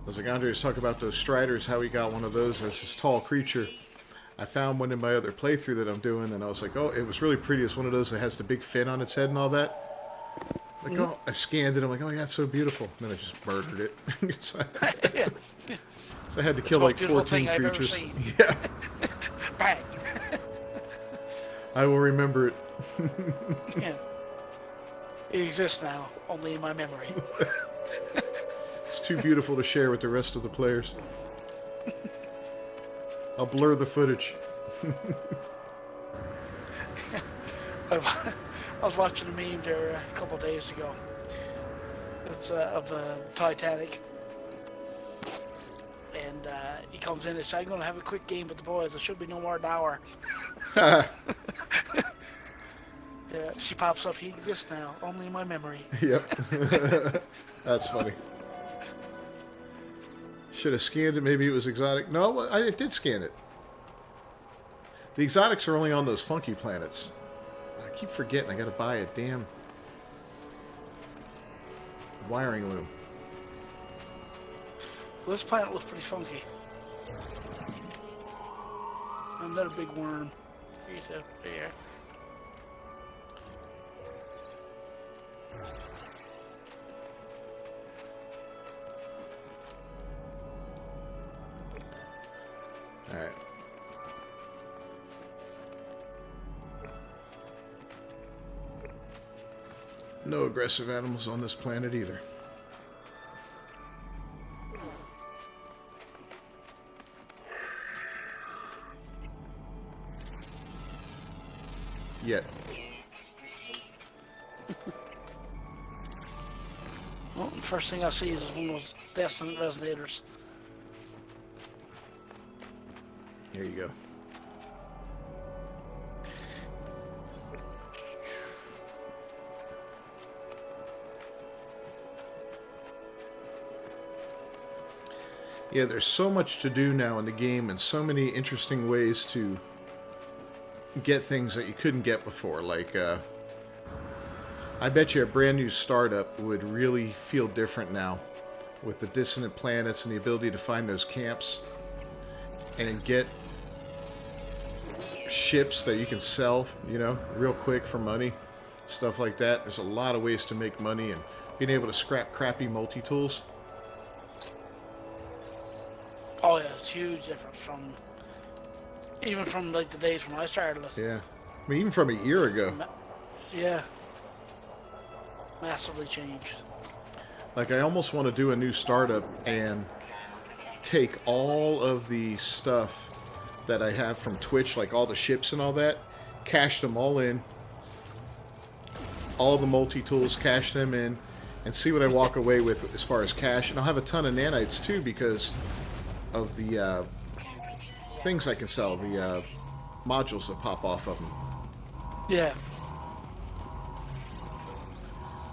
As like Andre's talking about those striders, how he got one of those as his tall creature. I found one in my other playthrough that I'm doing, and I was like, oh, it was really pretty. It's one of those that has the big fin on its head and all that. Like, oh, I scanned it. I'm like, oh, yeah, it's so beautiful. And then I just murdered it. so, Yeah. so I had to kill like 14 creatures. Yeah, Bang. I will remember it. Yeah. It exists now, only in my memory. It's too beautiful to share with the rest of the players. I'll blur the footage. I was watching a meme there a couple of days ago. It's of Titanic. And he comes in and says, I'm going to have a quick game with the boys. It should be no more than an hour. Yeah, she pops up. He exists now, only in my memory. Yep. That's funny. Should have scanned it. Maybe it was exotic. No, I did scan it. The exotics are only on those funky planets. I keep forgetting. I got to buy a damn wiring loom. Well, this planet looks pretty funky. Another big worm. He's up there. Alright. No aggressive animals on this planet either. Yet. Well, the first thing I see is one of those Destinant resonators. Here you go. Yeah, there's so much to do now in the game and so many interesting ways to get things that you couldn't get before. Like, I bet you a brand new startup would really feel different now with the dissonant planets and the ability to find those camps and get ships that you can sell, you know, real quick for money, stuff like that. There's a lot of ways to make money, and being able to scrap crappy multi-tools. Oh yeah, it's huge difference from even from like the days when I started it. Yeah, I mean, even from a year ago. Yeah, massively changed. Like, I almost want to do a new startup and take all of the stuff that I have from Twitch, like all the ships and all that, cash them all in, all the multi-tools, cash them in, and see what I walk away with as far as cash. And I'll have a ton of nanites too because of the things I can sell, the modules that pop off of them. Yeah.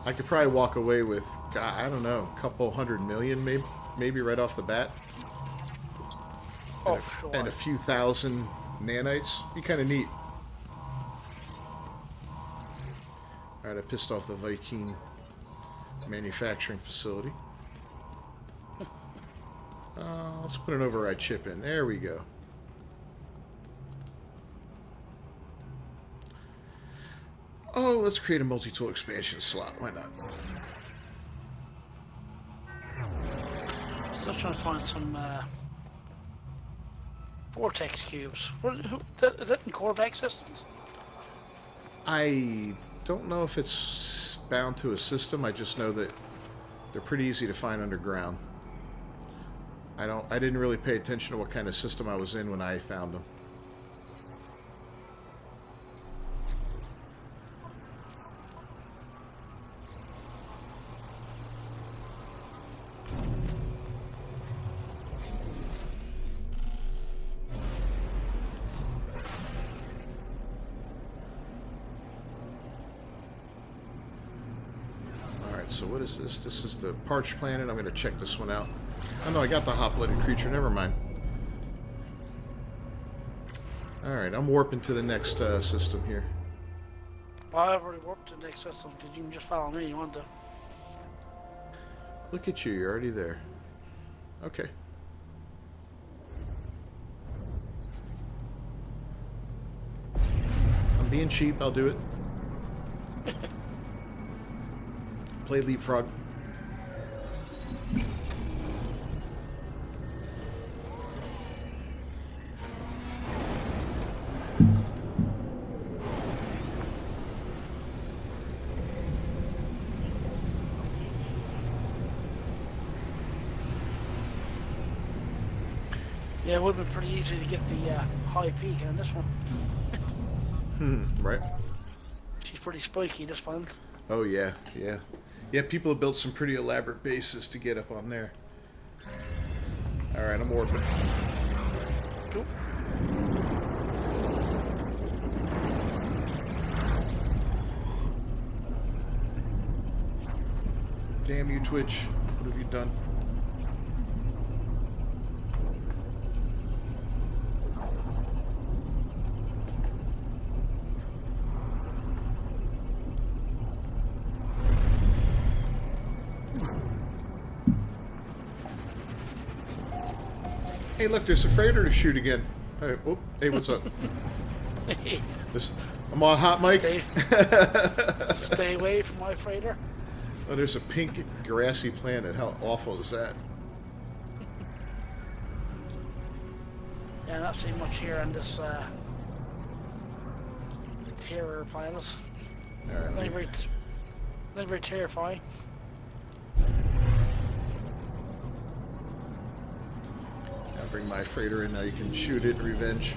I could probably walk away with, God, I don't know, a couple 100 million maybe right off the bat. Oh, sure. And a few thousand nanites. Be kind of neat. Alright, I pissed off the Viking manufacturing facility. Let's put an override chip in. There we go. Oh, let's create a multi-tool expansion slot. Why not? Still trying to find some vortex cubes. Is that in Corvax systems? I don't know if it's bound to a system. I just know that they're pretty easy to find underground. I didn't really pay attention to what kind of system I was in when I found them. So what is this? This is the parched planet. I'm going to check this one out. Oh no, I got the hot-blooded creature. Never mind. Alright, I'm warping to the next system here. I've already warped to the next system. You can just follow me. You want to? Look at you. You're already there. Okay. I'm being cheap. I'll do it. Play leapfrog. Yeah, it would have been pretty easy to get the high peak on this one. Right. She's pretty spiky, this one. Oh yeah, yeah. Yeah, people have built some pretty elaborate bases to get up on there. Alright, I'm warping. Cool. Damn you, Twitch. What have you done? Hey, look, there's a freighter to shoot again. Hey, oh, hey, what's up? I'm on hot mic. Stay away from my freighter. Oh, there's a pink grassy planet. How awful is that? Yeah, not seeing much here on this terror planet. All right, Not very terrifying. I'll bring my freighter in now. You can shoot it in revenge.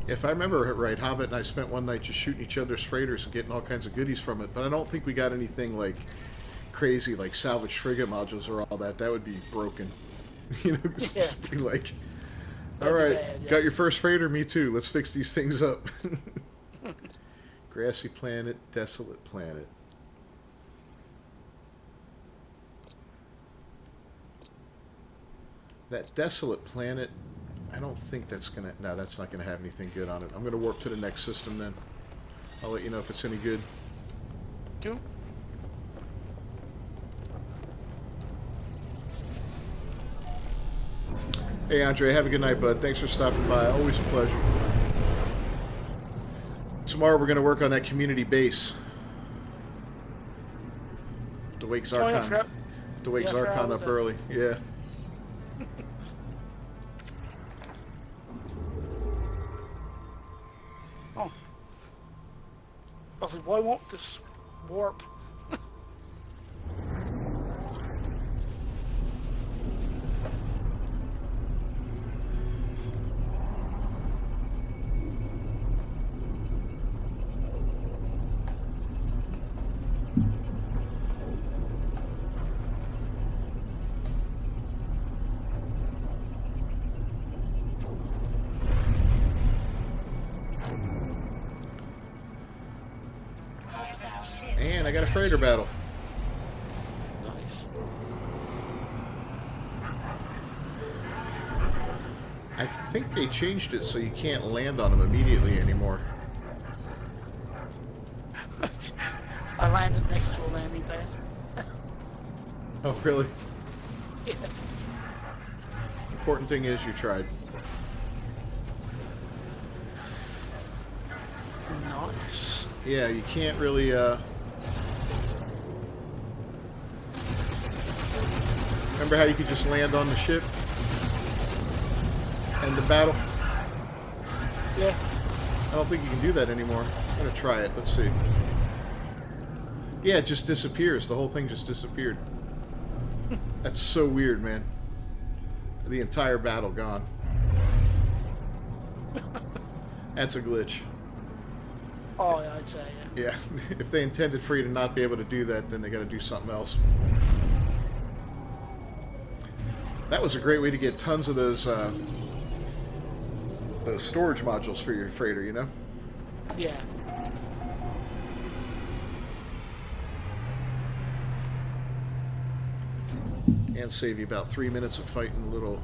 If I remember right, Hobbit and I spent one night just shooting each other's freighters and getting all kinds of goodies from it, but I don't think we got anything like crazy, like salvage frigate modules or all that. That would be broken. You know, just Yeah. be like, all That'd be right, bad, yeah. got your first freighter, me too. Let's fix these things up. Grassy planet, desolate planet. That desolate planet, I don't think that's gonna. No, that's not gonna have anything good on it. I'm gonna warp to the next system then. I'll let you know if it's any good. Cool. Hey Andre, have a good night, bud. Thanks for stopping by. Always a pleasure. Tomorrow we're gonna work on that community base. Have to wake Oh, yeah, Zarkon. forgot- Have to wake yeah, forgot Zarkon about up that. early. Yeah. Oh. I was like, why won't this warp? Hostile ship. And I got a freighter battle. Nice. I think they changed it so you can't land on them immediately anymore. I landed next to a landing pad. Oh, really? Yeah. Important thing is you tried. Nice. Yeah, you can't really, Remember how you could just land on the ship? End the battle? Yeah. I don't think you can do that anymore. I'm gonna try it. Let's see. Yeah, it just disappears. The whole thing just disappeared. That's so weird, man. The entire battle gone. That's a glitch. Oh, yeah, I'd say, yeah. Yeah, if they intended for you to not be able to do that, then they got to do something else. That was a great way to get tons of those storage modules for your freighter, you know? Yeah. And save you about 3 minutes of fighting little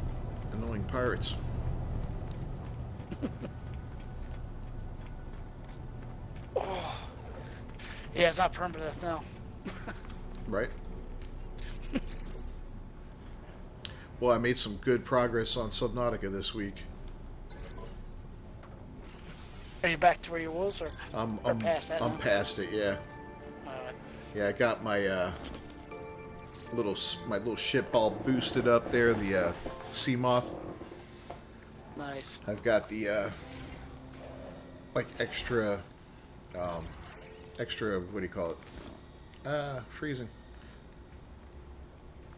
annoying pirates. Oh. Yeah, it's not permanent now. Right? Well, I made some good progress on Subnautica this week. Are you back to where you was, or past that? I'm now? past it, yeah. Alright. Yeah, I got my little ship all boosted up there, the Sea Moth. Nice. I've got the like extra what do you call it? Freezing.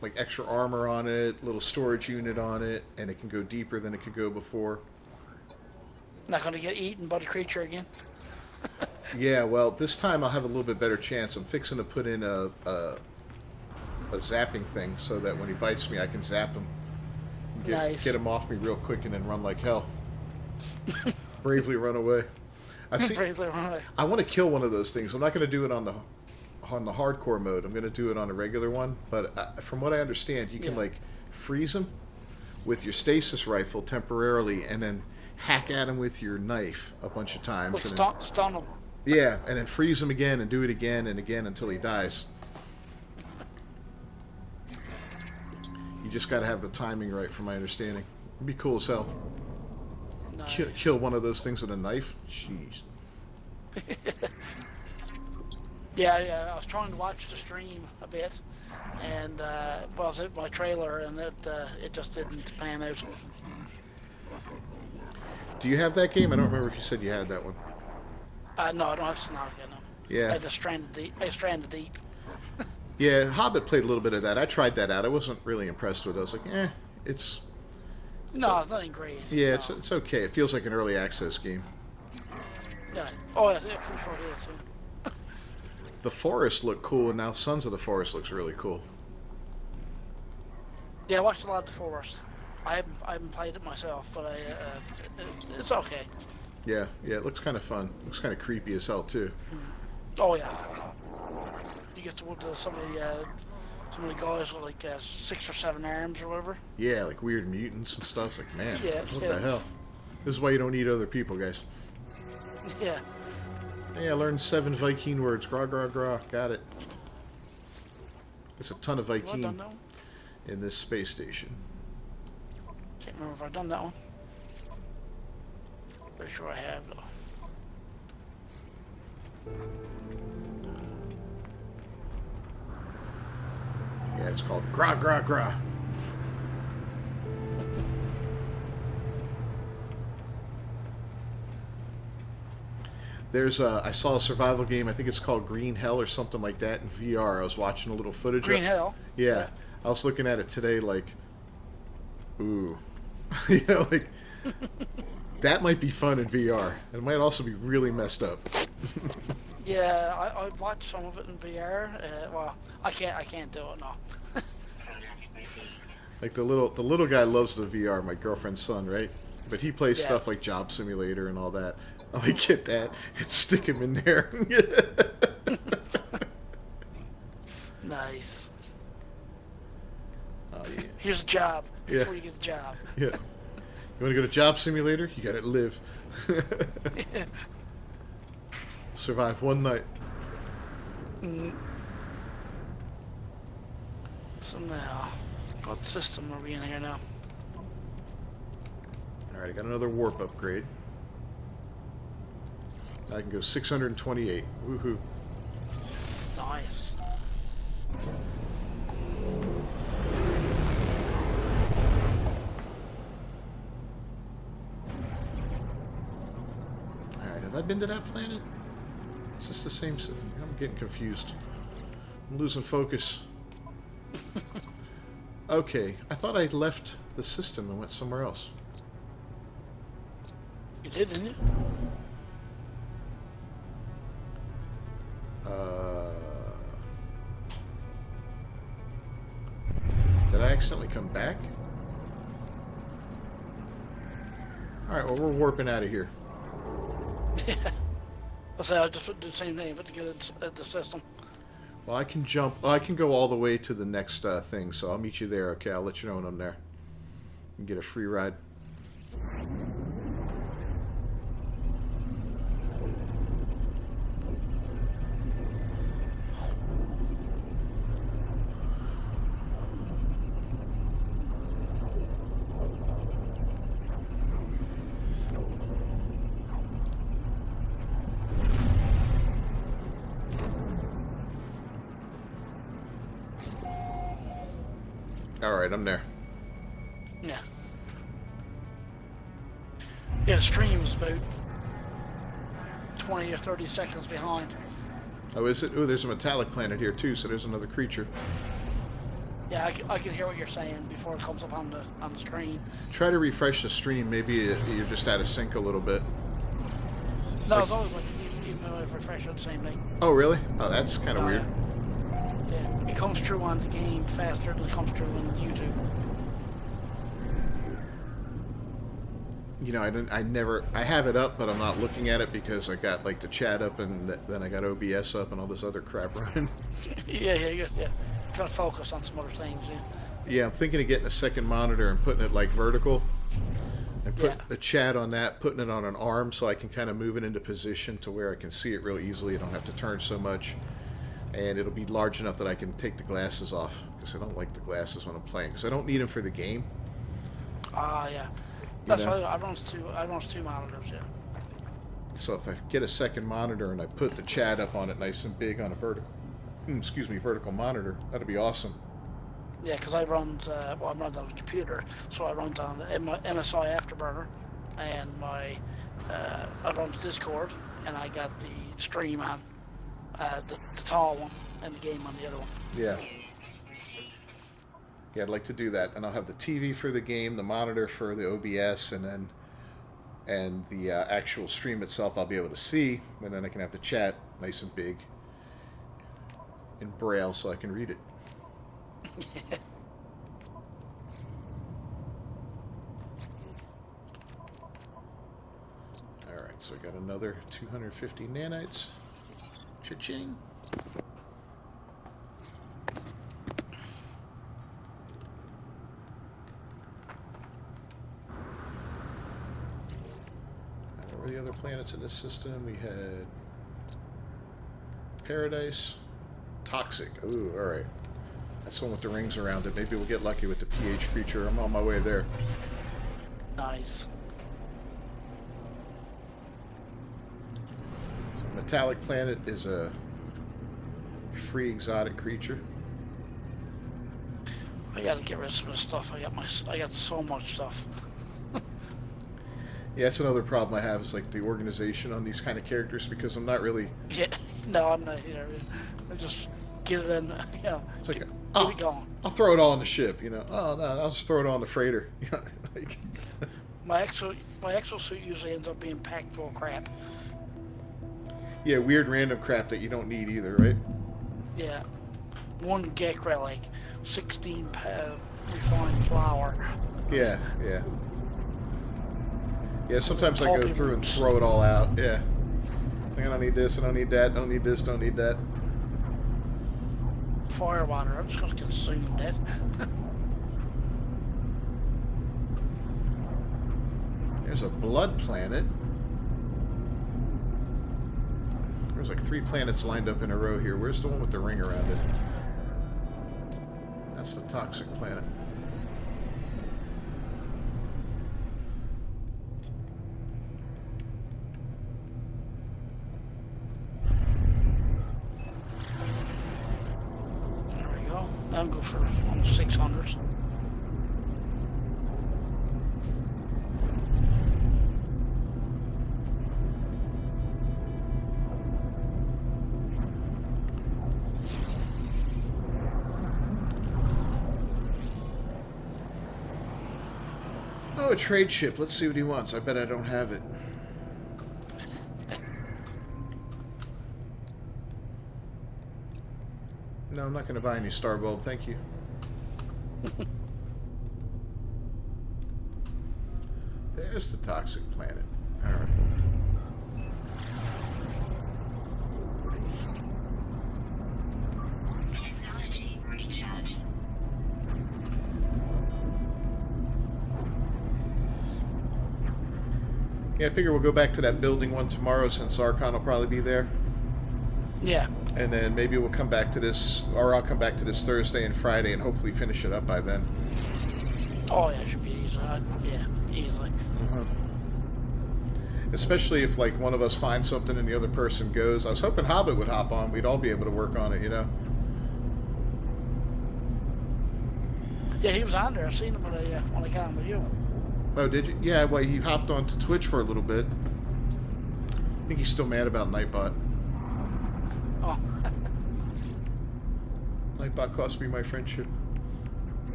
Like extra armor on it, little storage unit on it, and it can go deeper than it could go before. Not gonna get eaten by the creature again. Yeah, well, this time I'll have a little bit better chance. I'm fixing to put in a zapping thing so that when he bites me, I can zap him. Nice. Get him off me real quick and then run like hell. Bravely run away. Bravely run away. I want to kill one of those things. I'm not going to do it on the hardcore mode. I'm going to do it on a regular one. But from what I understand, you can like freeze them with your stasis rifle temporarily, and then hack at them with your knife a bunch of times. Well, stun them. Yeah, and then freeze him again and do it again and again until he dies. You just got to have the timing right, from my understanding. It'd be cool as hell. Nice. Kill one of those things with a knife. Jeez. Yeah, I was trying to watch the stream a bit, and I was at my trailer, and it just didn't pan out. Do you have that game? I don't remember if you said you had that one. No, I don't have Subnautica, no. Yeah. I just stranded deep. Yeah, Hobbit played a little bit of that. I tried that out. I wasn't really impressed with it. I was like, it's It's nothing great. yeah, no. it's okay. It feels like an early access game. Yeah. Oh, yeah, pretty sure it is. Yeah. The forest looked cool, and now Sons of the Forest looks really cool. Yeah, I watched a lot of The Forest. I haven't played it myself, but it's okay. Yeah, it looks kind of fun. Looks kind of creepy as hell too. Oh yeah. You get to go to some of the guys with like 6 or 7 arms or whatever. Yeah, like weird mutants and stuff. It's like, man, what yeah. the hell? This is why you don't eat other people, guys. Yeah. Hey, I learned 7 Viking words. Gra gra gra. Got it. There's a ton of Well Viking done, that one. in this space station. Can't remember if I've done that one. Pretty sure I have though. Yeah, it's called Gra Gra Gra. There's I saw a survival game. I think it's called Green Hell or something like that in VR. I was watching a little footage. Green Hell. Yeah, I was looking at it today, like, ooh, you know, like that might be fun in VR. It might also be really messed up. Yeah, I watched some of it in VR. Well, I can't do it now. Like the little guy loves the VR. My girlfriend's son, right? But he plays Yeah. stuff like Job Simulator and all that. Oh, I get that. And stick him in there. Nice. Oh yeah. Here's a job. Yeah. Before you get a job. Yeah. You want to go to Job Simulator? You got to live. Survive one night. So now, what system are we in here now? All right, I got another warp upgrade. I can go 628. Woohoo. Nice. All right, have I been to that planet? Is this the same? I'm getting confused. I'm losing focus. Okay, I thought I left the system and went somewhere else. You did, didn't you? Did I accidentally come back? Alright, well, we're warping out of here. Yeah. I'll say I'll just do the same thing, but to get it at the system. Well, I can jump. I can go all the way to the next thing, so I'll meet you there, okay? I'll let you know when I'm there. And get a free ride. Alright, I'm there. Yeah. Yeah, the stream's about 20 or 30 seconds behind. Oh, is it? Oh, there's a metallic planet here, too, so there's another creature. Yeah, I can hear what you're saying before it comes up on the screen. Try to refresh the stream. Maybe you're just out of sync a little bit. No, it's always like, even though I refresh it, the same thing. Oh, really? Oh, that's kind of weird. Yeah, it comes through on the game faster than it comes through on YouTube. You know, I have it up, but I'm not looking at it because I got like the chat up and then I got OBS up and all this other crap running. yeah. Trying to focus on some other things, yeah. Yeah, I'm thinking of getting a second monitor and putting it like vertical. And put the chat on that, putting it on an arm so I can kind of move it into position to where I can see it real easily. I don't have to turn so much. And it'll be large enough that I can take the glasses off because I don't like the glasses when I'm playing because I don't need them for the game. Yeah. That's why I run two monitors, yeah. So if I get a second monitor and I put the chat up on it nice and big on a vertical monitor, that'd be awesome. Yeah, because I run, I'm running on a computer, so I run on my MSI Afterburner, and I run Discord, and I got the stream on the tall one, and the game on the other one. Yeah. Yeah, I'd like to do that. And I'll have the TV for the game, the monitor for the OBS, and the actual stream itself I'll be able to see. And then I can have the chat nice and big in Braille so I can read it. Alright, so I got another 250 nanites. Cha-ching. What were the other planets in this system? We had Paradise, Toxic. Ooh, alright. That's the one with the rings around it. Maybe we'll get lucky with the pH creature. I'm on my way there. Nice. So Metallic Planet is a free exotic creature. I gotta get rid of some of the stuff. I got so much stuff. Yeah, that's another problem I have is like the organization on these kind of characters because I'm not really. Yeah, no, I'm not. You know, I just get it in. You know, It's like get it going. I'll throw it all on the ship. You know, oh no, I'll just throw it on the freighter. You know, like. My exosuit usually ends up being packed full of crap. Yeah, weird random crap that you don't need either, right? Yeah, one Gek relic, 16 refined flour. Yeah. Yeah, sometimes I go through and throw it all out. Yeah. Like, I don't need this, I don't need that, don't need this, don't need that. Fire water, I'm just going to consume that. There's a blood planet. There's like 3 planets lined up in a row here. Where's the one with the ring around it? That's the toxic planet. I'll go for 600s. Oh, a trade ship. Let's see what he wants. I bet I don't have it. No, I'm not going to buy any Star Bulb. Thank you. There's the toxic planet. All right. Technology recharge. Yeah, I figure we'll go back to that building one tomorrow since Archon will probably be there. Yeah. And then maybe we'll come back to this, or I'll come back to this Thursday and Friday and hopefully finish it up by then. Oh yeah, it should be easy. Yeah, easily. Especially if, like, one of us finds something and the other person goes. I was hoping Hobbit would hop on. We'd all be able to work on it, you know? Yeah, he was on there. I seen him when I got on with you. Oh, did you? Yeah, well, he hopped onto Twitch for a little bit. I think he's still mad about Nightbot. Oh. Nightbot cost me my friendship.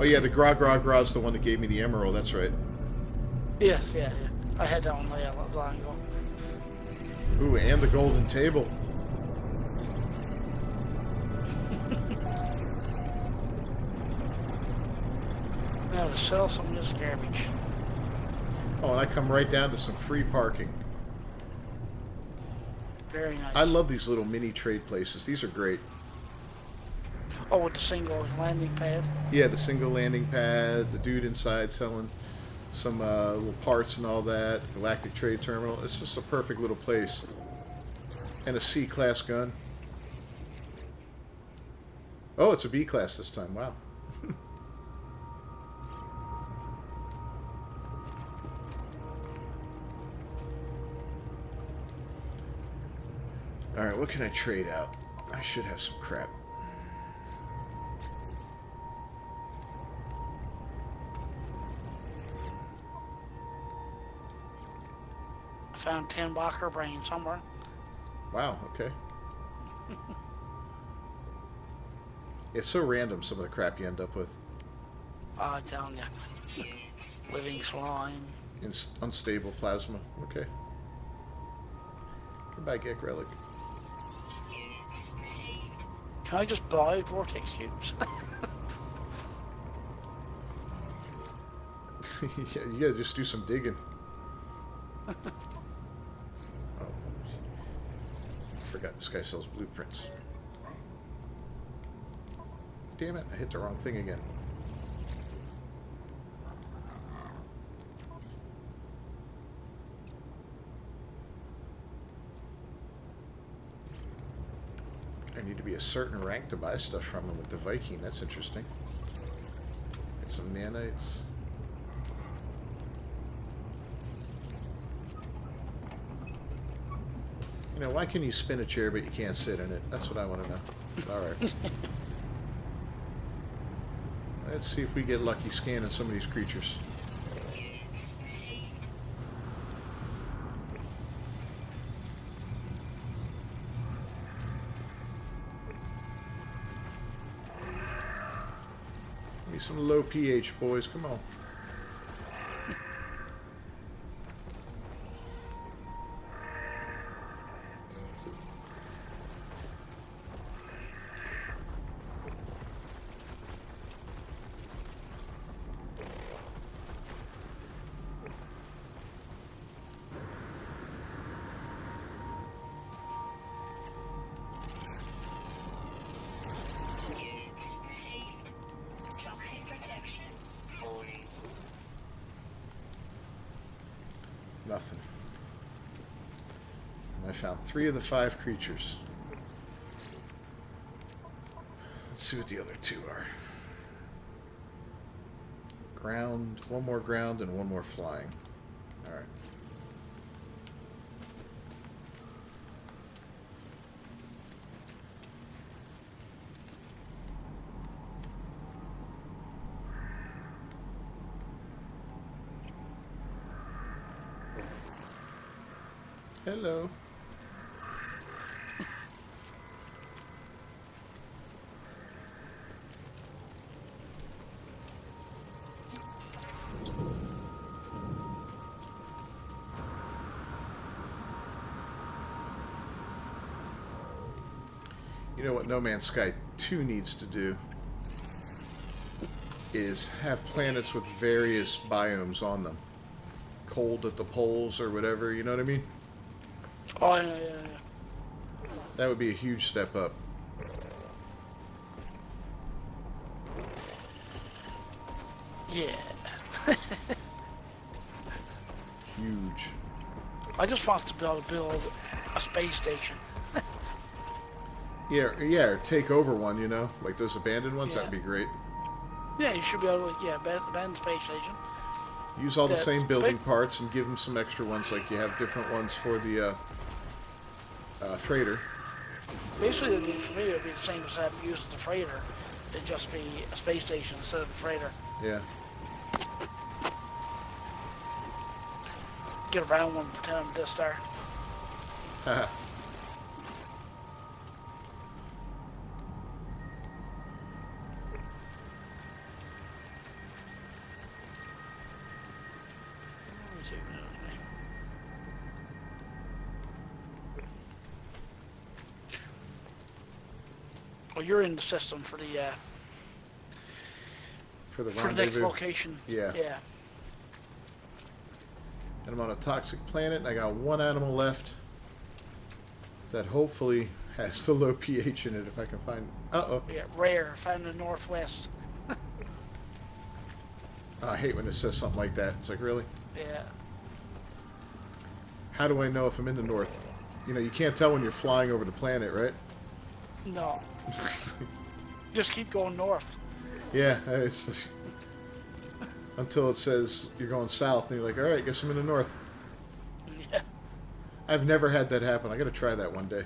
Oh, yeah, the Gra's the one that gave me the emerald. That's right. Yes, yeah. I had that one long ago. Ooh, and the golden table. Now to sell some of this garbage. Oh, and I come right down to some free parking. Very nice. I love these little mini trade places. These are great. Oh, with the single landing pad. Yeah, the single landing pad, the dude inside selling some little parts and all that, Galactic Trade Terminal. It's just a perfect little place. And a C-class gun. Oh, it's a B-class this time. Wow. Alright, what can I trade out? I should have some crap. I found 10 Walker brain somewhere. Wow, okay. It's so random, some of the crap you end up with. I'm telling you. Living slime. Unstable plasma, okay. Goodbye, Gek Relic. Can I just buy vortex cubes? Yeah, you gotta just do some digging. Oh, I forgot this guy sells blueprints. Damn it, I hit the wrong thing again. I need to be a certain rank to buy stuff from him with the Viking. That's interesting. Get some nanites. You know, why can you spin a chair but you can't sit in it? That's what I want to know. Alright. Let's see if we get lucky scanning some of these creatures. Give me some low pH, boys. Come on. Nothing. And I found 3 of the 5 creatures. Let's see what the other 2 are. Ground, 1 more ground and 1 more flying. Alright. Hello. You know what No Man's Sky 2 needs to do? is have planets with various biomes on them. Cold at the poles or whatever, you know what I mean? Oh, yeah. That would be a huge step up. Yeah. Huge. I just want to be able to build a space station. Yeah, or take over one, you know? Like those abandoned ones, Yeah. that'd be great. Yeah, you should be able to, abandon the space station. Use all the That- same building but- parts and give them some extra ones, like you have different ones for the freighter. Basically, for me, it would be the same as having using the freighter. It'd just be a space station instead of a freighter. Yeah. Get around one, pretend I'm Death Star. Haha. Well, you're in the system for the For the for the next rendezvous. location. Yeah. Yeah. And I'm on a toxic planet, and I got one animal left that hopefully has the low pH in it if I can find... Uh-oh. Yeah. Rare. Found in the northwest. I hate when it says something like that. It's like, really? Yeah. How do I know if I'm in the north? You know, you can't tell when you're flying over the planet, right? No. Just keep going north. Yeah, it's... Until it says you're going south, and you're like, alright, guess I'm in the north. Yeah. I've never had that happen. I gotta try that one day.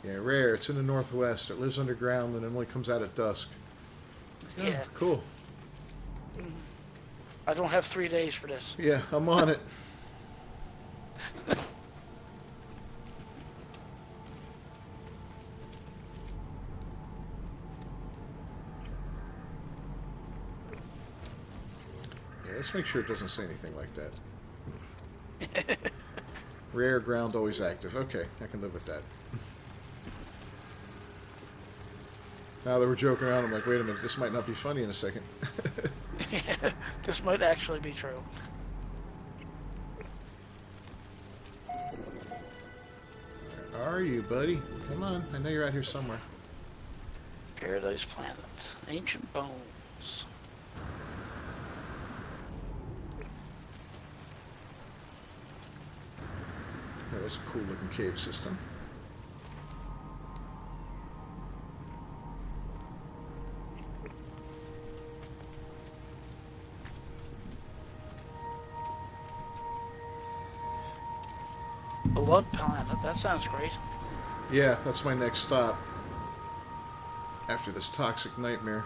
Yeah, rare. It's in the northwest. It lives underground and it only comes out at dusk. Yeah. Cool. I don't have 3 days for this. Yeah, I'm on it. Yeah, let's make sure it doesn't say anything like that. Rare ground always active. Okay, I can live with that. Now that we're joking around, I'm like, wait a minute, this might not be funny in a second. This might actually be true. Where are you, buddy? Come on, I know you're out here somewhere. Paradise Planet. Ancient Bones. That was a cool looking cave system. Blood Planet. That sounds great. Yeah, that's my next stop. After this toxic nightmare.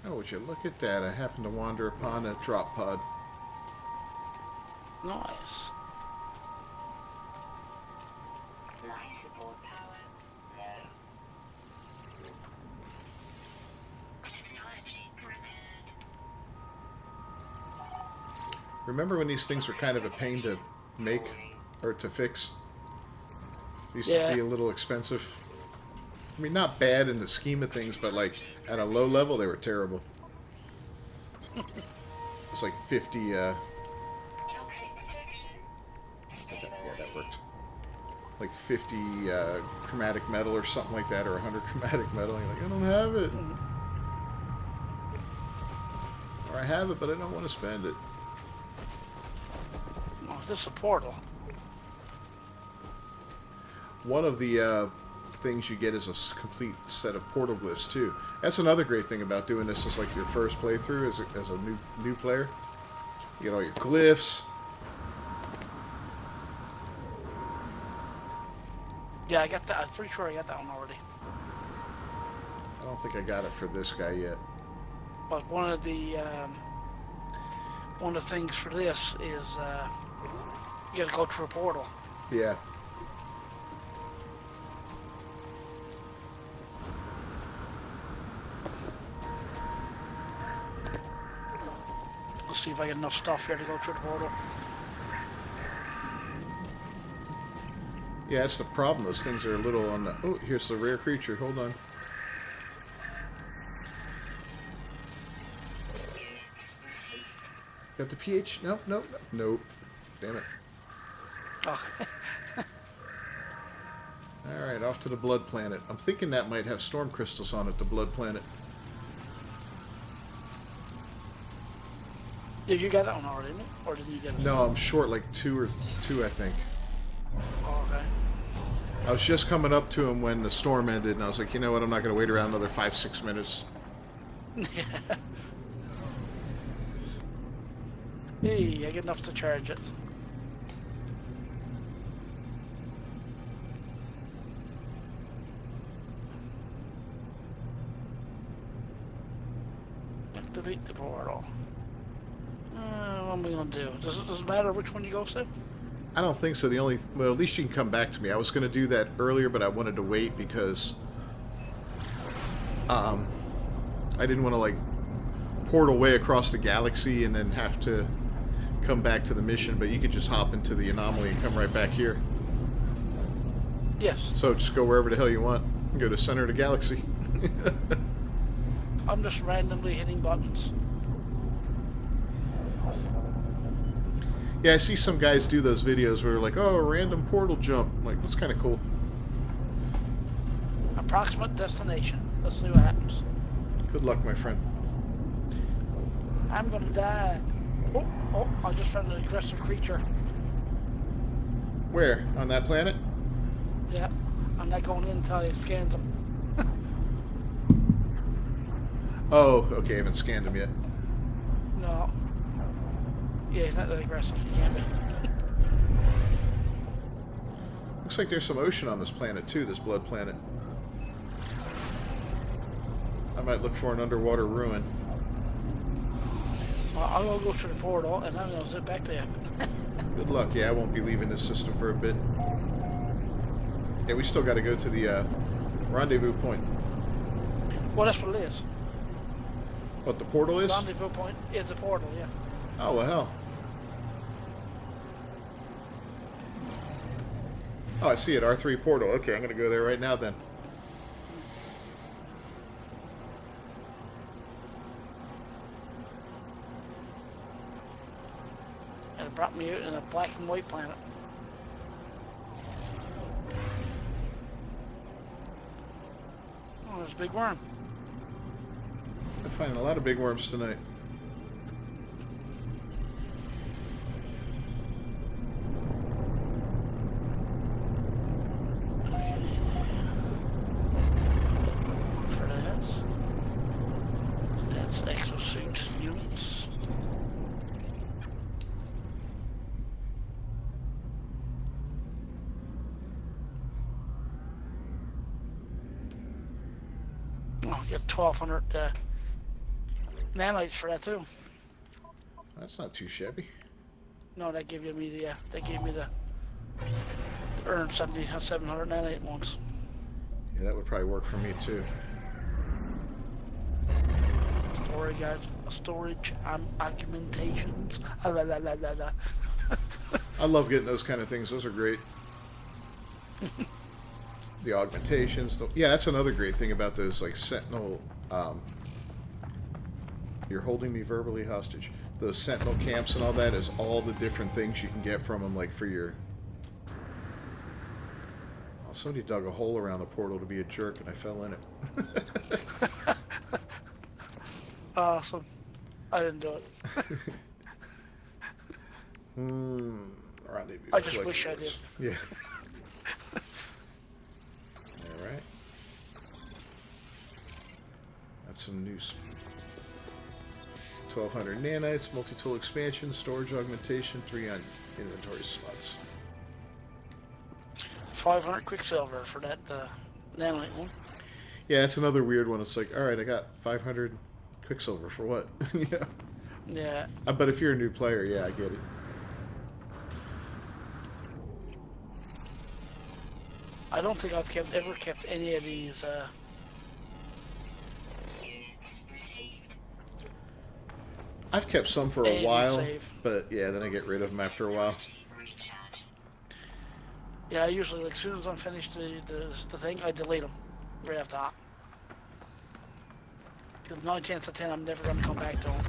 Oh, would you look at that? I happened to wander upon a drop pod. Nice. Life support power low. Technology repaired. Remember when these things were kind of a pain to make or to fix? They used Yeah. to be a little expensive. I mean, not bad in the scheme of things, but like at a low level, they were terrible. It's like 50. Toxic protection. Yeah, that worked. Like 50 chromatic metal or something like that, or 100 chromatic metal. And you're like, I don't have it. Or I have it, but I don't want to spend it. Oh, this is a portal. One of the things you get is a complete set of portal glyphs too. That's another great thing about doing this as like your first playthrough as a new player. You get all your glyphs. Yeah, I got that. I'm pretty sure I got that one already. I don't think I got it for this guy yet. But one of the things for this is you got to go through a portal. Yeah. see if I get enough stuff here to go through the portal. Yeah, that's the problem. Those things are a little on the... Oh, here's the rare creature. Hold on. Got the pH? Nope, nope, nope. Damn it. Oh. Alright, off to the Blood Planet. I'm thinking that might have storm crystals on it, the Blood Planet. Yeah, you got that one already, didn't you? Or did you get it? No, I'm short like two, I think. Oh, okay. I was just coming up to him when the storm ended, and I was like, you know what, I'm not going to wait around another 5-6 minutes. Yeah. Hey, I get enough to charge it. Activate the portal. What am I gonna do? Does it matter which one you go to? I don't think so. The only... Well, at least you can come back to me. I was going to do that earlier, but I wanted to wait because... I didn't want to, like, portal way across the galaxy and then have to come back to the mission, but you could just hop into the anomaly and come right back here. Yes. So just go wherever the hell you want. You can go to center of the galaxy. I'm just randomly hitting buttons. Yeah, I see some guys do those videos where they're like, oh, a random portal jump. I'm like, that's kind of cool. Approximate destination. Let's see what happens. Good luck, my friend. I'm gonna die. Oh, I just found an aggressive creature. Where? On that planet? Yeah, I'm not going in until I scan them. Oh, okay, I haven't scanned him yet. No. Yeah, he's not that aggressive. He can't be. Looks like there's some ocean on this planet, too, this Blood Planet. I might look for an underwater ruin. Well, I'm gonna go through the portal and I'm gonna zip back there. Good luck. Yeah, I won't be leaving this system for a bit. Yeah, we still got to go to the rendezvous point. Well, that's what it is. What, the portal is? Rendezvous point is the portal, yeah. Oh, well, hell. Oh, I see it. R3 portal. Okay, I'm going to go there right now then. And it brought me out in a black and white planet. Oh, there's a big worm. I'm finding a lot of big worms tonight. For that. That's exosuit units. Oh, get 1,200 nanites for that too. That's not too shabby. No, that gave me the earn 700 nanite once. Yeah, that would probably work for me too. Storage augmentations. Ah, la, la, la, la, la. I love getting those kind of things. Those are great. The augmentations. Yeah, that's another great thing about those, like, Sentinel... you're holding me verbally hostage. Those Sentinel camps and all that is all the different things you can get from them, like, for your... Oh, somebody dug a hole around the portal to be a jerk, and I fell in it. Awesome. I didn't do it. Rendezvous. I just wish I did. Yeah. Alright. That's some new... 1,200 nanites, multi-tool expansion, storage augmentation, 3 on inventory slots. 500 quicksilver for that nanite one. Yeah, that's another weird one. It's like, alright, I got 500 quicksilver for what? Yeah. Yeah. But if you're a new player, yeah, I get it. I don't think I've ever kept any of these. I've kept some for a And while, save. but yeah, then I get rid of them after a while. Recharge. Yeah, I usually, like, as soon as I'm finished the thing, I delete them right after that. Because 9 chance of 10, I'm never going to come back to them.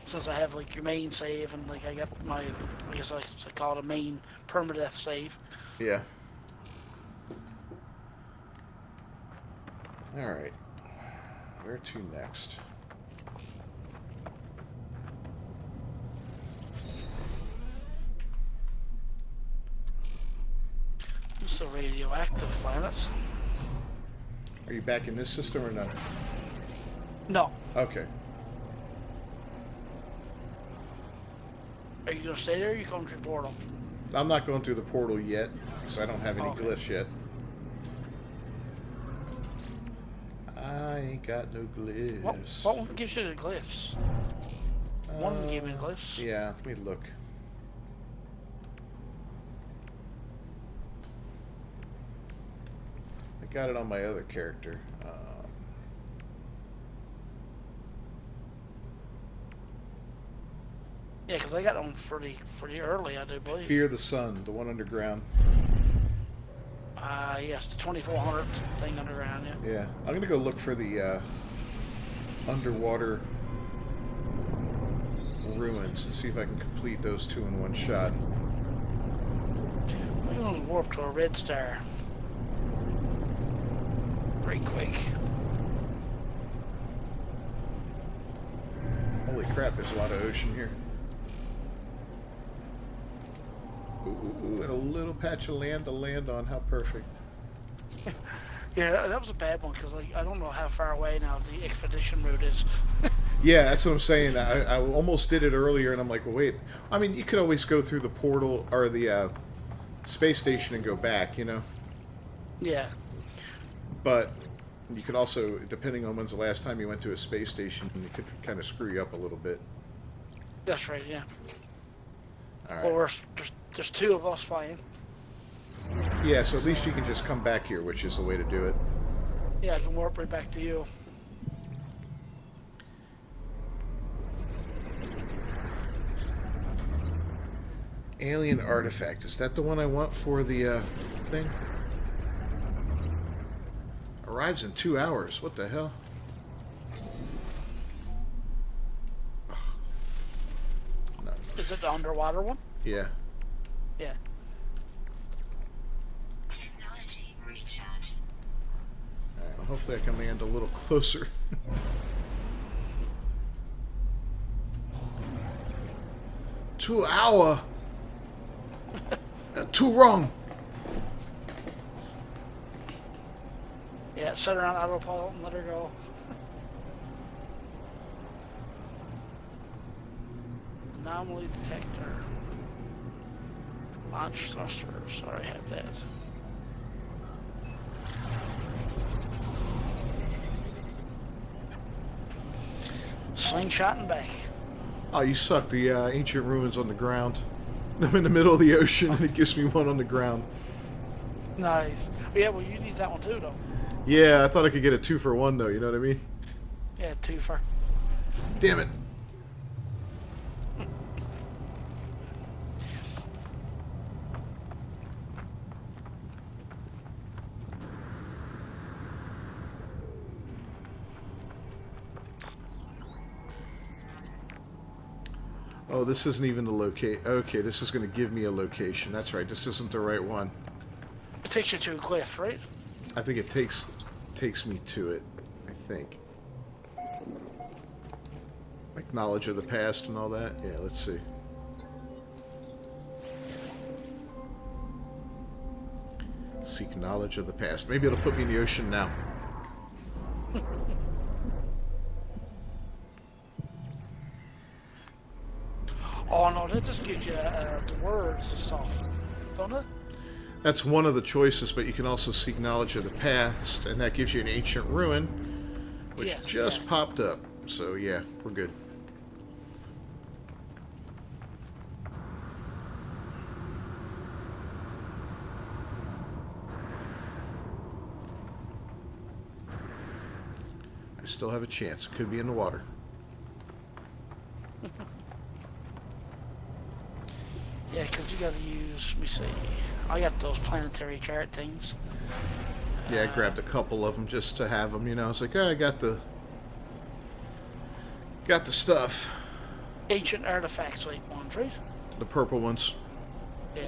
Since I have, like, your main save, and, like, I got my, I guess I call it a main permadeath save. Yeah. Alright. Where to next? It's a radioactive planet. Are you back in this system or no? No. Okay. Are you going to stay there, or are you going through the portal? I'm not going through the portal yet, because I don't have any Okay. glyphs yet. I ain't got no glyphs. What one gives you the glyphs? One gave me the glyphs. Yeah, let me look. I got it on my other character. Yeah, because I got them pretty early, I do believe. Fear the Sun, the one underground. Yes, the 2400 thing underground, yeah. Yeah, I'm gonna go look for the underwater ruins and see if I can complete those two in one shot. We're going to warp to a red star. Pretty quick. Holy crap, there's a lot of ocean here. Ooh, and a little patch of land to land on. How perfect. Yeah, that was a bad one, because I don't know how far away now the expedition route is. Yeah, that's what I'm saying. I almost did it earlier, and I'm like, well, wait. I mean, you could always go through the portal or the space station and go back, you know? Yeah. But you could also, depending on when's the last time you went to a space station, it could kind of screw you up a little bit. That's right, yeah. All right. Or there's two of us flying. Yeah, so at least you can just come back here, which is the way to do it. Yeah, I can warp right back to you. Alien artifact. Is that the one I want for the thing? Arrives in 2 hours. What the hell? No. Is it the underwater one? Yeah. Yeah. Technology recharge. Alright, well, hopefully I can land a little closer. 2 hour? Too wrong. Yeah, set her on autopilot and let her go. Anomaly detector. Launch thrusters. Sorry, I have that. Slingshot and back. Oh, you suck. The ancient ruins on the ground. I'm in the middle of the ocean and it gives me one on the ground. Nice. But yeah, well, you need that one too, though. Yeah, I thought I could get a 2 for 1 though, you know what I mean? Yeah, two for. Damn it. Oh, this isn't even the locate. Okay, this is going to give me a location. That's right. This isn't the right one. It takes you to a cliff, right? I think it takes me to it. I think. Like knowledge of the past and all that. Yeah, let's see. Seek knowledge of the past. Maybe it'll put me in the ocean now. Oh no, that just gives you the words and stuff, don't it? That's one of the choices, but you can also seek knowledge of the past, and that gives you an ancient ruin, which Yes, just yeah. popped up. So yeah, we're good. I still have a chance. Could be in the water. you gotta use, let me see. I got those planetary chart things. Yeah, I grabbed a couple of them just to have them. You know, I was like, oh, I got the stuff. Ancient artifacts like ones, right? The purple ones. Yeah.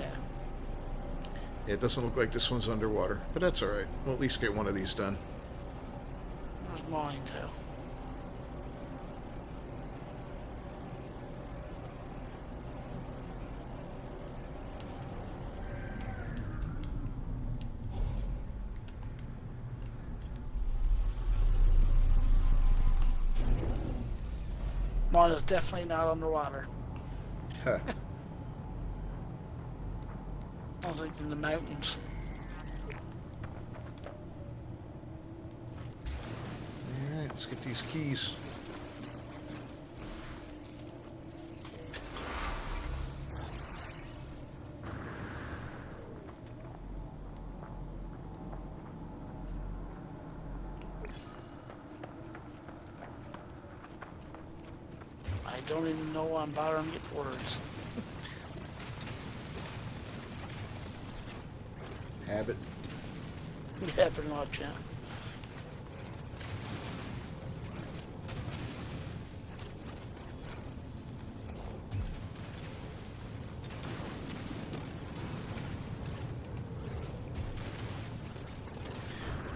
Yeah, it doesn't look like this one's underwater, but that's all right. We'll at least get one of these done. There's mine too. Mine is definitely not underwater. Huh. I was like in the mountains. All right, let's get these keys. I don't even know why I'm bothering to get words. Habit. Yeah, pretty much, yeah.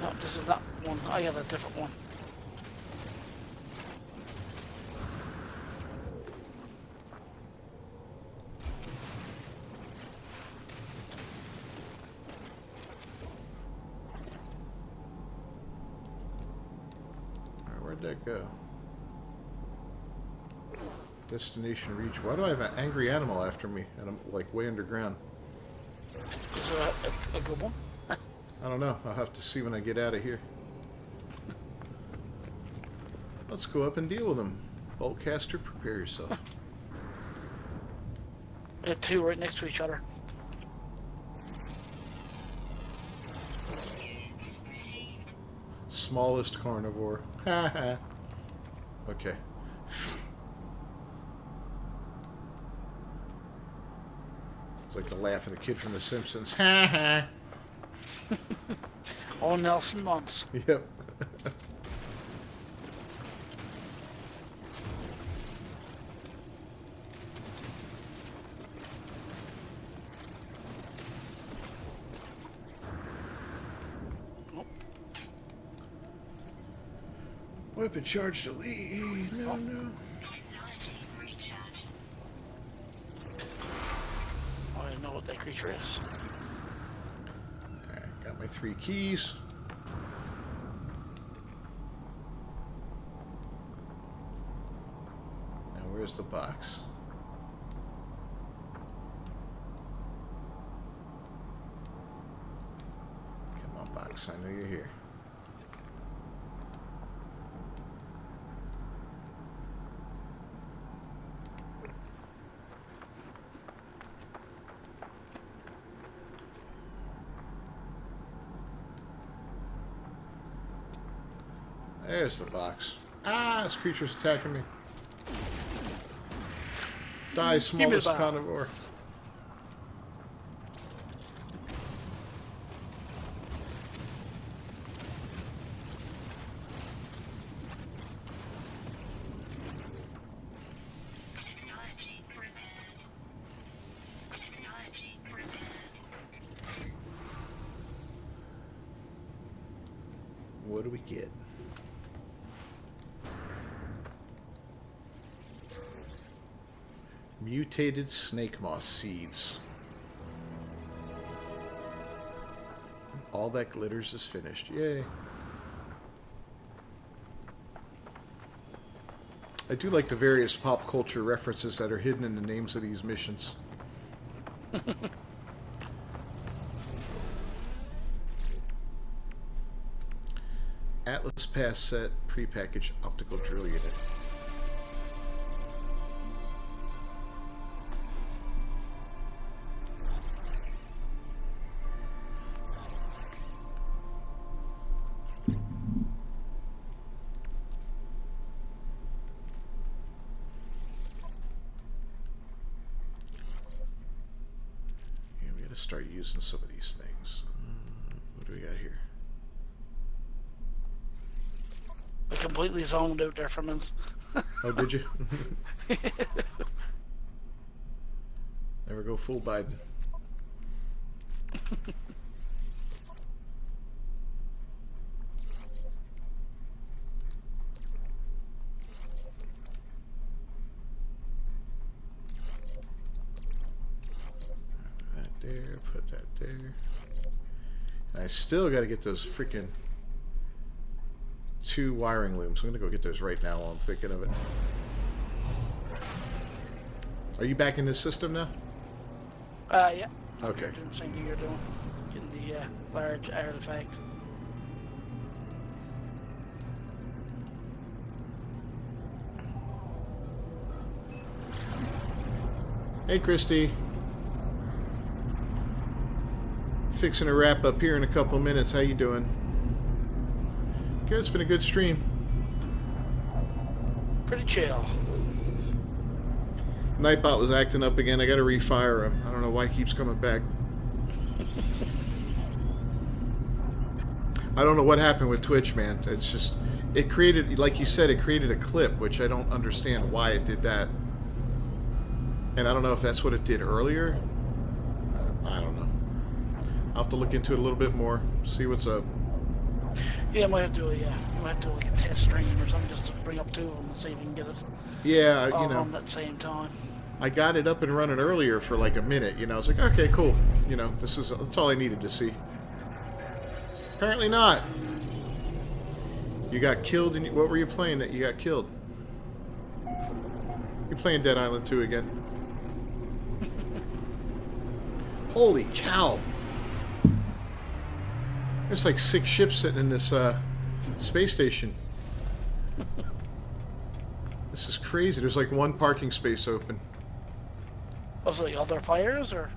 No, this is not one. I got a different one. Where'd that go? Destination reach. Why do I have an angry animal after me? And I'm like way underground. Is it a good one? I don't know. I'll have to see when I get out of here. Let's go up and deal with them. Boltcaster, prepare yourself. We had two right next to each other. Smallest carnivore. Ha ha. Okay. It's like the laugh of the kid from The Simpsons. Ha ha. Oh, Nelson Muntz. Yep. Weapon charge to lead. No, no. Technology recharge. I don't know what that creature is. Alright, got my 3 keys. Now where's the box? Come on, box. I know you're here. There's the box. Ah, this creature's attacking me. Die, smallest box. carnivore. Technology prepared. Technology prepared. What do we get? Mutated snake moss seeds. All that glitters is finished. Yay. I do like the various pop culture references that are hidden in the names of these missions. Atlas Pass set prepackaged optical drill unit. start using some of these things. What do we got here? I completely zoned out there for a minute. Oh, did you? Never go full Biden. That there, put that there. And I still got to get those freaking 2 wiring looms. I'm going to go get those right now while I'm thinking of it. Are you back in this system now? Yeah. Okay. Doing the same thing you're doing. Getting the large artifact. Hey, Christy. Fixing to wrap up here in a couple minutes. How you doing? Good. It's been a good stream. Pretty chill. Nightbot was acting up again. I got to refire him. I don't know why he keeps coming back. I don't know what happened with Twitch, man. It's just, it created, like you said, it created a clip, which I don't understand why it did that. And I don't know if that's what it did earlier. I don't know. I'll have to look into it a little bit more, see what's up. Yeah, I might have to do you might have to do like a test stream or something just to bring up 2 of them and see if you can get it Yeah, all you know. on at the same time. I got it up and running earlier for like a minute, you know. I was like, okay, cool. You know, that's all I needed to see. Apparently not. You got killed, and what were you playing that you got killed? You're playing Dead Island 2 again. Holy cow. There's like 6 ships sitting in this space station. This is crazy. There's like 1 parking space open. Was it like other fires or?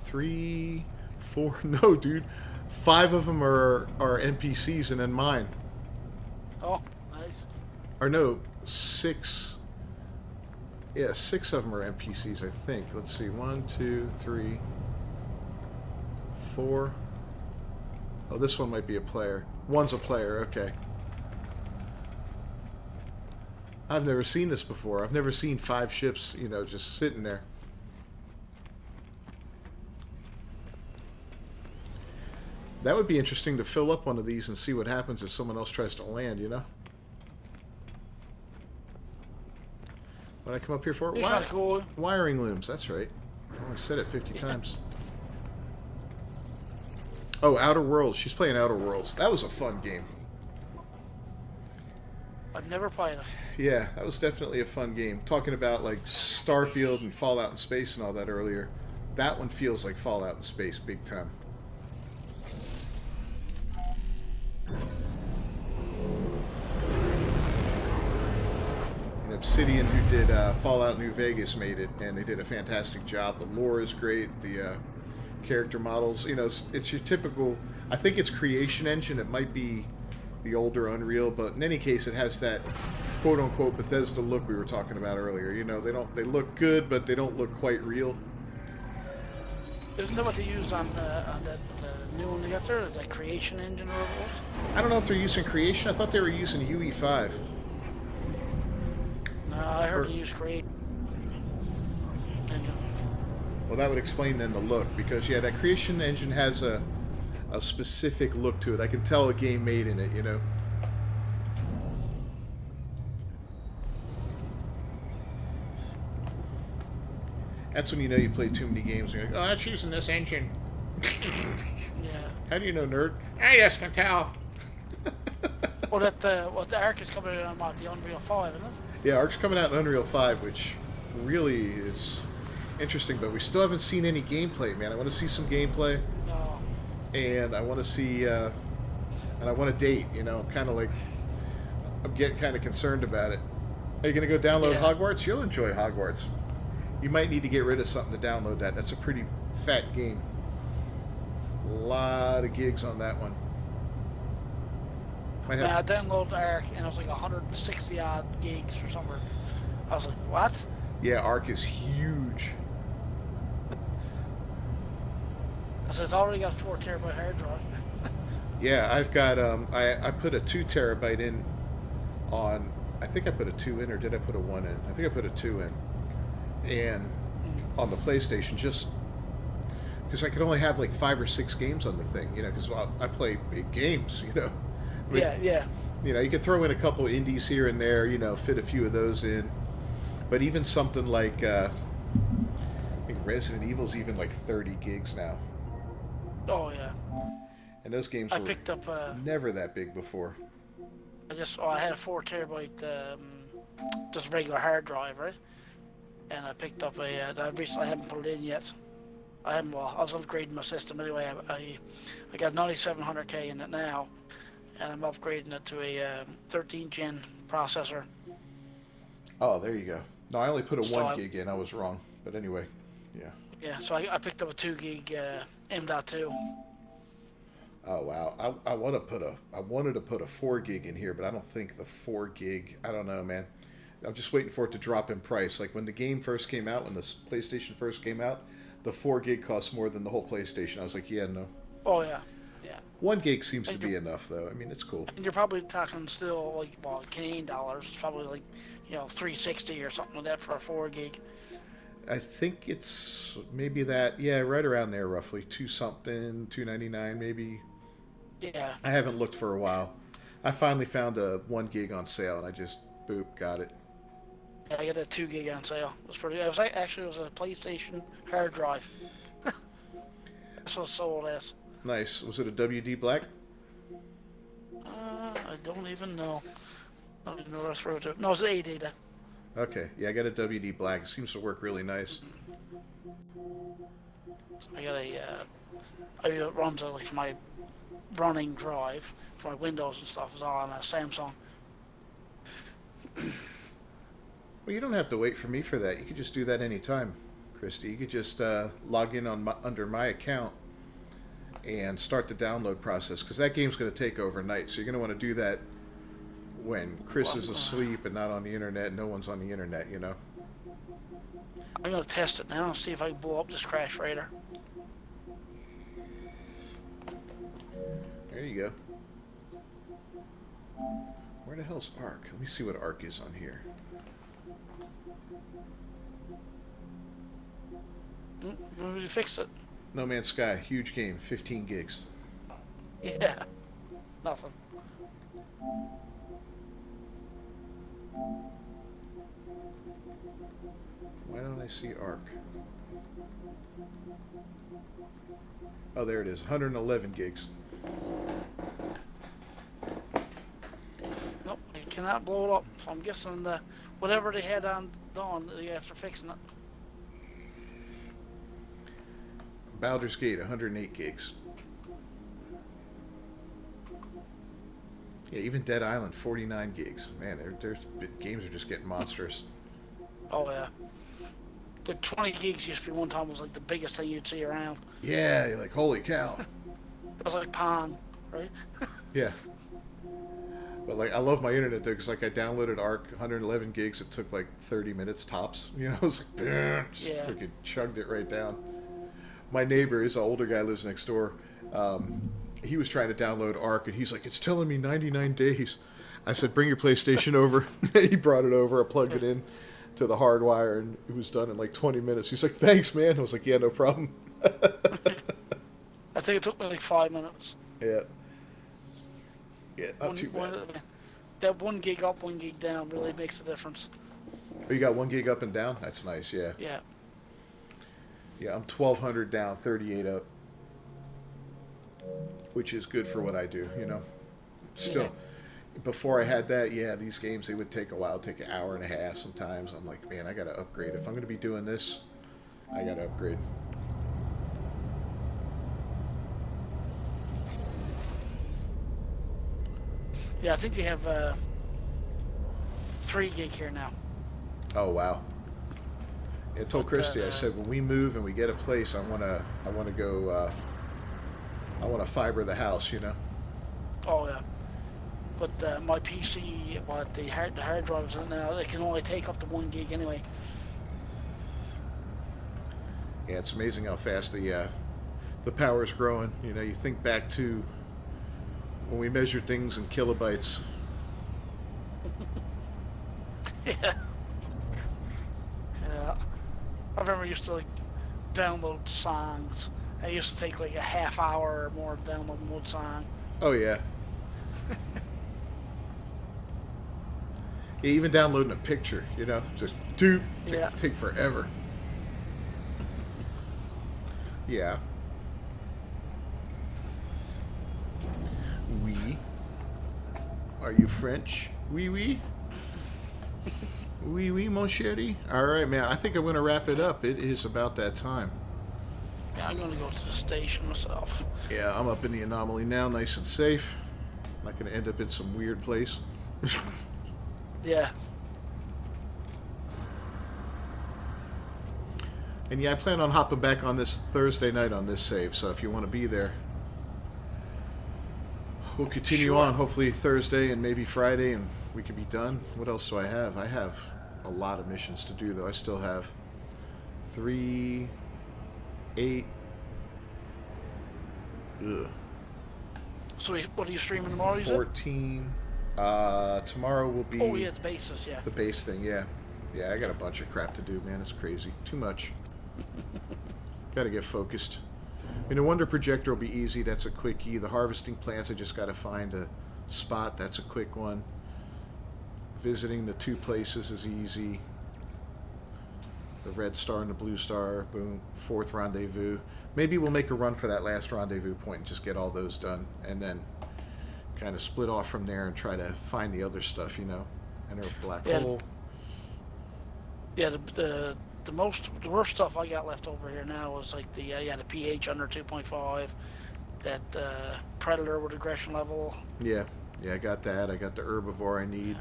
3, 4. No, dude. 5 of them are NPCs, and then mine. Oh, nice. Or no, 6. Yeah, 6 of them are NPCs, I think. Let's see. 1, 2, 3, 4. Oh, this one might be a player. 1's a player. Okay. I've never seen this before. I've never seen 5 ships, you know, just sitting there. That would be interesting to fill up one of these and see what happens if someone else tries to land, you know? What did I come up here for? It's kinda cool. Wiring looms, that's right. Oh, I said it 50 times. Oh, Outer Worlds. She's playing Outer Worlds. That was a fun game. I've never played it. Yeah, that was definitely a fun game. Talking about like Starfield and Fallout in Space and all that earlier. That one feels like Fallout in Space big time. And Obsidian, who did Fallout New Vegas, made it, and they did a fantastic job. The lore is great. The character models, you know, it's your typical. I think it's Creation Engine. It might be the older Unreal, but in any case, it has that quote-unquote Bethesda look we were talking about earlier. You know, they look good, but they don't look quite real. Isn't that what they use on that new one they got there, the Creation Engine or what it was? I don't know if they're using Creation. I thought they were using UE5. No, I heard they use Creation Engine. Well, that would explain then the look, because yeah, that Creation Engine has a specific look to it. I can tell a game made in it, you know. That's when you know you play too many games. And you're like, oh, that's using this engine. Yeah. How do you know, nerd? I just can tell. Well, the Ark is coming out on the Unreal 5, isn't it? Yeah, Ark's coming out in Unreal 5, which really is interesting, but we still haven't seen any gameplay, man. I want to see some gameplay. No. And I want to see, and I want a date, you know. I'm getting kind of concerned about it. Are you going to go download Hogwarts? You'll enjoy Hogwarts. You might need to get rid of something to download that. That's a pretty fat game. A lot of gigs on that one. Might have... I downloaded Ark and it was like 160 odd gigs or somewhere. I was like, what? Yeah, Ark is huge. I said, it's already got a 4 terabyte hard drive. Yeah, I've got I put a 2 terabyte in on. I think I put a two in, or did I put a one in? I think I put a two in, and Mm. on the PlayStation, just because I could only have like 5 or 6 games on the thing, because I play big games, I mean, Yeah, yeah, you could throw in a couple indies here and there, fit a few of those in, but even something like I think Resident Evil's even like 30 gigs now, oh yeah. and those games I were picked up. never that big before. I had a 4 terabyte, just regular hard drive, right? And I picked up I haven't put it in yet. I haven't. Well, I was upgrading my system anyway. I got 9700K in it now, and I'm upgrading it to a 13 gen processor. Oh, there you go. No, I only put a So 1 gig in. I was wrong, but anyway, yeah. yeah, so I picked up a 2 gig M.2. Oh wow, I wanted to put a 4 gig in here, but I don't think the 4 gig. I don't know, man. I'm just waiting for it to drop in price. Like when the game first came out, when the PlayStation first came out, the 4 gig cost more than the whole PlayStation. I was like, yeah, no. Oh yeah, yeah. 1 gig seems to be enough, though. I mean, it's cool. And you're probably talking still like, well, Canadian dollars. It's probably like, 360 or something like that for a 4 gig. I think it's maybe that. Yeah, right around there, roughly 2 something, 2.99 maybe. Yeah. I haven't looked for a while. I finally found a 1 gig on sale, and I just boop got it. Yeah, I got a 2 gig on sale. It was pretty. It was a PlayStation hard drive. That's what sold as. Nice. Was it a WD Black? I don't even know. I don't even know what I was supposed to. No, it's an ADATA. Okay. Yeah, I got a WD Black. It seems to work really nice. I got it runs like my running drive for my Windows and stuff is all on a Samsung. Well, you don't have to wait for me for that. You could just do that anytime, Christy. You could just log in under my account and start the download process, because that game's going to take overnight. So you're going to want to do that when Chris is asleep and not on the internet. No one's on the internet, I'm gonna test it now and see if I can blow up this Crash Raider. There you go. Where the hell's Ark? Let me see what Ark is on here. We fixed it. No Man's Sky, huge game, 15 gigs. Yeah. Nothing. Why don't I see Ark? Oh, there it is, 111 gigs. Nope, you cannot blow it up. So I'm guessing whatever they had on Dawn, after fixing it. Baldur's Gate, 108 gigs. Yeah, even Dead Island, 49 gigs. Man, there's games are just getting monstrous. Oh yeah. The 20 gigs used to be one time was like the biggest thing you'd see around. Yeah, you're like, holy cow. It was like Pong, right? Yeah. But like, I love my internet though, because like I downloaded Arc, 111 gigs. It took like 30 minutes tops. It was like, just Yeah. freaking chugged it right down. My neighbor, he's an older guy, lives next door. He was trying to download Arc, and he's like, it's telling me 99 days. I said, bring your PlayStation over. He brought it over. I plugged it in to the hard wire, and it was done in like 20 minutes. He's like, thanks, man. I was like, yeah, no problem. I think it took me like 5 minutes. Yeah. Yeah, not too bad. That 1 gig up, 1 gig down really makes a difference. Oh, you got 1 gig up and down? That's nice, yeah. Yeah. Yeah, I'm 1,200 down, 38 up. Which is good for what I do, Still, before I had that, yeah, these games, they would take a while, take an hour and a half sometimes. I'm like, man, I got to upgrade. If I'm going to be doing this, I got to upgrade. Yeah, I think they have 3 gig here now. Oh, wow. I told But, Christy, I said, when we move and we get a place, I want to go, I want to fiber the house, Oh yeah. But my PC, the hard drives in now, it can only take up to 1 gig anyway. Yeah, it's amazing how fast the the power's growing. You know, you think back to when we measured things in kilobytes. Yeah. Yeah. I remember I used to like download songs. It used to take like a half hour or more to download one song. Oh yeah. Yeah, even downloading a picture, you know, just take forever. Yeah. Oui. Are you French? Oui, oui. Oui, oui, mon chéri. All right, man. I think I'm going to wrap it up. It is about that time. Yeah, I'm gonna go to the station myself. Yeah, I'm up in the anomaly now, nice and safe. Not going to end up in some weird place. Yeah. And yeah, I plan on hopping back on this Thursday night on this save. So if you want to be there, we'll continue Sure. on. Hopefully Thursday and maybe Friday, and we can be done. What else do I have? I have a lot of missions to do, though. I still have 3, 8. Ugh. So what are you streaming tomorrow? You said? 14. Tomorrow will be Oh yeah, the bases. Yeah. the base thing. Yeah, I got a bunch of crap to do, man. It's crazy. Too much. Got to get focused. I mean, the Wonder Projector will be easy. That's a quickie. The harvesting plants, I just got to find a spot. That's a quick one. Visiting the 2 places is easy. The red star and the blue star. Boom. 4th rendezvous. Maybe we'll make a run for that last rendezvous point and just get all those done, and then kind of split off from there and try to find the other stuff, you know. Enter a black hole. Yeah, the worst stuff I got left over here now is like the pH under 2.5, that predator with aggression level. Yeah, I got that. I got the herbivore I need.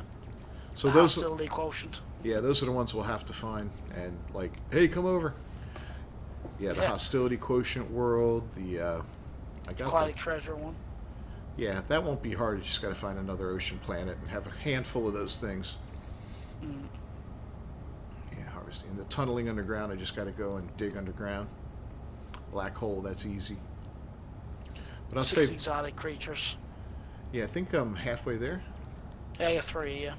So the those, hostility quotient. yeah, those are the ones we'll have to find. And like, hey, come over. Yeah, the hostility quotient world. The I got aquatic treasure one. Yeah, that won't be hard. You just got to find another ocean planet and have a handful of those things. Mm. Yeah, harvesting. And the tunneling underground, I just got to go and dig underground. Black hole, that's easy. But I'll 6 say, exotic creatures. yeah, I think I'm halfway there. Yeah, I got 3. Yeah.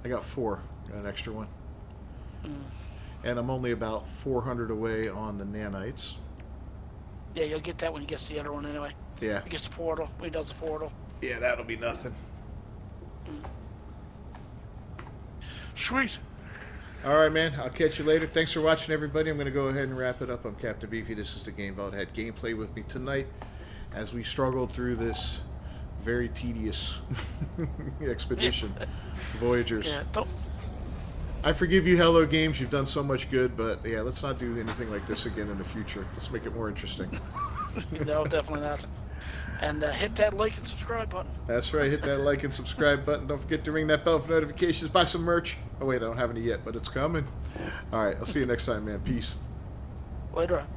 I got 4. Got an extra one. Mm. And I'm only about 400 away on the nanites. Yeah, you'll get that when you get to the other one anyway. Yeah. He gets the portal. He does the portal. Yeah, that'll be nothing. Sweet. All right, man. I'll catch you later. Thanks for watching, everybody. I'm going to go ahead and wrap it up. I'm Captain Beefy. This is the Game Vault. Had gameplay with me tonight as we struggled through this very tedious expedition. Voyagers. Yeah, don't. I forgive you, Hello Games. You've done so much good, but yeah, let's not do anything like this again in the future. Let's make it more interesting. No, definitely not. And hit that like and subscribe button. That's right. Hit that like and subscribe button. Don't forget to ring that bell for notifications. Buy some merch. Oh, wait, I don't have any yet, but it's coming. All right. I'll see you next time, man. Peace. Later on.